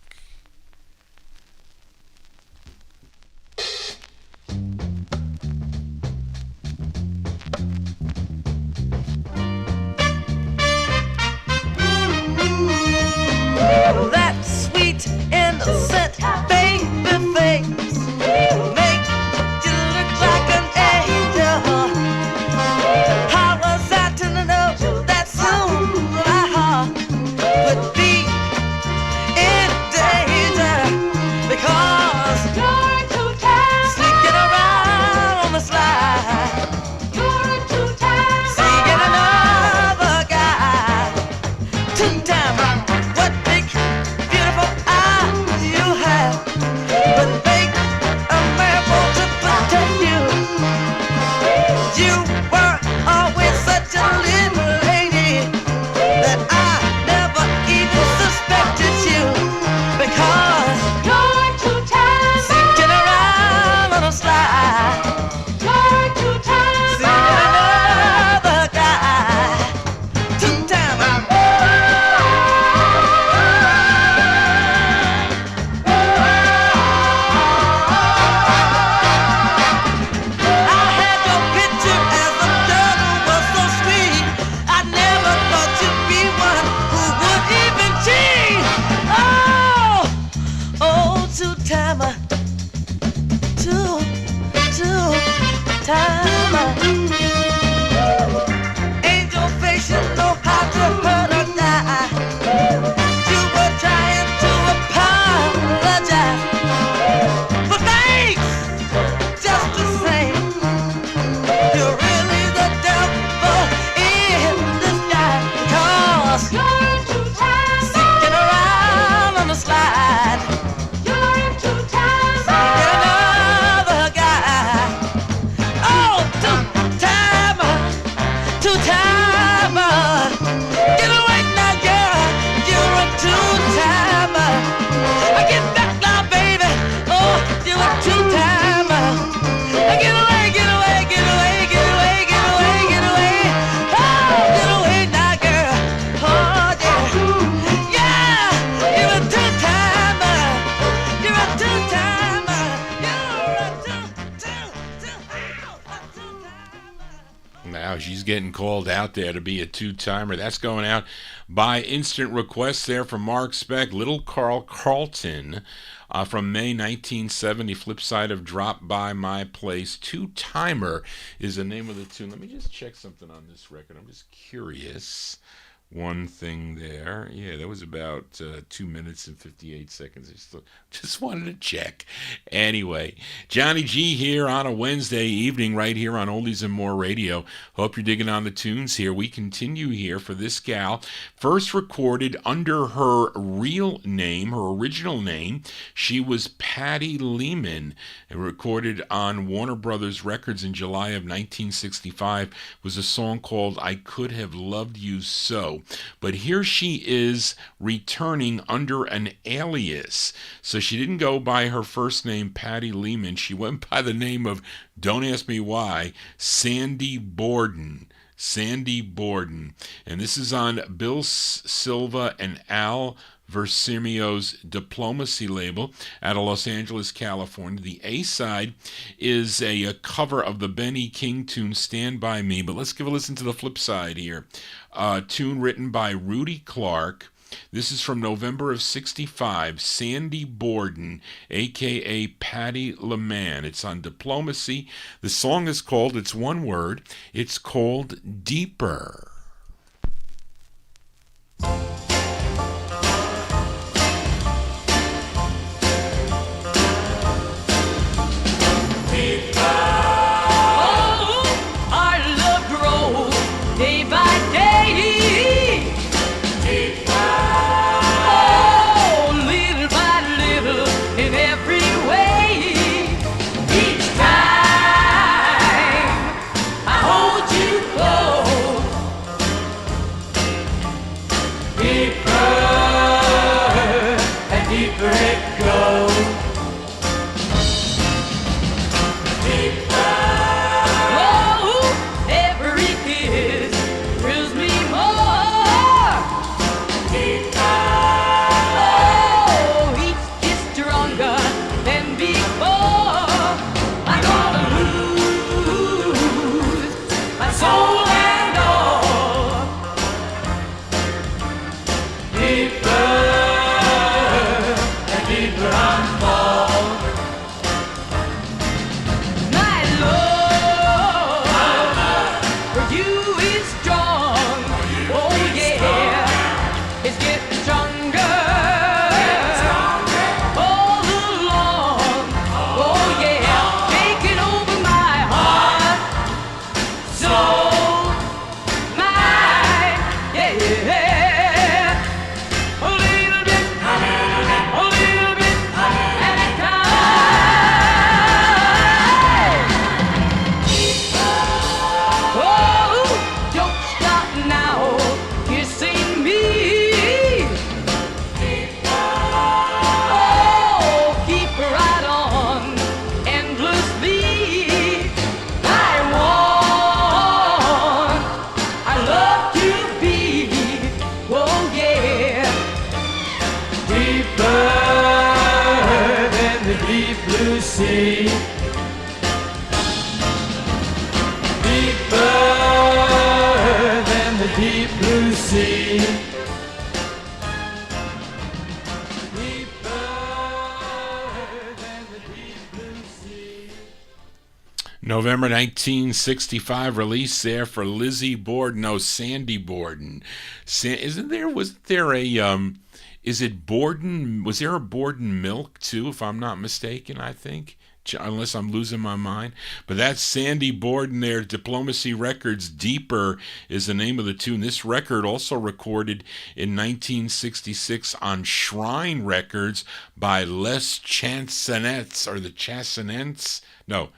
That sweet, innocent baby face make you look like an angel. How was I to know that soon I would be in danger? Because you're too tired, sneaking around on the slide. You're too tired, seeing another guy. Too tired. What big, beautiful eyes you have would make a man want to protect you. You were always such a little lady that I never even suspected you. Because you're too tired, sneaking around on a slide. You're too tired, seeing another guy. Too tired. I had your picture as a girl who was so sweet. I never thought you'd be one who would even cheat. Oh, two-timer, two-timer. Angel face, you know how to hurt or die. You were trying to apologize, but thanks just the same. You're really the devil in disguise. Because you're too tired, sneaking around on the slide. You're too tired, seeing another guy. Oh, two-timer, two-timer. Get away now, girl. You're a two-timer. Get back now, baby. Oh, you're a two-timer. Get away, get away, get away, get away, get away, get away. Oh, get away now, girl. Oh, yeah. Yeah, you're a two-timer. You're a two-timer. You're a two-timer. Now she's getting called out there to be a two-timer. That's going out by instant request there from Mark Speck. Little Carl Carlton from May 1970, flip side of Drop by My Place. Two-timer is the name of the tune. Let me just check something on this record. I'm just curious. One thing there. Yeah, that was about 2 minutes and 58 seconds. I just wanted to check. Anyway, Johnny G here on a Wednesday evening right here on Oldies and More Radio. Hope you're digging on the tunes here. We continue here for this gal. First recorded under her real name, her original name. She was Patty Lehman. And recorded on Warner Brothers Records in July of 1965 was a song called I Could Have Loved You So. know. But here she is returning under an alias. So she didn't go by her first name, Patty Lehman. She went by the name of, don't ask me why, Sandy Borden. Sandy Borden. And this is on Bill Silva and Al Versimio's Diplomacy label out of Los Angeles, California. The A-side is a cover of the Benny King tune Stand By Me, but let's give a listen to the flip side here. A tune written by Rudy Clark. This is from November of 65, Sandy Borden, a.k.a. Patty LeMan. It's on Diplomacy. The song is called, it's one word, it's called Deeper. November 1965 release there for Lizzie Borden, no, Sandy Borden. Was there a Borden milk too, if I'm not mistaken, I think, unless I'm losing my mind. But that's Sandy Borden there, Diplomacy Records. Deeper is the name of the tune. This record also recorded in 1966 on Shrine Records by Les Chansonnettes, or the Chansonnettes? No,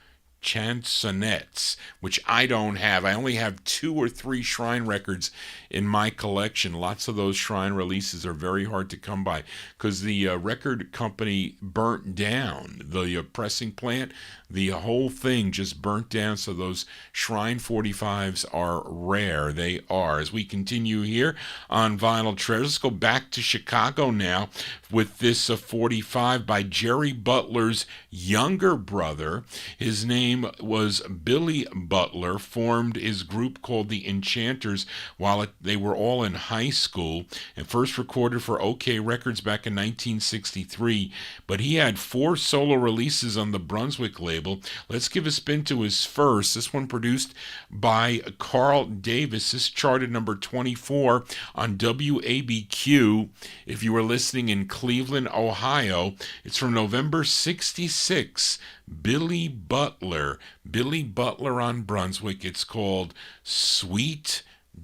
Chansonnettes, which I don't have. I only have 2 or 3 Shrine records in my collection. Lots of those Shrine releases are very hard to come by because the record company burnt down. The pressing plant, the whole thing just burnt down, so those Shrine 45's are rare. They are. As we continue here on Vinyltreasure, let's go back to Chicago now with this 45 by Jerry Butler's younger brother. His name was Billy Butler, formed his group called the Enchanters while they were all in high school, and first recorded for OK Records back in 1963, but he had 4 solo releases on the Brunswick label. Let's give a spin to his first. This one produced by Carl Davis. This charted number 24 on WABQ if you were listening in Cleveland, Ohio. It's from November 66. Billy Butler on Brunswick. It's called Sweet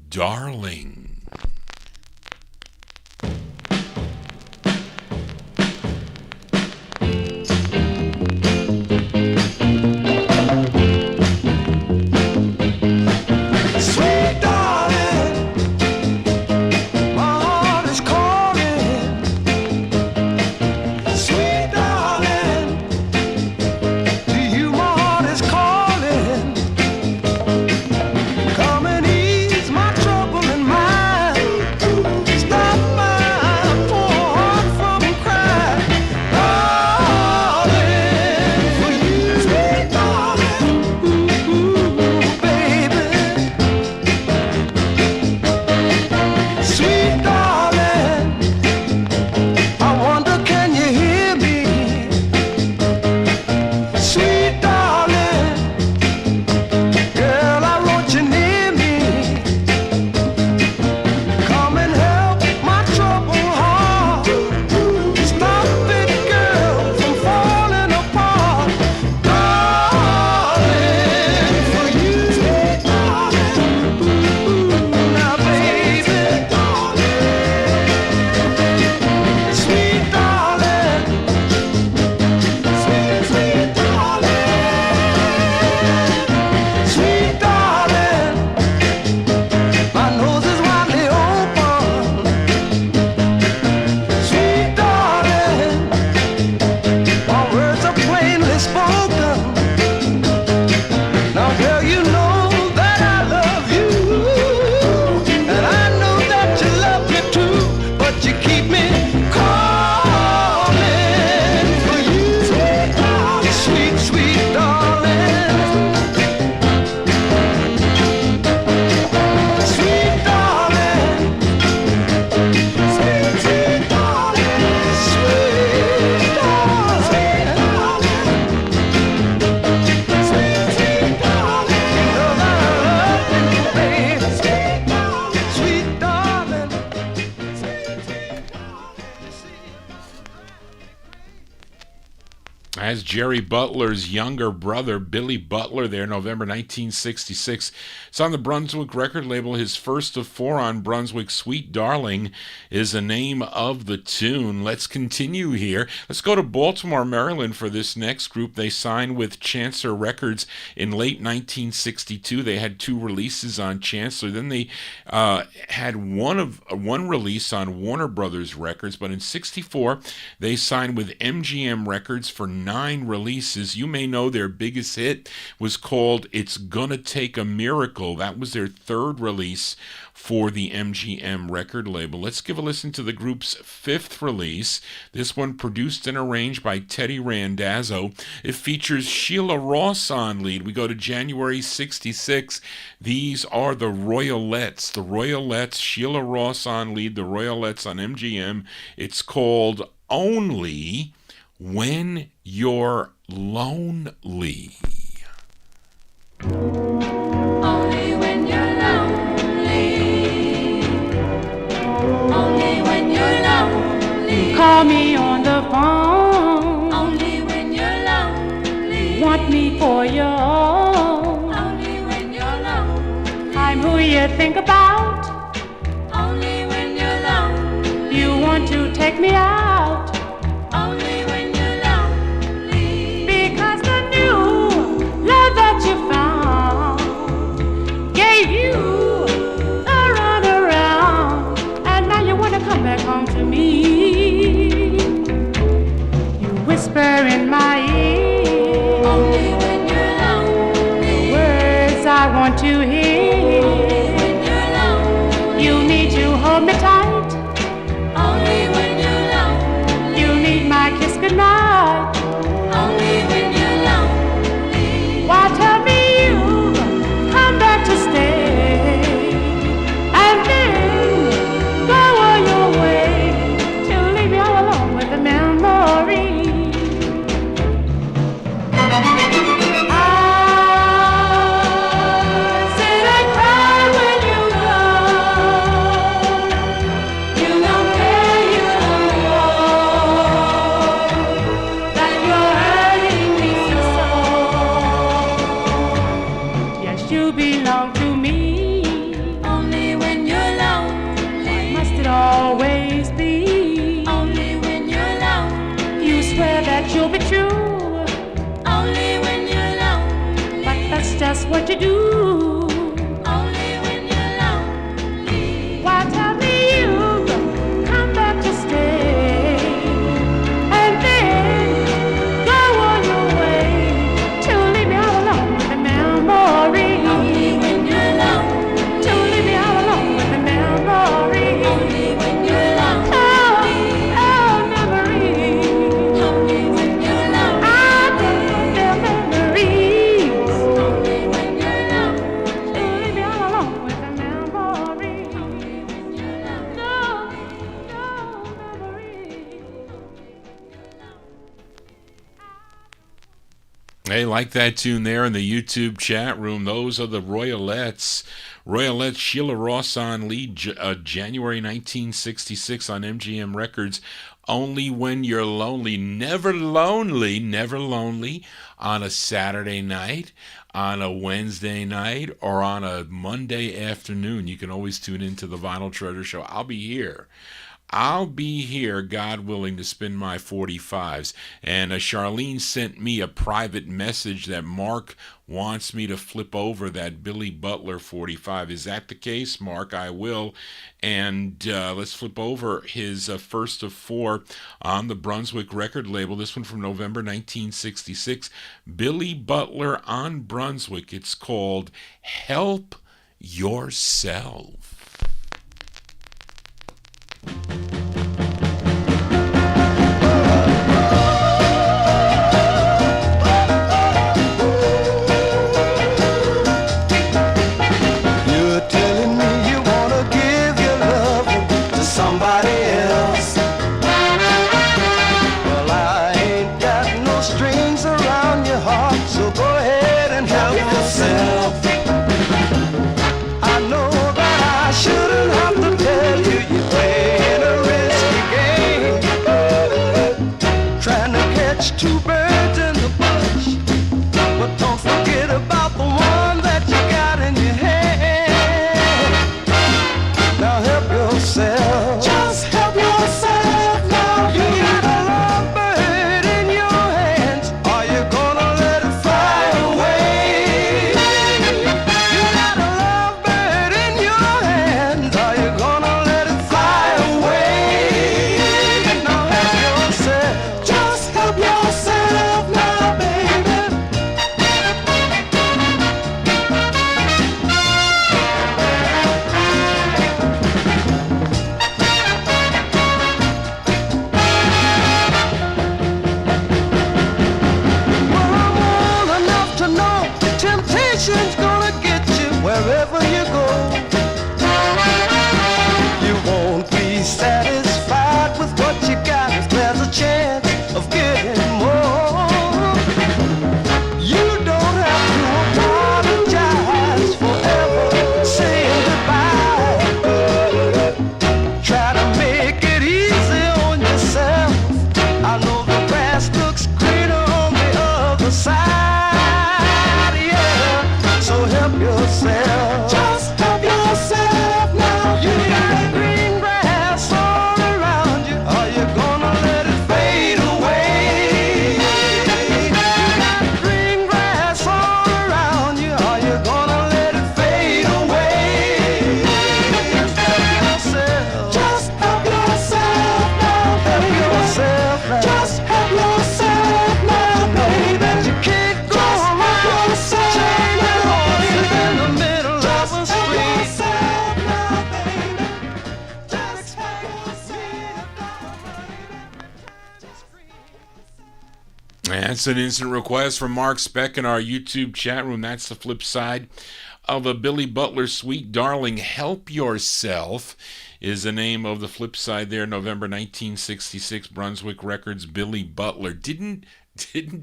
Darling. Sweet darling, as Jerry Butler's younger brother, Billy Butler, there, November 1966. It's on the Brunswick record label. His first of four on Brunswick. Sweet Darling is the name of the tune. Let's continue here. Let's go to Baltimore, Maryland for this next group. They signed with Chancellor Records in late 1962. They had two releases on Chancellor. Then they had one release on Warner Brothers Records, but in 64 they signed with MGM Records for 9 releases. You may know their biggest hit was called It's Gonna Take a Miracle. That was their third release for the MGM record label. Let's give a listen to the group's fifth release. This one produced and arranged by Teddy Randazzo. It features Sheila Ross on lead. We go to January 66. These are the Royalettes. The Royalettes, Sheila Ross on lead, the Royalettes on MGM. It's called Only When You're Lonely. Only when you're lonely. Only when you're lonely. Call me on the phone. Only when you're lonely. Want me for your own. Only when you're lonely. I'm who you think about. Only when you're lonely. You want to take me out. Only when you're lonely. Because the new love that you found gave you a run around, and now you want to come back home to me. You whisper in my ear. Only when you're lonely. Words I want to hear. Only when you're lonely. You need to hold me tight. Only when you're lonely. You need my kiss goodnight. Only when you're lonely. Why tell me you come back to stay, and then go on your way to leave me all alone with the memory. I said I cry when you go. You don't care, you don't know that you're hurting me so. Yes, you belong to me. Only when you're lonely. Must it always be? Only when you're lonely. You swear that you'll be true, Only when you're lonely. but that's just what you do. Only when you're lonely. Why tell me you come back to stay, and then go on your way to leave me all alone with the memory. Only when you're lonely. To leave me all alone with the memory. Only when you're lonely. Oh, memory. Only when you're lonely. I think they're memories. Only when you're lonely. To leave me all alone with the memory. Only when you're lonely. No, memory. Hey, like that tune there in the YouTube chat room. Those are the Royalettes. Royalettes, Sheila Ross on lead, January 1966 on MGM Records. Only When You're Lonely. Never lonely on a Saturday night, on a Wednesday night, or on a Monday afternoon. You can always tune into the Vinyl Treasure Show. I'll be here, God willing, to spin my 45s. And Charlene sent me a private message that Mark wants me to flip over that Billy Butler 45. Is that the case, Mark? I will. And let's flip over his first of four on the Brunswick record label. This one from November 1966. Billy Butler on Brunswick. It's called Help Yourself. You're telling me you wanna give your love to somebody else. Well, I ain't got no strings around your heart, so go ahead and help yourself. I know that I That's an instant request from Mark Speck in our YouTube chat room. That's the flip side of a Billy Butler Sweet Darling. Help Yourself is the name of the flip side there. November 1966, Brunswick Records, Billy Butler. Didn't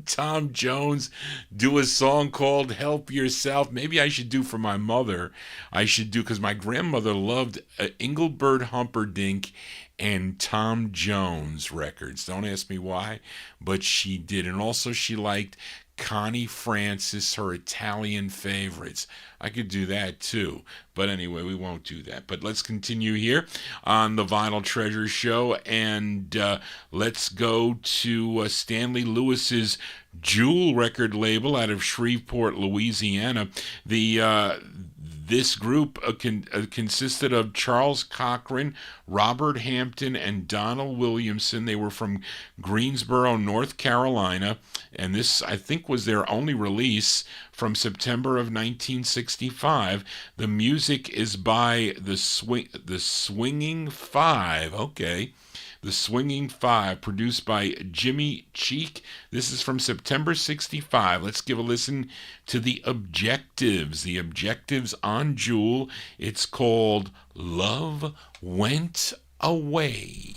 Tom Jones do a song called Help Yourself? Maybe I should do for my mother. I should do, because my grandmother loved Engelbert Humperdinck and Tom Jones records. Don't ask me why, but she did. And also she liked Connie Francis, her Italian favorites. I could do that too. But anyway, we won't do that. But let's continue here on the Vinyl Treasure Show. And let's go to Stanley Lewis's Jewel record label out of Shreveport, Louisiana. This group consisted of Charles Cochran, Robert Hampton, and Donald Williamson. They were from Greensboro, North Carolina, and this, I think, was their only release from September of 1965. The music is by the Swinging Five. Okay. The Swinging Five, produced by Jimmy Cheek. This is from September 65. Let's give a listen to The Objectives. The Objectives on Jewel. It's called Love Went Away.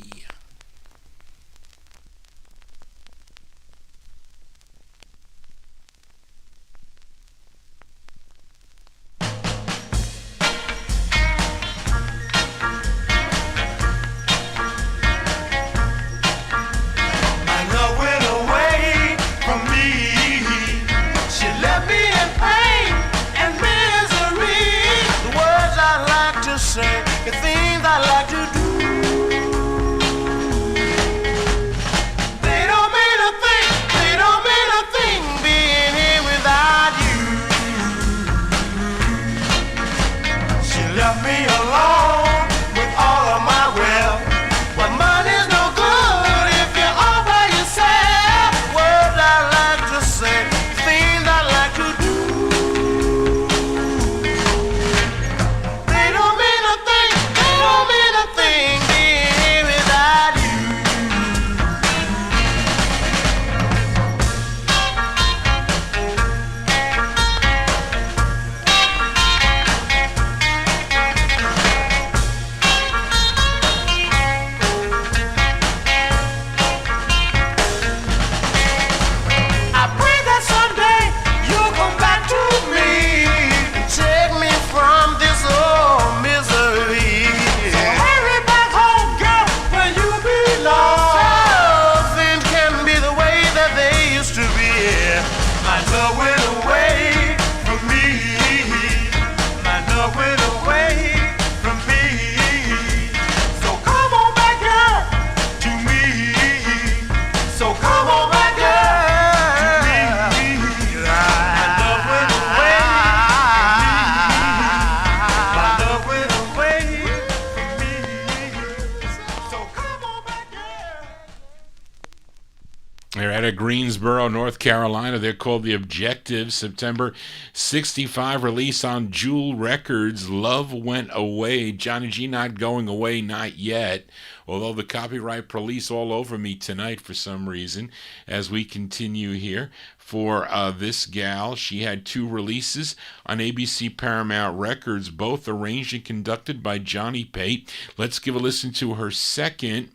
The things I like to do, they don't mean a thing, they don't mean a thing being here without you. She left me alone with all of my wealth, but money's no good if you're all by yourself. Words I like to say, things I like to do. Greensboro, North Carolina. They're called The Objectives. September 65 release on Jewel Records. Love Went Away. Johnny G not going away, not yet. Although the copyright police all over me tonight for some reason. As we continue here for this gal, she had 2 releases on ABC Paramount Records, both arranged and conducted by Johnny Pate. Let's give a listen to her second.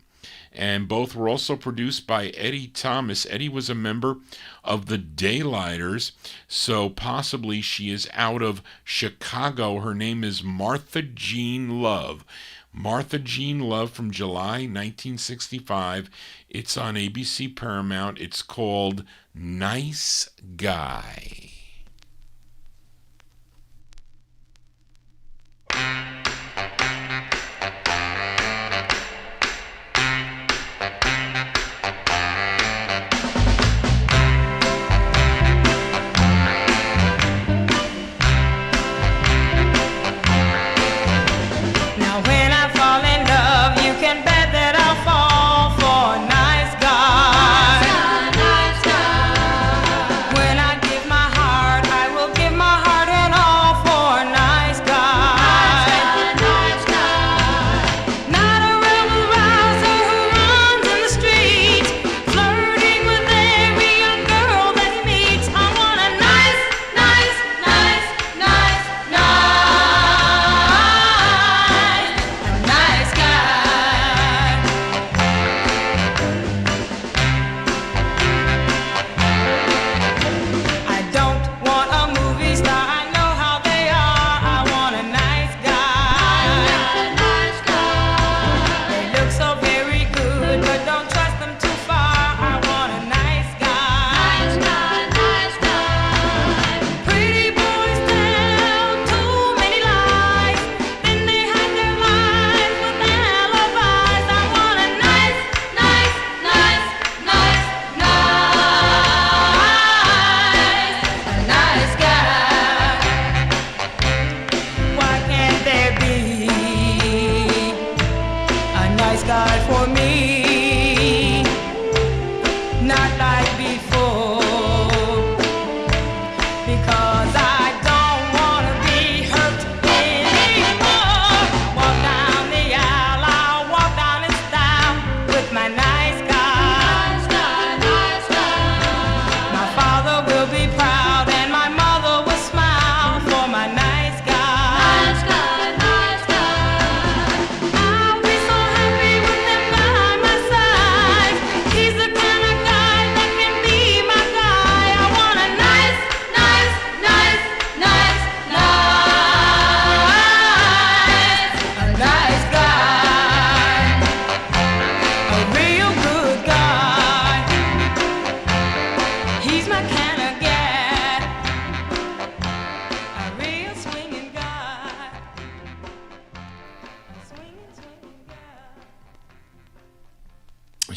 And both were also produced by Eddie Thomas. Eddie was a member of the Daylighters, so possibly she is out of Chicago. Her name is Martha Jean Love. Martha Jean Love from July 1965. It's on ABC Paramount. It's called Nice Guy. When I give my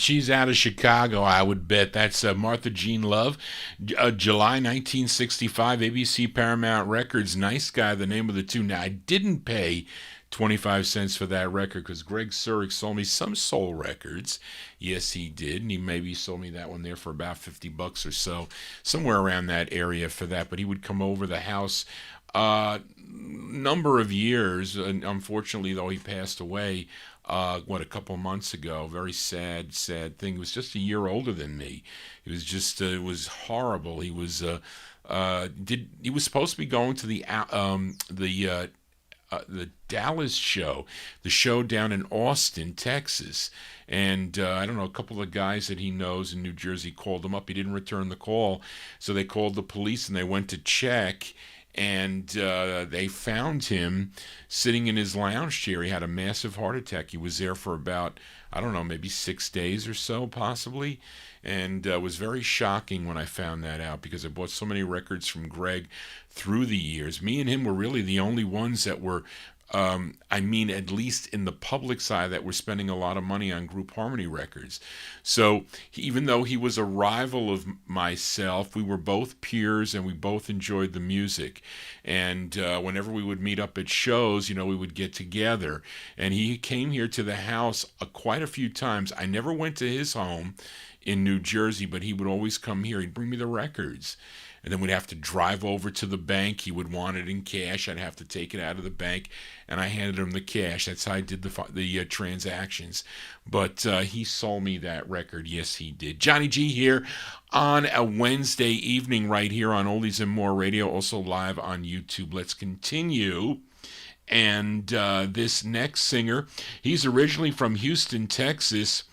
She's out of Chicago, I would bet. That's Martha Jean Love. July 1965, ABC Paramount Records. Nice Guy, the name of the tune. Now, I didn't pay 25 cents for that record because Greg Surik sold me some soul records. Yes, he did. And he maybe sold me that one there for about $50 or so, somewhere around that area for that. But he would come over the house number of years. And unfortunately, though, he passed away, a couple months ago. Very sad thing. He was just a year older than me. It was just, it was horrible. He was, he was supposed to be going to the Dallas show, the show down in Austin, Texas. And I don't know, a couple of guys that he knows in New Jersey called him up. He didn't return the call. So they called the police and they went to check. And they found him sitting in his lounge chair. He had a massive heart attack. He was there for about, I don't know, maybe 6 days or so, possibly. And it was very shocking when I found that out because I bought so many records from Greg through the years. Me and him were really the only ones that were, at least in the public side, that were spending a lot of money on group harmony records. So even though he was a rival of myself, we were both peers and we both enjoyed the music. And whenever we would meet up at shows, we would get together. And he came here to the house quite a few times. I never went to his home in New Jersey, but he would always come here. He'd bring me the records. And then we'd have to drive over to the bank. He would want it in cash. I'd have to take it out of the bank, and I handed him the cash. That's how I did the transactions. But he sold me that record. Yes, he did. Johnny G here on a Wednesday evening right here on Oldies and More Radio, also live on YouTube. Let's continue. And this next singer, he's originally from Houston, Texas.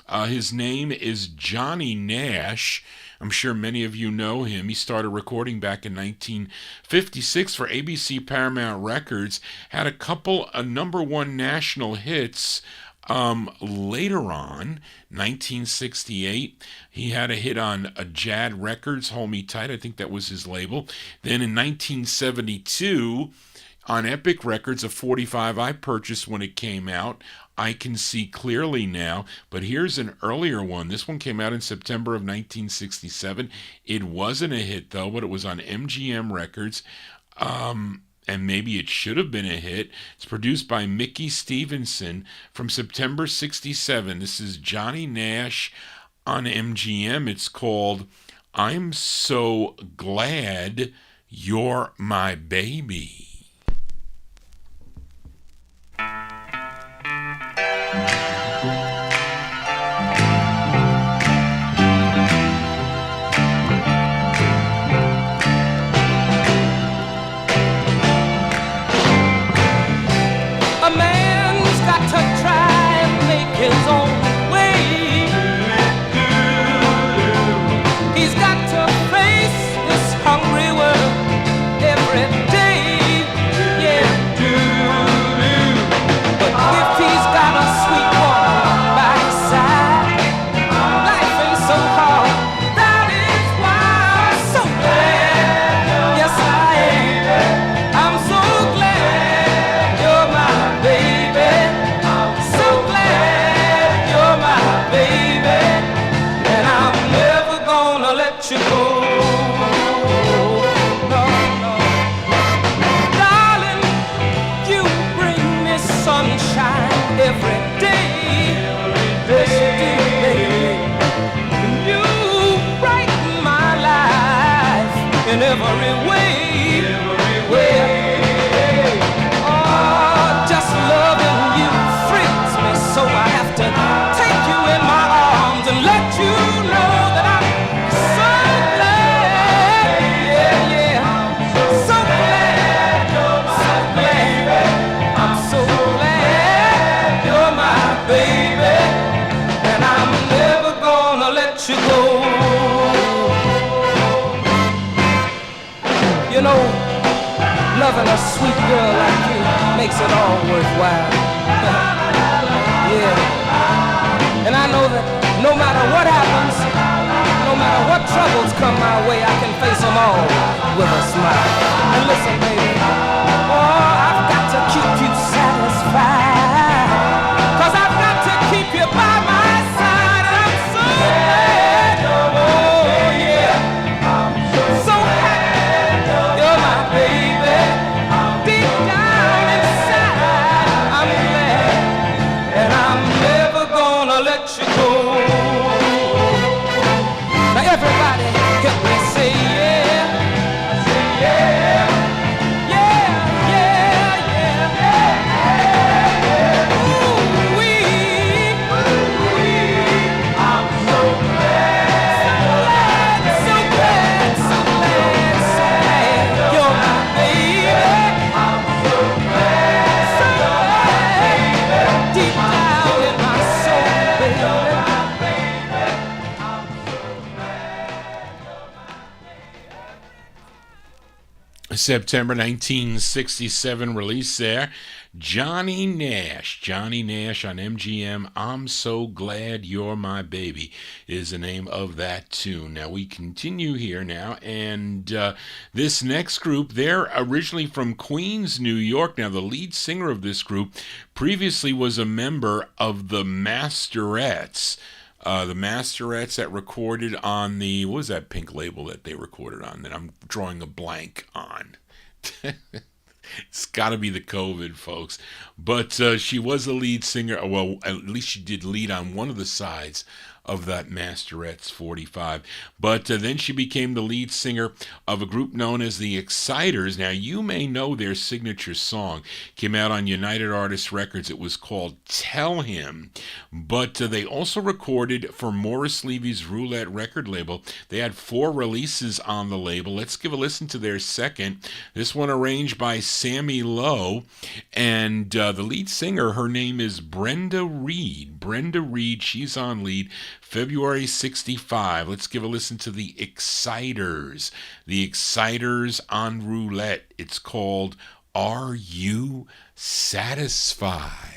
His name is Johnny Nash. I'm sure many of you know him. He started recording back in 1956 for ABC Paramount Records. Had a couple of number one national hits. Later on, 1968, he had a hit on Jad Records, Hold Me Tight. I think that was his label. Then in 1972, on Epic Records, a 45 I purchased when it came out, I Can See Clearly Now. But here's an earlier one. This one came out in September of 1967. It wasn't a hit, though, but it was on MGM Records. And maybe it should have been a hit. It's produced by Mickey Stevenson from September 67. This is Johnny Nash on MGM. It's called I'm So Glad You're My Baby. A man's got to try and make his own way. He's got to face this hungry world every day. Yeah. But if he's got a sweet woman by his side, life ain't so hard. That is why I'm so glad. Yes, I am. I'm so glad you're my baby. I'm so glad you're my baby. And I'm never gonna let you go. No, no. Darling, you bring me sunshine every day. Yes, you do, baby. You brighten my life in every way. Oh, just loving you frees me, so I have to take you in my arms and let you know that I'm so glad. Yeah, yeah. So glad, so glad. I'm so glad you're my baby, and I'm never gonna let you go. You know, loving a sweet girl like you makes it all worthwhile. Yeah. And I know that no matter what happens, no matter what troubles come my way, I can face them all with a smile. And listen, baby, oh, I've got to keep you satisfied, 'cause I've got to keep you by my side. And I'm September 1967 release there. Johnny Nash on MGM. I'm So Glad You're My Baby is the name of that tune. Now we continue here now, and this next group, they're originally from Queens, New York. Now the lead singer of this group previously was a member of the Masterettes. The Masterettes that recorded on the, what was that pink label that they recorded on that I'm drawing a blank on? It's got to be the COVID, folks. But she was a lead singer. Well, at least she did lead on one of the sides of that Masterettes 45. But then she became the lead singer of a group known as the Exciters. Now, you may know their signature song. Came out on United Artists Records. It was called Tell Him. But they also recorded for Morris Levy's Roulette record label. They had 4 releases on the label. Let's give a listen to their second. This one arranged by Sammy Lowe. And the lead singer, her name is Brenda Reed. Brenda Reed, she's on lead. February 65. Let's give a listen to the Exciters. The Exciters on Roulette. It's called Are You Satisfied?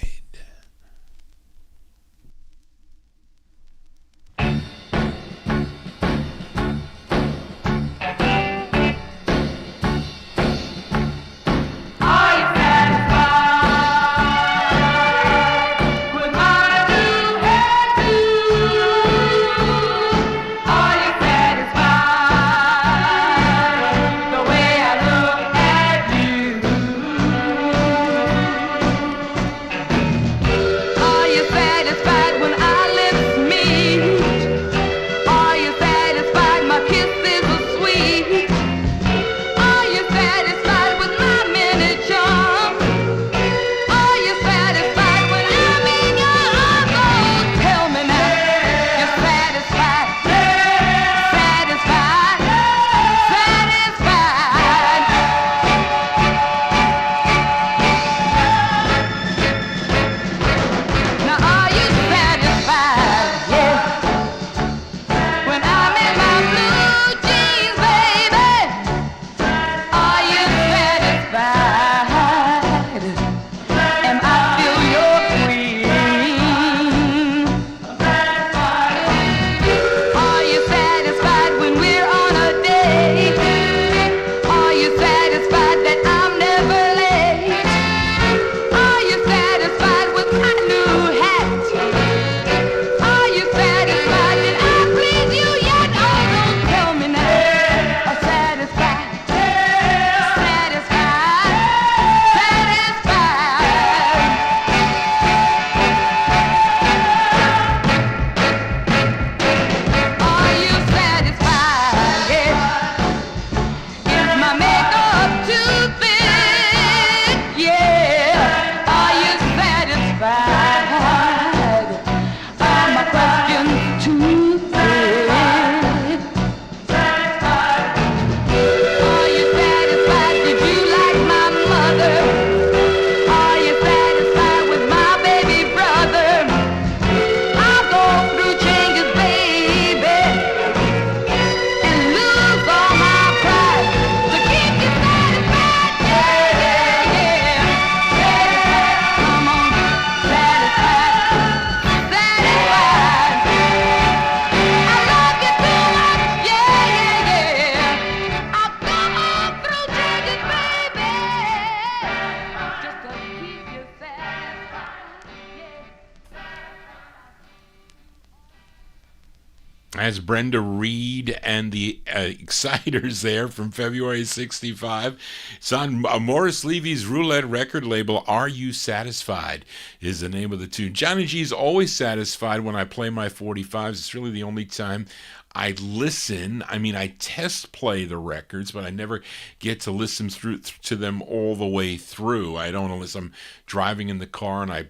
As Brenda Reed and the Exciters there from February 65. It's on Morris Levy's Roulette record label. Are You Satisfied is the name of the tune. Johnny G's always satisfied when I play my 45s. It's really the only time I listen. I mean, I test play the records, but I never get to listen through to them all the way through. I don't, unless I'm driving in the car and I,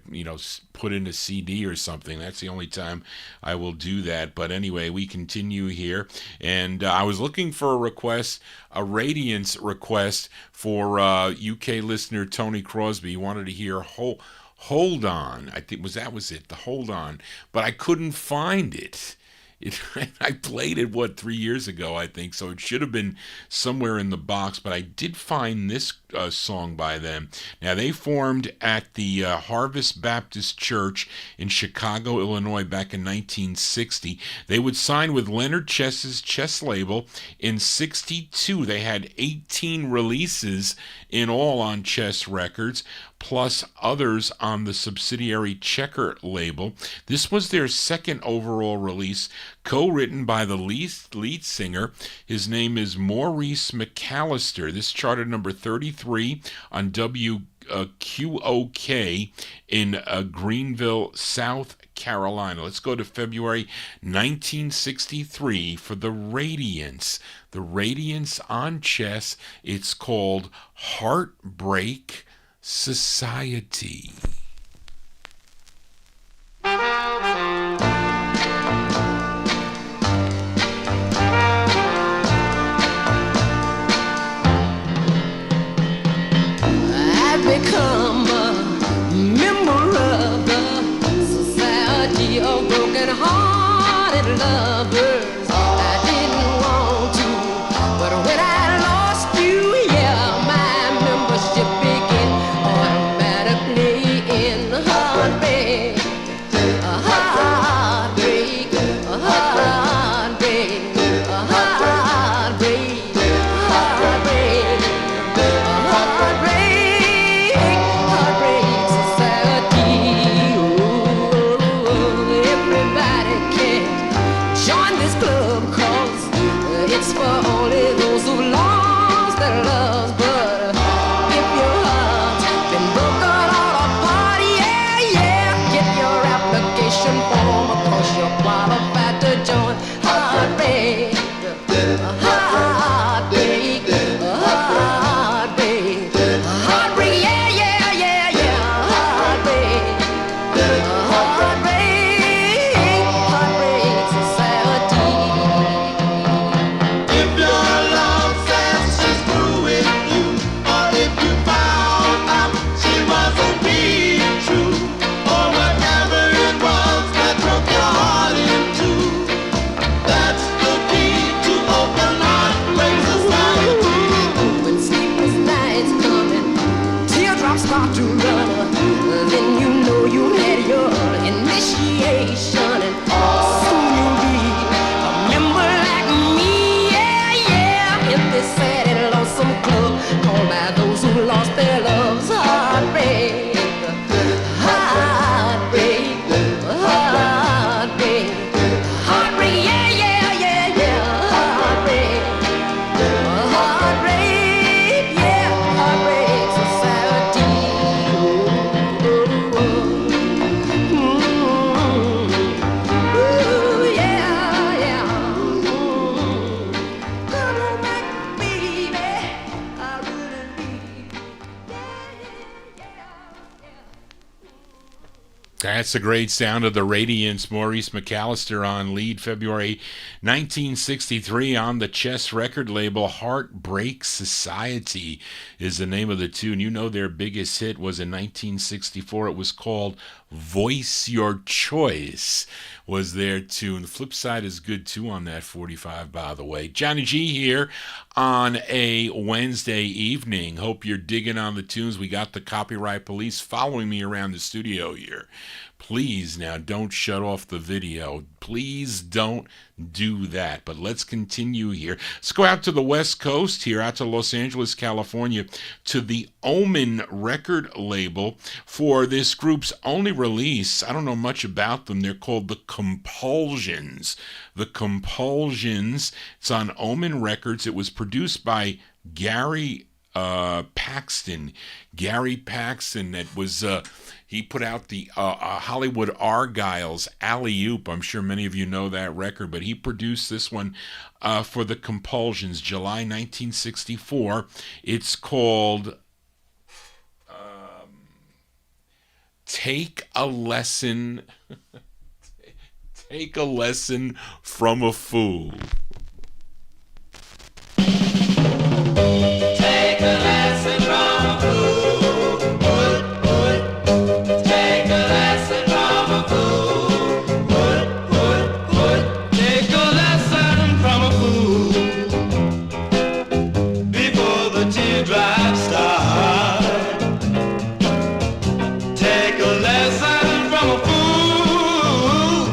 put in a CD or something. That's the only time I will do that. But anyway, we continue here. And I was looking for a request, a Radiance request for UK listener Tony Crosby. He wanted to hear Hold On. I think that was it, the Hold On. But I couldn't find it I played it, 3 years ago, I think, so it should have been somewhere in the box, but I did find this song by them. Now, they formed at the Harvest Baptist Church in Chicago, Illinois, back in 1960. They would sign with Leonard Chess's Chess label in 62. They had 18 releases in all on Chess Records, plus others on the subsidiary Checker label. This was their second overall release, co-written by the lead singer. His name is Maurice McAllister. This charted number 33 on WQOK in Greenville, South Carolina. Let's go to February 1963 for the Radiance. The Radiance on Chess. It's called Heartbreak Society. I've become a member of the Society of Broken-Hearted Lovers. I didn't want to, but when I lost you, yeah, my membership began automatically in heartbreak, a heartbreak, a heartbreak, a heartbreak, heartbreak, heartbreak society. Oh, everybody can join this club 'cause it's for only those who've lost their loves. But if your heart's been broken all apart, yeah, yeah, get your application form 'cause you're qualified to join heartbreak, heartbreak, heartbreak, heartbreak, yeah, yeah, yeah, yeah, heartbreak, heartbreak, heartbreak society. If your love says she's through with you, or if you found out she wasn't being true, or whatever it was that broke your heart in two, that's the key to open heartbreak society. When sleepless nights coming, teardrops start to run, then you know you had your initiation, and soon you'll be a member like me, yeah, yeah, in this sad and lonesome club called by those who lost their loves. Heartbreak, heartbreak, heartbreak, heartbreak, yeah, yeah, yeah, yeah, heartbreak, heartbreak, yeah, heartbreak society. Ooh, yeah, yeah. Come on back, baby, I really need. That's the great sound of the Radiance. Maurice McAllister on lead, February 1963 on the Chess record label. Heartbreak Society is the name of the tune. You know their biggest hit was in 1964. It was called Voice Your Choice was their tune. The flip side is good too on that 45, by the way. Johnny G here on a Wednesday evening. Hope you're digging on the tunes. We got the copyright police following me around the studio here. Please now don't shut off the video. Please don't do that. But let's continue here. Let's go out to the West Coast here, out to Los Angeles, California, to the Omen record label for this group's only release. I don't know much about them. They're called the Compulsions. The Compulsions. It's on Omen Records. It was produced by Gary Paxton. Gary Paxton, that was he put out the Hollywood Argyle's Alley Oop. I'm sure many of you know that record, but he produced this one for the Compulsions, July 1964. It's called Take a Lesson. Take a Lesson from a Fool. Take a lesson from a fool. Take a lesson from a fool. Take you drive start. Take a lesson from a fool.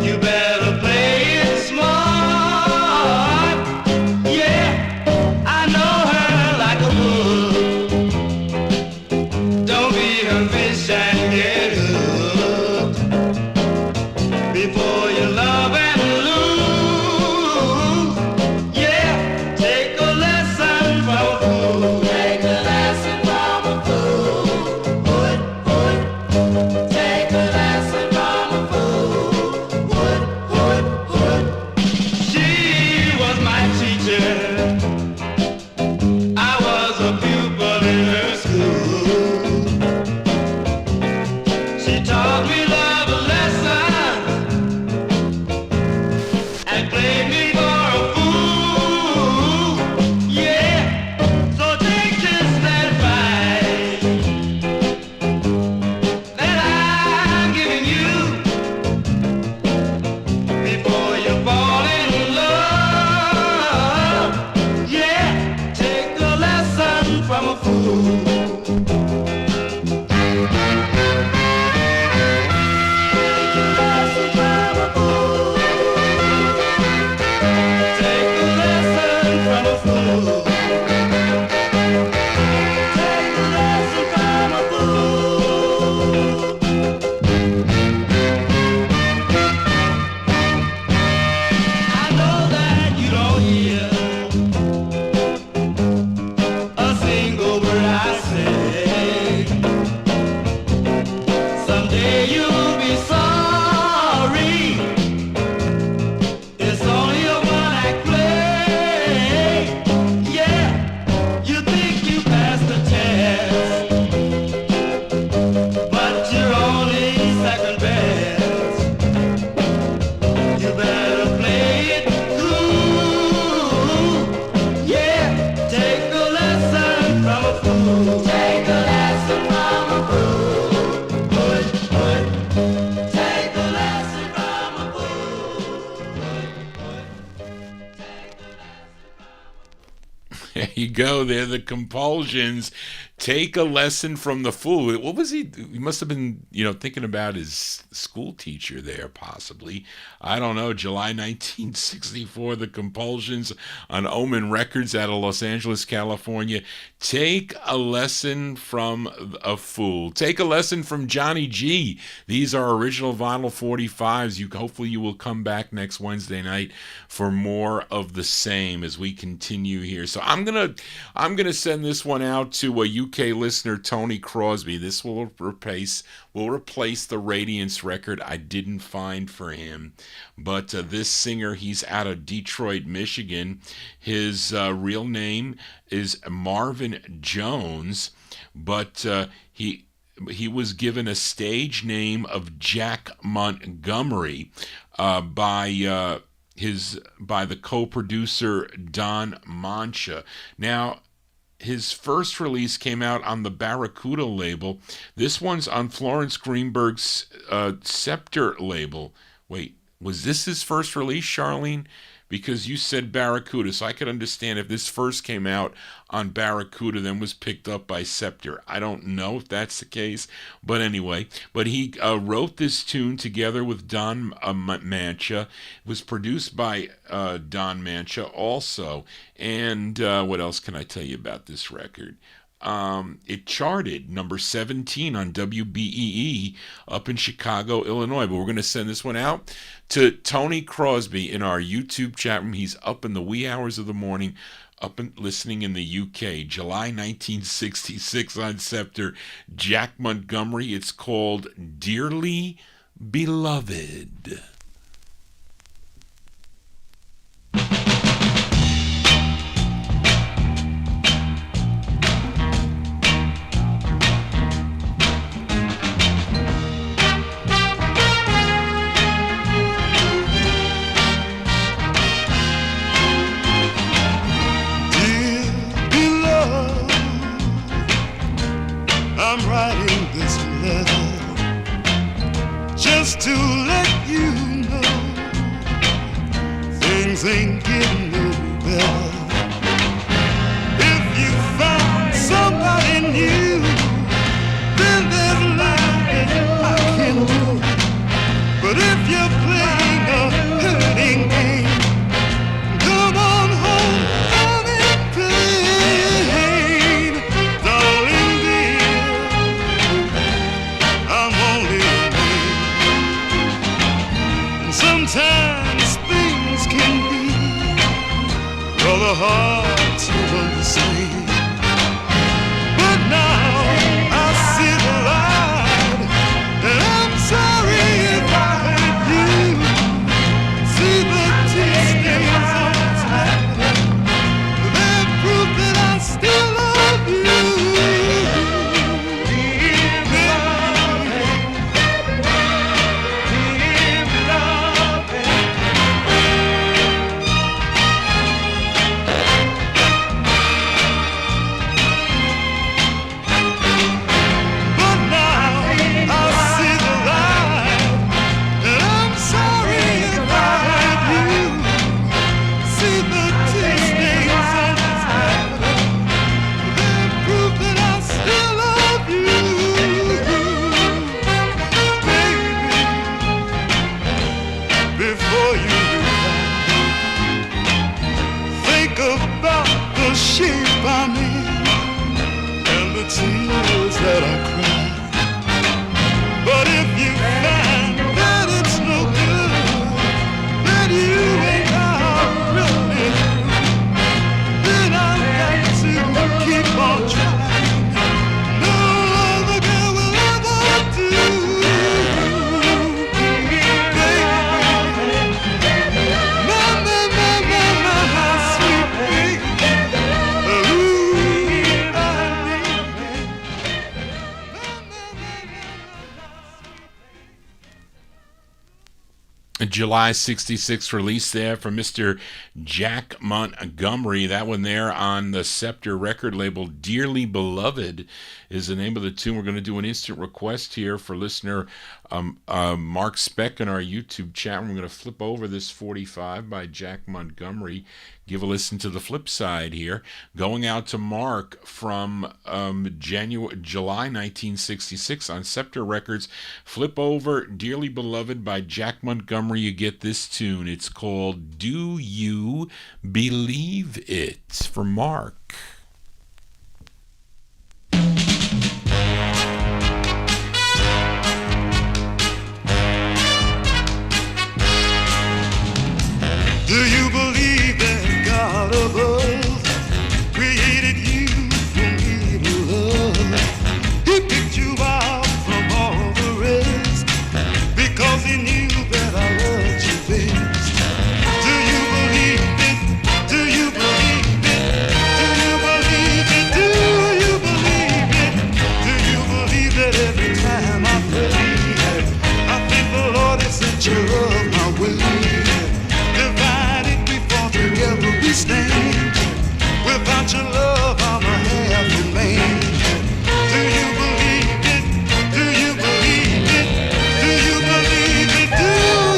You better play it smart. Yeah, I know her like a bull. Don't be a fish and get hooked before you love and lose. Yeah, take a lesson from a fool. Take a lesson from a fool. Would. Take a lesson from a fool. Would. She was my teacher. I was a pupil in her school. She taught me love lessons and played me for a fool. Yeah, so take this advice that I'm giving you before you fall in love. Yeah, take a lesson from a fool. Take a lesson from a fool. Take a lesson from a fool. I know that you don't hear a single word I say. Someday you'll be sorry. It's only a one-act play. Yeah, you think you passed the test, but you're only second best. You better play it cool. Yeah, take a lesson from a fool. Take a lesson from a fool. Would. Take a lesson from a fool. There you go. They're the Compulsions. Take a lesson from the fool. What was he? He must have been, thinking about his school teacher there, possibly. I don't know. July 1964, the Compulsions on Omen Records out of Los Angeles, California. Take a lesson from a fool. Take a lesson from Johnny G. These are original vinyl 45s. Hopefully you will come back next Wednesday night for more of the same as we continue here. So I'm gonna send this one out to a UK listener, Tony Crosby. This will replace the Radiance record I didn't find for him. But this singer, he's out of Detroit, Michigan. His real name is Marvin Jones, but he was given a stage name of Jack Montgomery by the co-producer Don Mancha. Now, his first release came out on the Barracuda label. This one's on Florence Greenberg's Scepter label. Wait, was this his first release, Charlene? Because you said Barracuda, so I could understand if this first came out on Barracuda, then was picked up by Scepter. I don't know if that's the case, but anyway. But he wrote this tune together with Don Mancha. It was produced by Don Mancha also. And what else can I tell you about this record? It charted number 17 on WBEE up in Chicago, Illinois. But we're going to send this one out to Tony Crosby in our YouTube chat room. He's up in the wee hours of the morning, up and listening in the UK. July 1966 on Scepter. Jack Montgomery. It's called Dearly Beloved. just to let you know things ain't getting no better. If you A July 66 release there from Mr. Jack Montgomery. That one there on the Scepter record label. Dearly Beloved is the name of the tune. We're going to do an instant request here for listener Mark Speck in our YouTube chat. We're going to flip over this 45 by Jack Montgomery. Give a listen to the flip side here. Going out to Mark from July 1966 on Scepter Records. Flip over Dearly Beloved by Jack Montgomery. You get this tune. It's called Do You Believe It? For Mark. Do you believe that God above created you for me to love? He picked you out from all the rest because he knew that I loved you best. Do you believe it? Do you believe it? Do you believe it? Do you believe it? Do you believe that every time I pray, I thank the Lord that sent your love my way? Together we stand. Without your love, I'm a half a man. Do you believe it? Do you believe it? Do you believe it? Do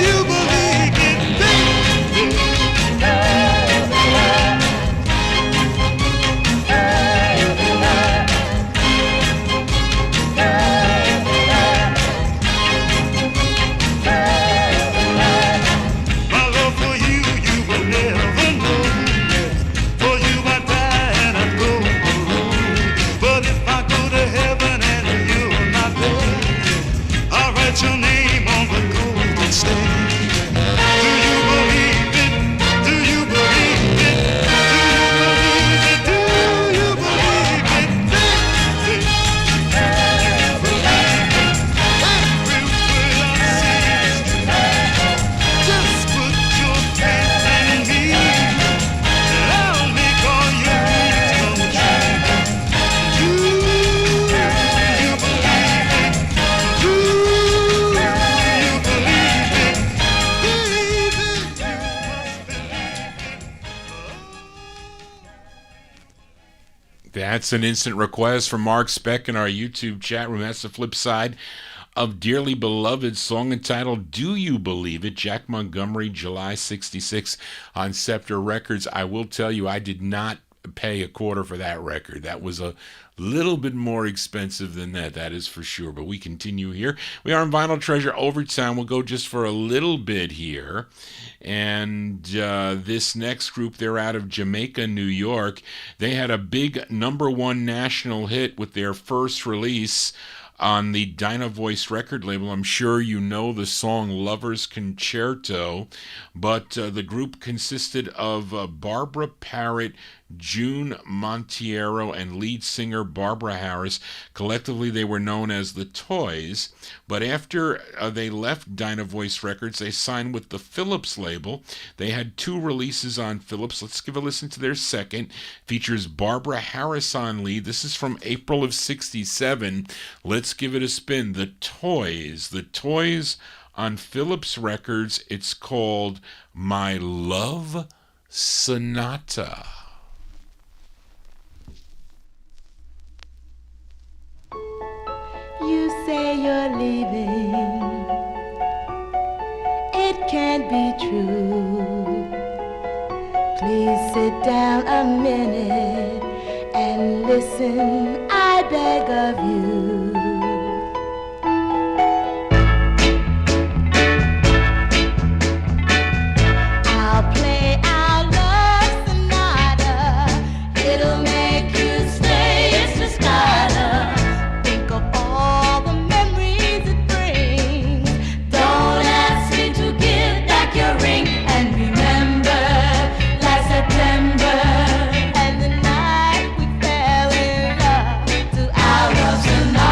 you believe it? My love for you, you will never know. For you I die and I go alone. But if I go to heaven and you're not there, I'll write your name on the golden stage. Do you believe it? Do you believe it? Do you believe it? Do you believe it? Every word I say is true. Just put your faith in me, and I'll make all your dreams come true. Do you believe it? Do you believe it? Believe it, you must believe it. That's an instant request from Mark Speck in our YouTube chat room. That's the flip side of Dearly Beloved, song entitled Do You Believe It? Jack Montgomery, July 66 on Scepter Records. I will tell you, I did not pay a quarter for that record. That was a little bit more expensive than that is for sure. But we continue here. We are in Vinyl Treasure Overtime. We'll go just for a little bit here. And this next group, they're out of Jamaica, New York. They had a big #1 national hit with their first release on the Dyna Voice record label. I'm sure you know the song Lover's Concerto, but the group consisted of Barbara Parrott, June Monteiro, and lead singer Barbara Harris. Collectively, they were known as the Toys, but after they left Dyna Voice Records, they signed with the Philips label. They had 2 releases on Philips. Let's give a listen to their second. Features Barbara Harris on lead. This is from April of 67. Let's give it a spin. The Toys. The Toys on Philips Records. It's called My Love Sonata. You say you're leaving. It can't be true. Please sit down a minute and listen, I beg of you. I'll play our love sonata. It'll make you stay, it's just gotta think of all the memories it brings. Don't ask me to give back your ring, and remember last September and the night we fell in love to our love sonata.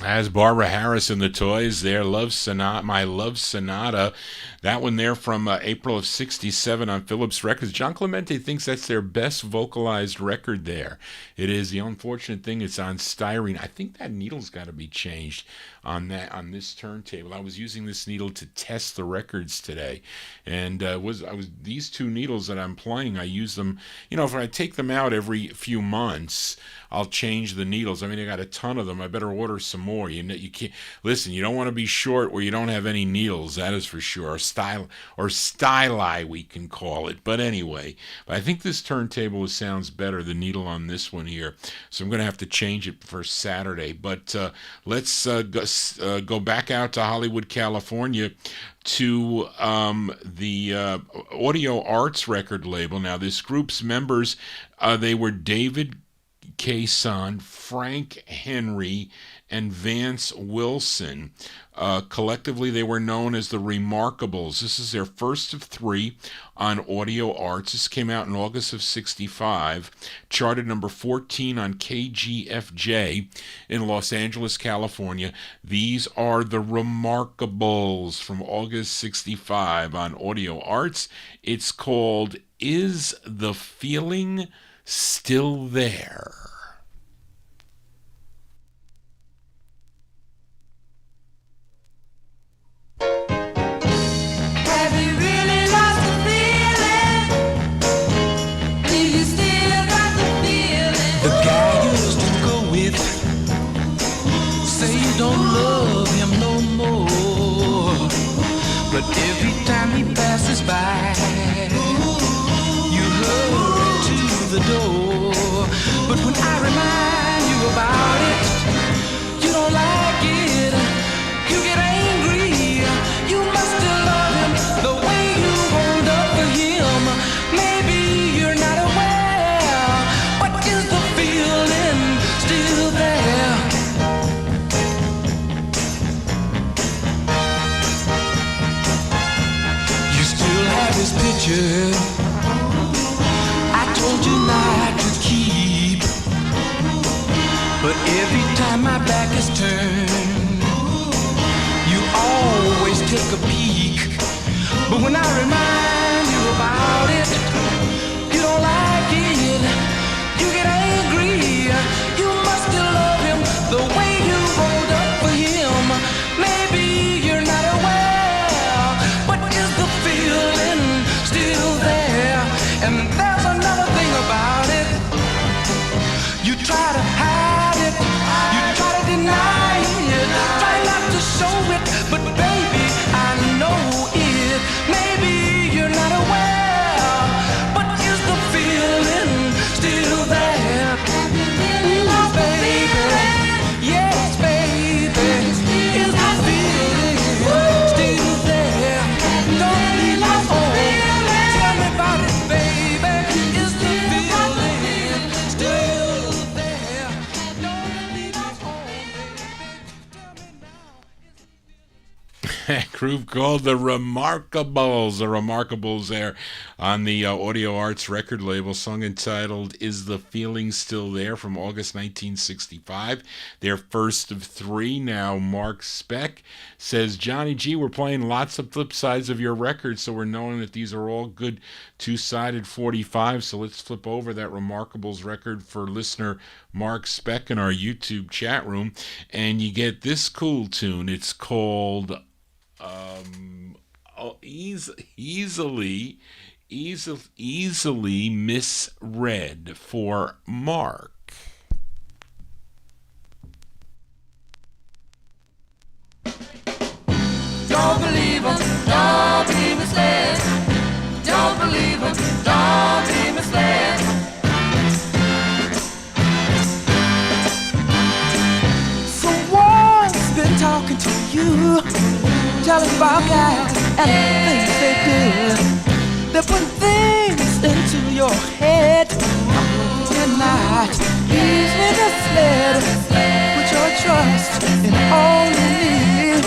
As Barbara Harris and the Toys there, My Love Sonata. That one there from April of 67 on Phillips Records. John Clemente thinks that's their best vocalized record there. It is. The unfortunate thing, it's on styrene. I think that needle's got to be changed on this turntable. I was using this needle to test the records today, and these two needles that I'm playing, I use them, if I take them out every few months, I'll change the needles. I mean, I got a ton of them. I better order some more. You can't listen. You don't want to be short where you don't have any needles. That is for sure. Or styli, we can call it. But anyway, I think this turntable sounds better. The needle on this one here, so I'm going to have to change it for Saturday. But let's go back out to Hollywood, California, to the Audio Arts record label. Now, this group's members, they were David Kayson, Frank Henry, and Vance Wilson. Collectively, they were known as the Remarkables. This is their first of three on Audio Arts. This came out in August of 65, charted number 14 on KGFJ in Los Angeles, California. These are the Remarkables from August 65 on Audio Arts. It's called Is the Feeling Still There? But every time he passes by, you hurry to the door. But when I remind you about it, you don't like it. You get angry. You must still love him the way you hold up for him. Maybe you're not aware. What is the feeling still there? His picture I told you not to keep, but every time my back is turned, you always take a peek. But when I remind you about it, you don't like it. You get angry. You must still love him the way you rolled up for him. Maybe you're not aware. What is the feeling still there? And there's another thing about it. You try to hide it, you try to deny it, try not to show it, but baby, I know it. Maybe you're not aware, but is the feeling still there? Ooh, baby, yes, baby, is the feeling still there? Don't leave my home. Tell me about it, baby. Is the feeling still there? Don't leave my home, baby. Tell me now. That group called the Remarkables. The Remarkables there on the Audio Arts record label, song entitled Is the Feeling Still There from August 1965. Their first of three. Now Mark Speck says, Johnny G, we're playing lots of flip sides of your record, so we're knowing that these are all good two-sided 45s. So let's flip over that Remarkables record for listener Mark Speck in our YouTube chat room, and you get this cool tune. It's called easily misread for Mark. Don't believe him, don't be misled. Don't believe him, don't be misled. Someone's been talking to you, telling about guys and the things they do. They're putting things into your head. You're not easily misled. Put your trust in only me.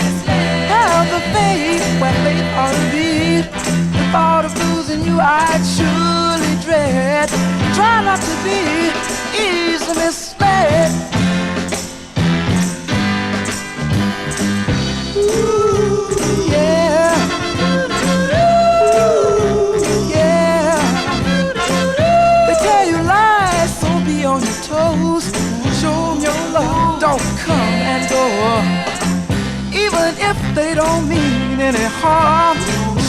Have the faith where faith ought to be. The thought of losing you I'd surely dread. Try not to be easily misled. even if they don't mean any harm.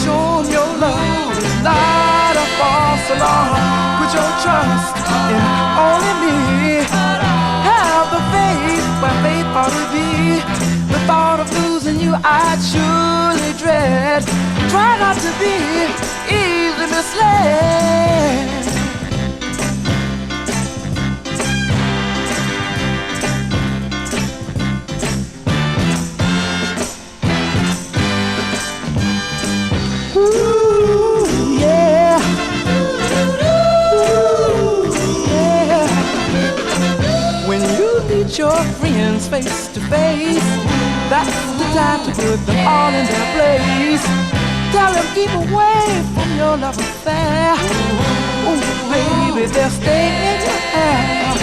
Show 'em your love, light a false alarm. Put your trust in only me. Have the faith where faith ought to be. The thought of losing you I'd surely dread. Try not to be easily misled. Your friends face to face, that's the time to put them all in their place. Tell them keep away from your love affair. Oh baby, they'll stay in your hair.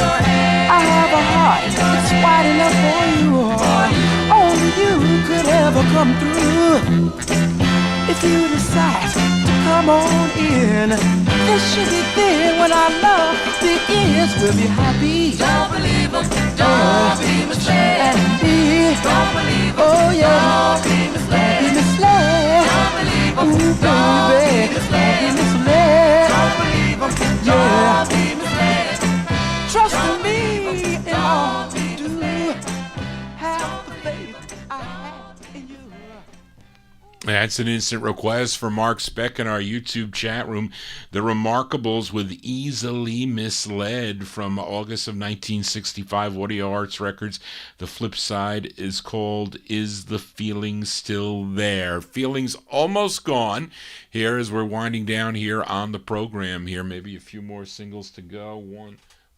I have a heart, it's wide enough for you. Only you could ever come through. If you decide to come on in, this should be then when our love begins. We'll be happy. Don't believe them, don't be misled. Don't believe them, oh yeah, don't be misled. Be misled. Don't believe them, Ooh, baby, be misled. Be misled. Don't believe them, Yeah. don't be misled. Trust in me in all you do. Have the faith I have in you. That's an instant request for Mark Speck in our YouTube chat room. The Remarkables with Easily Misled from August of 1965, Audio Arts Records. The flip side is called Is the Feeling Still There? Feeling's almost gone here as we're winding down here on the program here. Maybe a few more singles to go.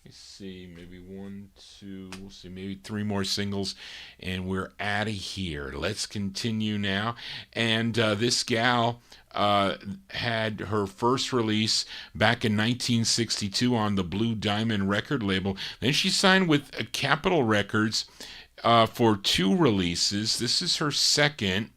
Let's see, maybe one, two, we'll see, maybe three more singles, and we're out of here. Let's continue now. And this gal had her first release back in 1962 on the Blue Diamond record label. Then she signed with Capitol Records for 2 releases. This is her second.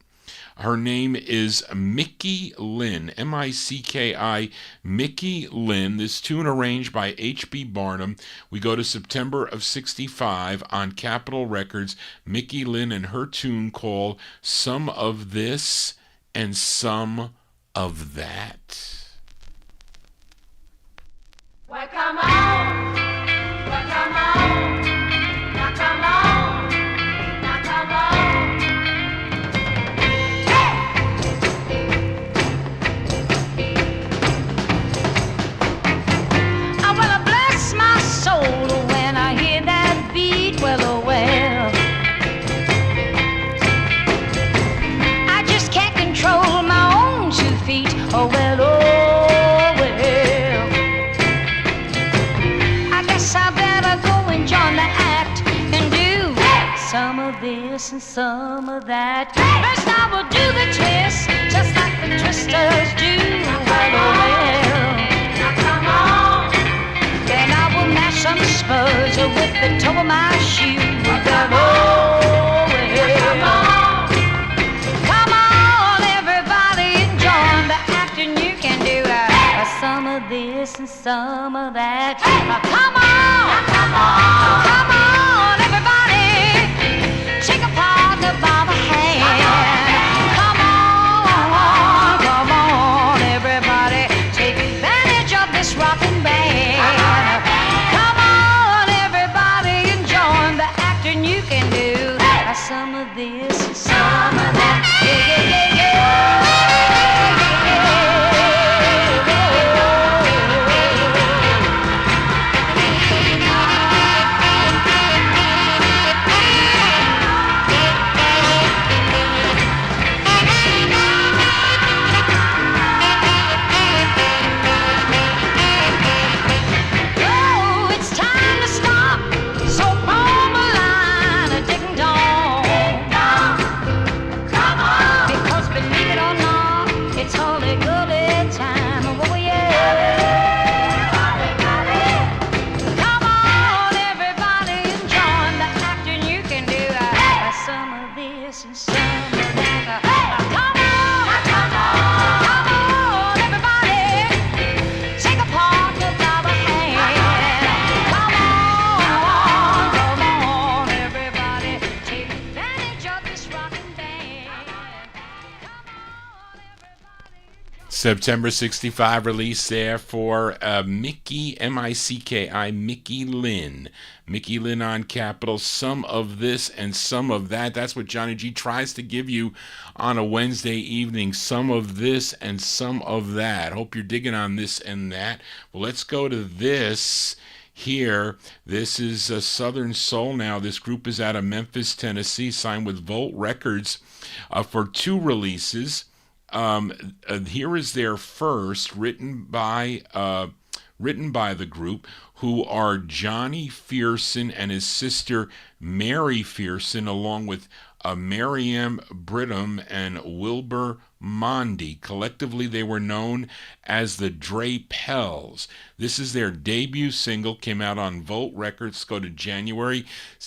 Her name is Mickey Lynn, M-I-C-K-I, Mickey Lynn. This tune arranged by H.B. Barnum. We go to September of 65 on Capitol Records. Mickey Lynn and her tune called Some of This and Some of That. Well, come on. Well, come on. Now come on. Now come on. When I hear that beat, well, oh well, I just can't control my own 2 feet, oh well, oh well. I guess I better go and join the act and do some of this and some of that. First I will do the twist, just like the twisters do, well, oh well. Now come on. Then I will mash some spurs with the toe of my shoe. Come on, come on, everybody, and join the acting. You can do some of this and some of that. Come on, come on, come on, everybody, take a partner by the hand. Come on, everybody, take advantage of this rockin' band. Come on, everybody, and join the acting. You can do some of this, some of that. Yeah, yeah, yeah, this rockin' band. September 65 release there for Mickey, M-I-C-K-I, Mickey Lynn. Mickey Lynn on Capitol. Some of this and some of that. That's what Johnny G tries to give you on a Wednesday evening. Some of this and some of that. Hope you're digging on this and that. Well, let's go to this here. This is Southern Soul now. This group is out of Memphis, Tennessee, signed with Volt Records for 2 releases. Here is their first, written by the group, who are Johnny Fearson and his sister Mary Fearson, along with Mariam Brittam and Wilbur Mondi. Collectively, they were known as the Dre Pals. This is their debut single, came out on Volt Records. Go to January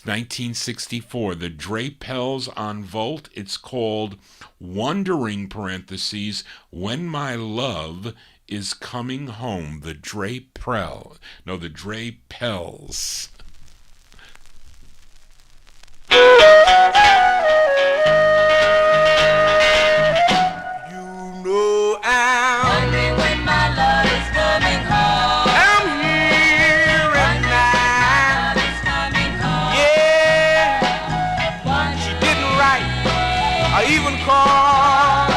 1964. The Dre Pals on Volt. It's called Wondering, parentheses, When My Love Is Coming Home. The Dre Pals. Wondering when my love is coming home. I'm here at night. Love is coming home. Yeah, she didn't write or even call.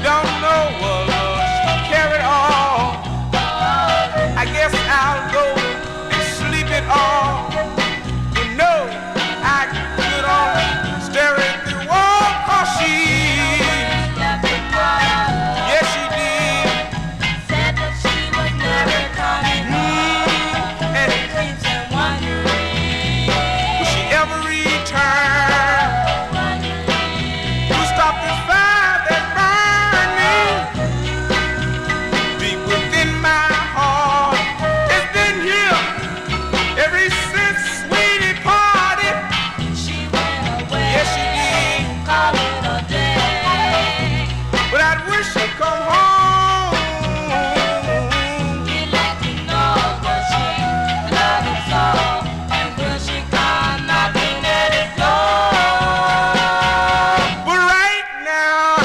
Don't know whether she carried all. I guess I'll go and sleep it off. You know, I could only stare at the wall 'cause she, yes she did. Said that she was never coming home. And Keeps her wondering. will she ever return to stop this fire that burned me deep within my heart? It's been here ever since Sweetie parted. She went away. Yes, she did. Call it a day. But I wish she'd come home. He'd like to know what she love is all. And will she come knocking at his door? But right now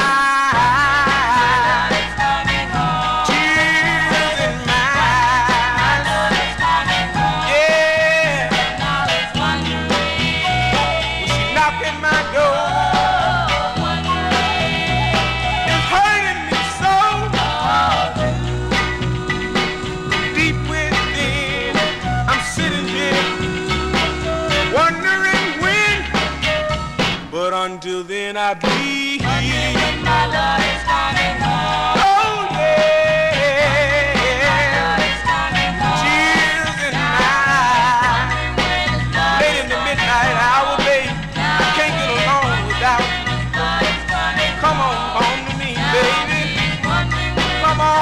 Love is coming home. tears in my eyes. Love is coming home. Yeah, Now it's wondering. she knocked at my door. It's hurting me so deep within. I'm sitting here wondering when, but until then I'll be here. When my love is coming home. Oh yeah, Love is coming home. tears in my eyes. When his love Late in the midnight hour, babe, I can't get along without you. is coming Come on home to me, baby. wondering when Come on.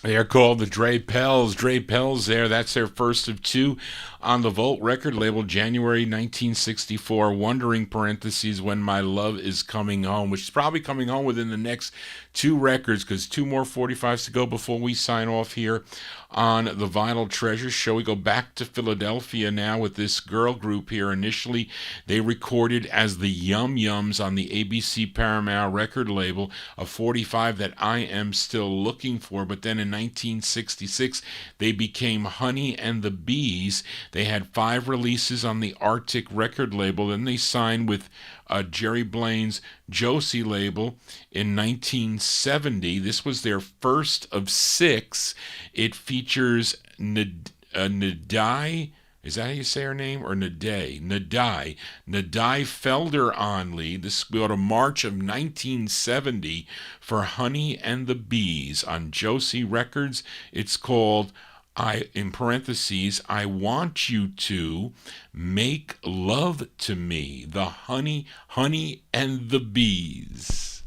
They're called the Dre Pals. Dre Pals there. That's their first of 2 on the Volt record label, January 1964. Wondering, parentheses, When My Love Is Coming Home, which is probably coming home within the next 2 records, because 2 more 45s to go before we sign off here on the Vinyltreasure show. We go back to Philadelphia now with this girl group here. Initially, they recorded as the Yum Yums on the ABC Paramount record label, a 45 that I am still looking for. But then in 1966, they became Honey and the Bees. They had 5 releases on the Arctic record label. Then they signed with Jerry Blaine's Josie label in 1970. This was their first of 6. It features Nadai, is that how you say her name? Or Nadai Felder on lead. This will go to March of 1970 for Honey and the Bees on Josie Records. It's called, in parentheses, I Want You to Make Love to Me. The Honey and the Bees.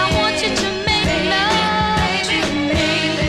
I want you to make love to me.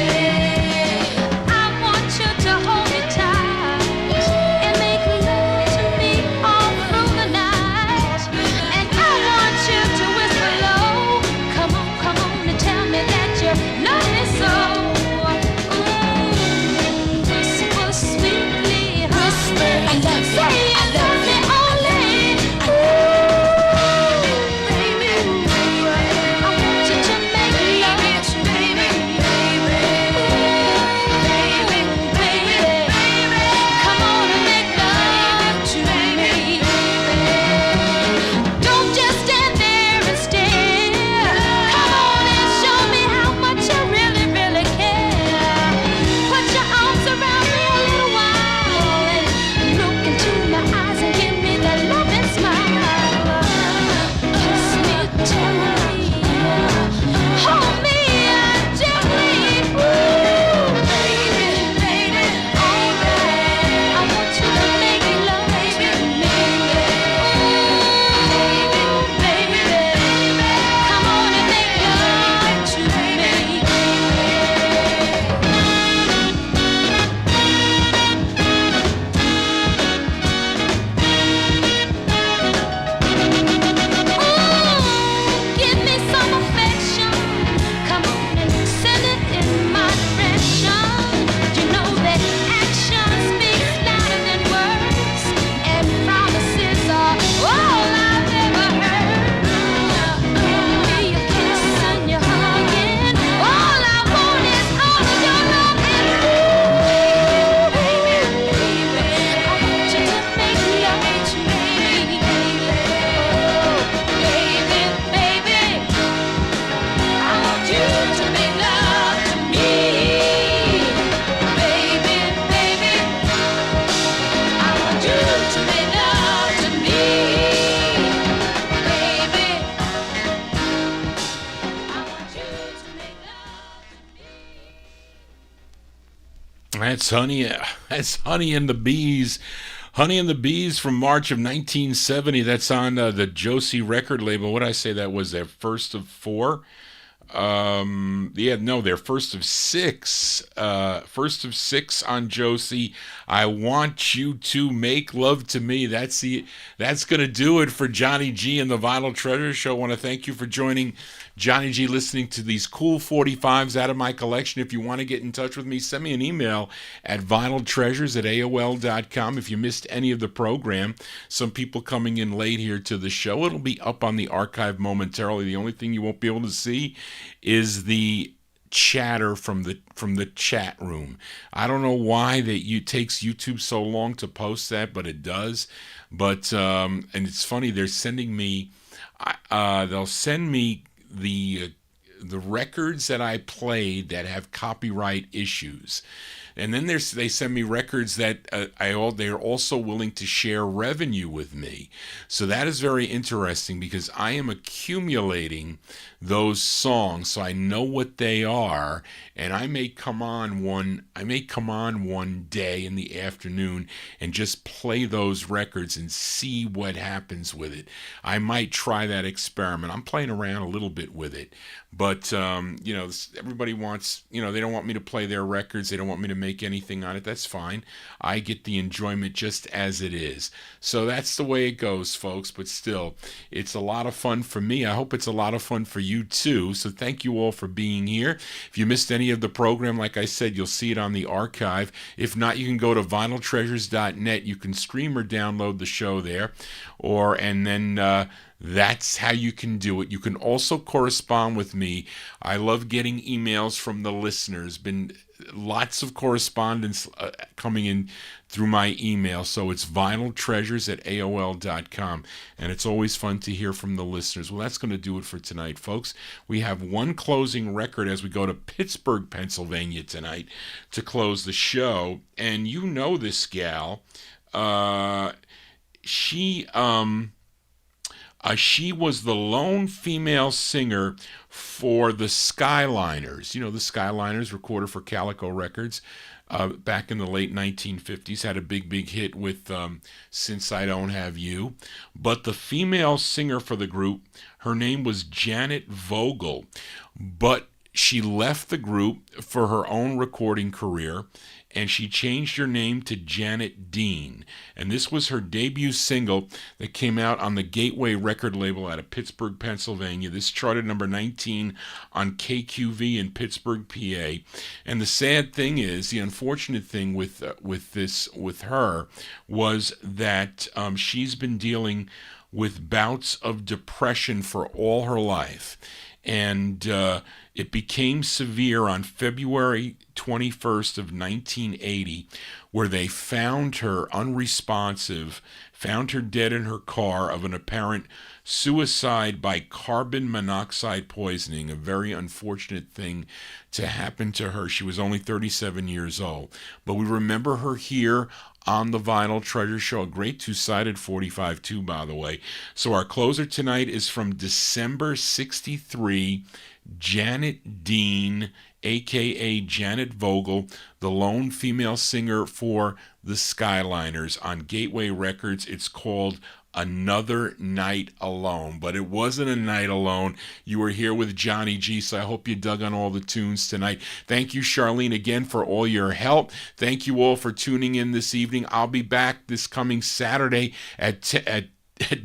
That's Honey. That's Honey and the Bees. Honey and the Bees from March of 1970. That's on the Josie record label. What did I say that was? Their first of four. They're first of six. First of six on Josie. I Want You to Make Love to Me. That's gonna do it for Johnny G and the Vinyl Treasure Show. I want to thank you for joining Johnny G, listening to these cool 45s out of my collection. If you want to get in touch with me, send me an email at vinyltreasures@aol.com. If you missed any of the program, some people coming in late here to the show, it'll be up on the archive momentarily. The only thing you won't be able to see is the chatter from the chat room. I don't know why it takes YouTube so long to post that, but it does. But and it's funny, they're sending me they'll send me the records that I played that have copyright issues. And then they send me records that they're also willing to share revenue with me. So that is very interesting because I am accumulating those songs so I know what they are, and I may come on one day in the afternoon and just play those records and see what happens with it. I might try that experiment. I'm playing around a little bit with it, but everybody wants, they don't want me to play their records. They don't want me to make anything on it. That's fine. I get the enjoyment just as it is. So that's the way it goes, folks. But still, it's a lot of fun for me. I hope it's a lot of fun for you too. So thank you all for being here. If you missed any of the program, like I said, you'll see it on the archive. If not, you can go to vinyltreasures.net. You can stream or download the show there, that's how you can do it. You can also correspond with me. I love getting emails from the listeners. Been lots of correspondence coming in through my email. So it's vinyltreasures@aol.com. And it's always fun to hear from the listeners. Well, that's going to do it for tonight, folks. We have one closing record as we go to Pittsburgh, Pennsylvania tonight to close the show. And you know this gal. She was the lone female singer for the Skyliners. You know, the Skyliners, recorded for Calico Records back in the late 1950s, had a big hit with Since I Don't Have You. But the female singer for the group, her name was Janet Vogel. But she left the group for her own recording career, and she changed her name to Janet Dean. And this was her debut single that came out on the Gateway record label out of Pittsburgh, Pennsylvania. This charted number 19 on KQV in Pittsburgh, PA. And the sad thing is, the unfortunate thing with her was that she's been dealing with bouts of depression for all her life. And it became severe on February 21st of 1980, where they found her unresponsive, found her dead in her car of an apparent suicide by carbon monoxide poisoning, a very unfortunate thing to happen to her. She was only 37 years old. But we remember her here on the Vinyl Treasure Show, a great two-sided 45 too, by the way. So our closer tonight is from December 63, Janet Dean, a.k.a. Janet Vogel, the lone female singer for the Skyliners on Gateway Records. It's called Another Night Alone. But it wasn't a night alone. You were here with Johnny G, so I hope you dug on all the tunes tonight. Thank you, Charlene, again for all your help. Thank you all for tuning in this evening. I'll be back this coming Saturday at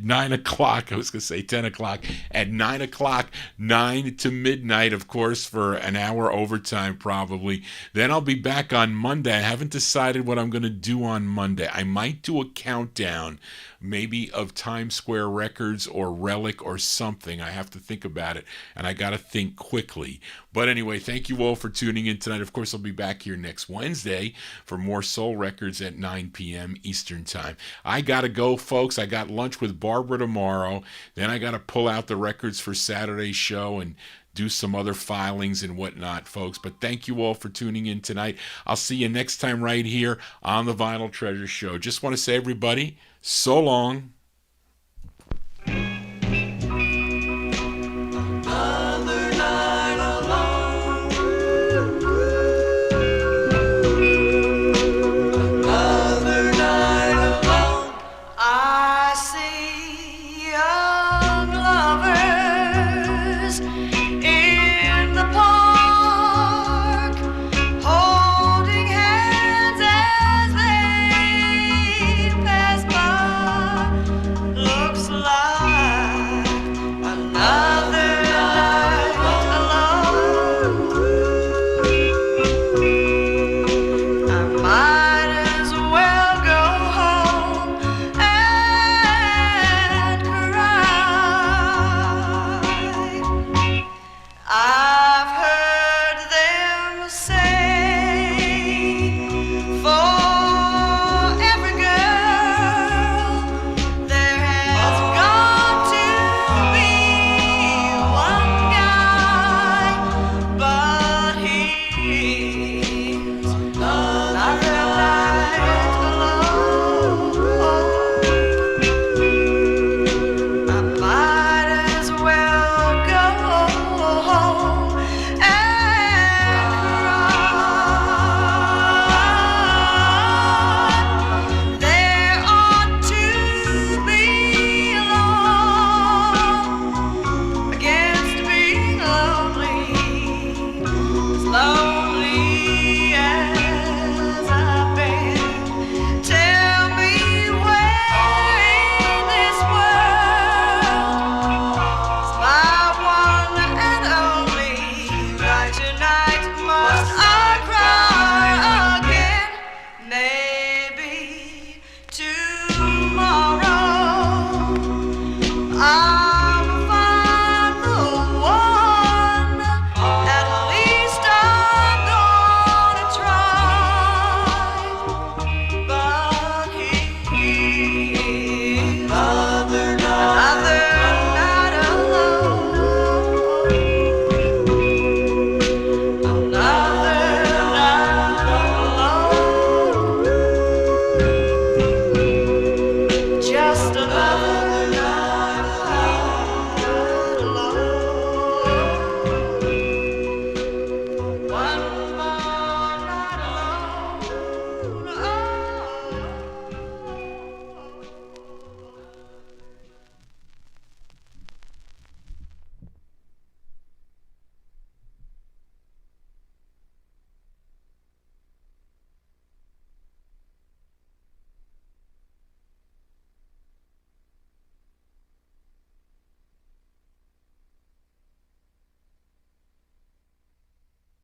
9 o'clock. I was going to say 10 o'clock. At 9 o'clock, 9 to midnight, of course, for an hour overtime probably. Then I'll be back on Monday. I haven't decided what I'm going to do on Monday. I might do a countdown, maybe of Times Square Records or Relic or something. I have to think about it, and I got to think quickly. But anyway, thank you all for tuning in tonight. Of course, I'll be back here next Wednesday for more soul records at 9 p.m. Eastern Time. I got to go, folks. I got lunch with Barbara tomorrow. Then I got to pull out the records for Saturday's show and do some other filings and whatnot, folks. But thank you all for tuning in tonight. I'll see you next time right here on the Vinyl Treasure Show. Just want to say, everybody, so long. Ah.